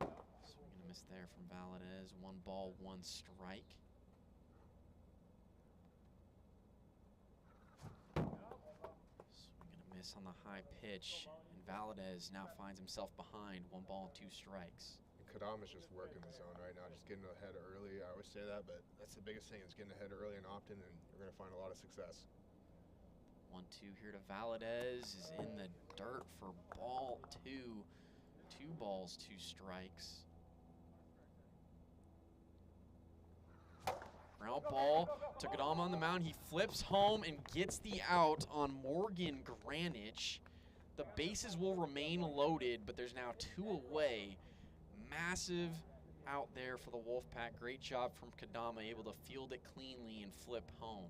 D: Swing and a miss there from Valadez. 1 ball, 1 strike. Swing and a miss on the high pitch, and Valadez now finds himself behind. 1 ball, 2 strikes.
E: And Kadama's just working the zone right now, just getting ahead early. I always say that, but that's the biggest thing is getting ahead early and often, and you're going to find a lot of success.
D: 1-2 here to Valadez is in the dirt for ball 2. 2 balls, 2 strikes. Ground ball to Kadama on the mound. He flips home and gets the out on Morgan Granich. The bases will remain loaded, but there's now 2 away. Massive out there for the Wolfpack. Great job from Kadama, able to field it cleanly and flip home.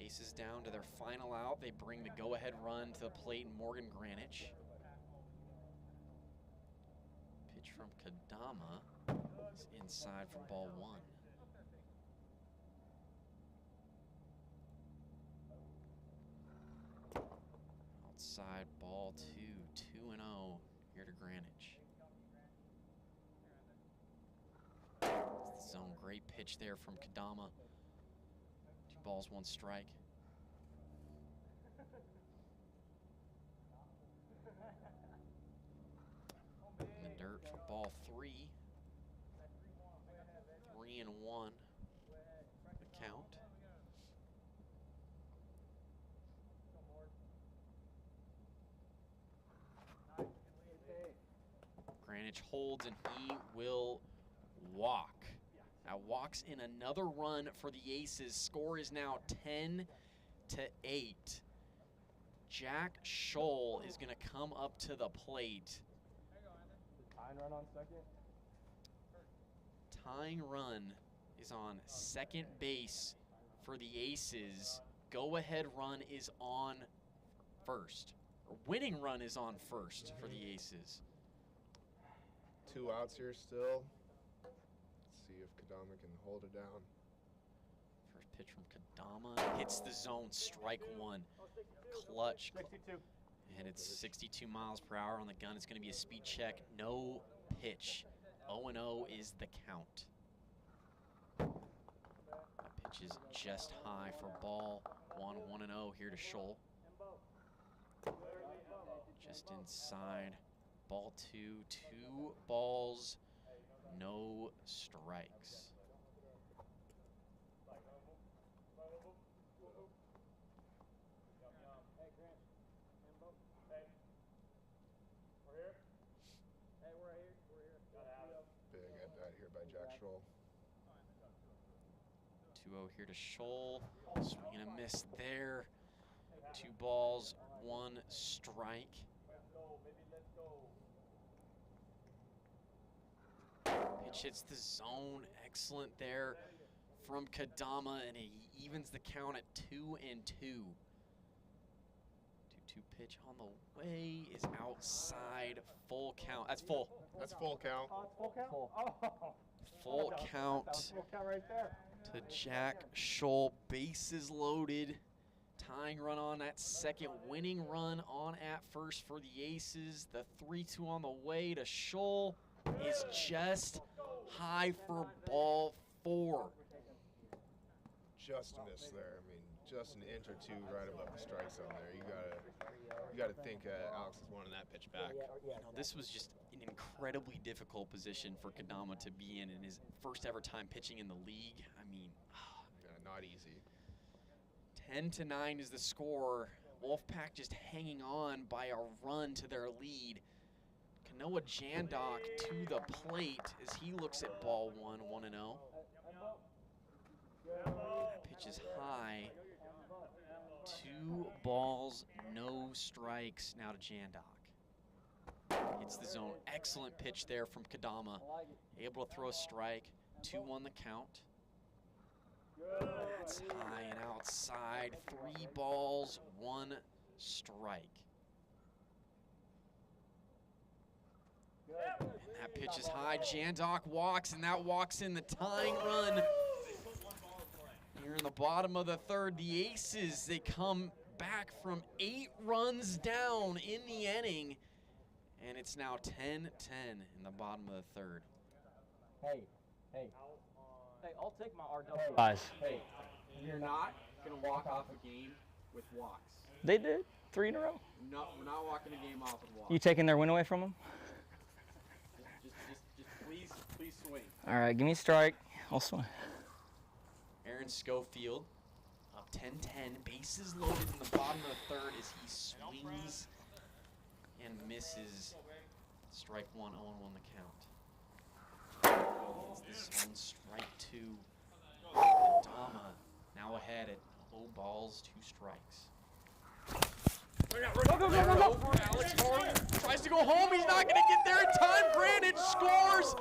D: Aces down to their final out. They bring the go-ahead run to the plate, Morgan Granich. Pitch from Kadama is inside for ball 1. Outside ball 2, 2-0 here to Granich. It's the zone, great pitch there from Kadama. 2 balls, 1 strike. In the dirt for ball 3. 3-1 the count. Granich holds and he will walk. Now walks in another run for the Aces. Score is now 10-8. Jack Scholl is going to come up to the plate.
H: Tying run on second.
D: Tying run is on second base for the Aces. Go-ahead run is on first. Or winning run is on first for the Aces.
E: 2 outs here still. Let's see if Kadama can hold it down.
D: First pitch from Kadama hits the zone, strike one. Clutch.
H: 62.
D: And it's 62 miles per hour on the gun. It's going to be a speed check. No pitch. 0-0 is the count. That pitch is just high for ball. 1-0 here to Scholl. Just inside. Ball 2. 2 balls. No strikes.
E: Big at bat here by Jack Scholl.
D: 2-0 here to Scholl. Swing and a miss there. 2 balls, 1 strike. Pitch hits the zone. Excellent there from Kadama, and he evens the count at 2-2. 2-2 pitch on the way is outside. Full count. That's full.
E: That's full count.
H: Full count? Oh.
D: Full count
H: Full count right there.
D: to Jack Scholl. Bases loaded. Tying run on that second. Winning run on at first for the Aces. The 3-2 on the way to Scholl is just high for ball 4.
E: Just a miss there. I mean, just an inch or 2 right above the strike zone there. You gotta think Alex is wanting that pitch back.
D: You know, this was just an incredibly difficult position for Kadama to be in his first ever time pitching in the league. I mean,
E: not easy.
D: 10-9 is the score. Wolfpack just hanging on by a run to their lead. Kanoa Jandok to the plate as he looks at ball 1, 1-0. Pitch is high. 2 balls, no strikes now to Jandok. Hits the zone. Excellent pitch there from Kadama. Able to throw a strike. 2-1 the count. That's high and outside. 3 balls, 1 strike. And that pitch is high. Jandok walks, and that walks in the tying run. Here in the bottom of the third, the Aces, they come back from 8 runs down in the inning. And it's now 10-10 in the bottom of the third.
H: Hey, I'll take my RW. Guys. Hey, you're not going to walk off a game with walks.
K: They did 3 in a row.
H: No, we're not walking a game off with walks.
K: You taking their win away from them?
H: Just please swing.
K: All right, give me a strike. I'll swing.
D: Aaron Schofield up 10-10, bases loaded in the bottom of the third as he swings and misses. Strike 1, 0-1 the count. It's this one, strike 2. Kadama now ahead at 0 balls, 2 strikes. Over, Alex Harden tries to go home. He's not going to get there in time. Granted, scores,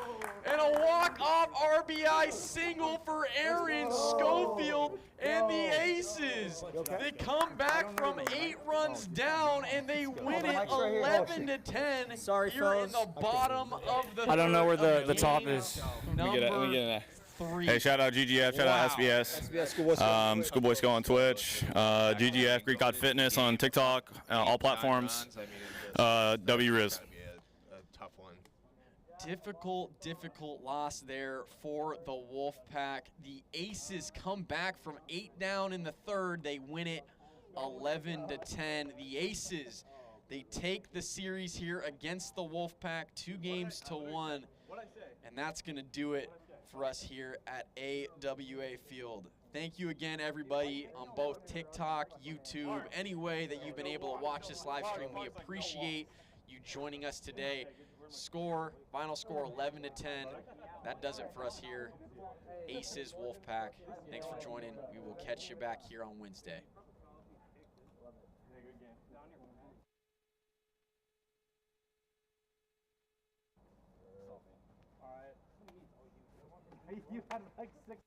D: and a walk-off RBI single for Aaron Schofield and the Aces. They come back from 8 runs down, and they win it 11-10.
K: Sorry,
D: here in the bottom of the
K: I don't know where
D: third
K: the
D: of
K: top
D: game
K: is.
D: number
L: Let me get in
D: 3.
L: Hey, shout out GGF, shout out SBS. Schoolboy Skull on Twitch, GGF, Greek God Fitness on TikTok, all platforms. W Riz.
E: A tough one.
D: Difficult loss there for the Wolfpack. The Aces come back from 8 down in the third. They win it 11-10. The Aces, they take the series here against the Wolfpack 2-1, and that's going to do it for us here at AWA Field. Thank you again, everybody, on both TikTok, YouTube, any way that you've been able to watch this live stream. We appreciate you joining us today. Final score 11-10. That does it for us here. Aces Wolfpack. Thanks for joining. We will catch you back here on Wednesday.
A: You had like 6.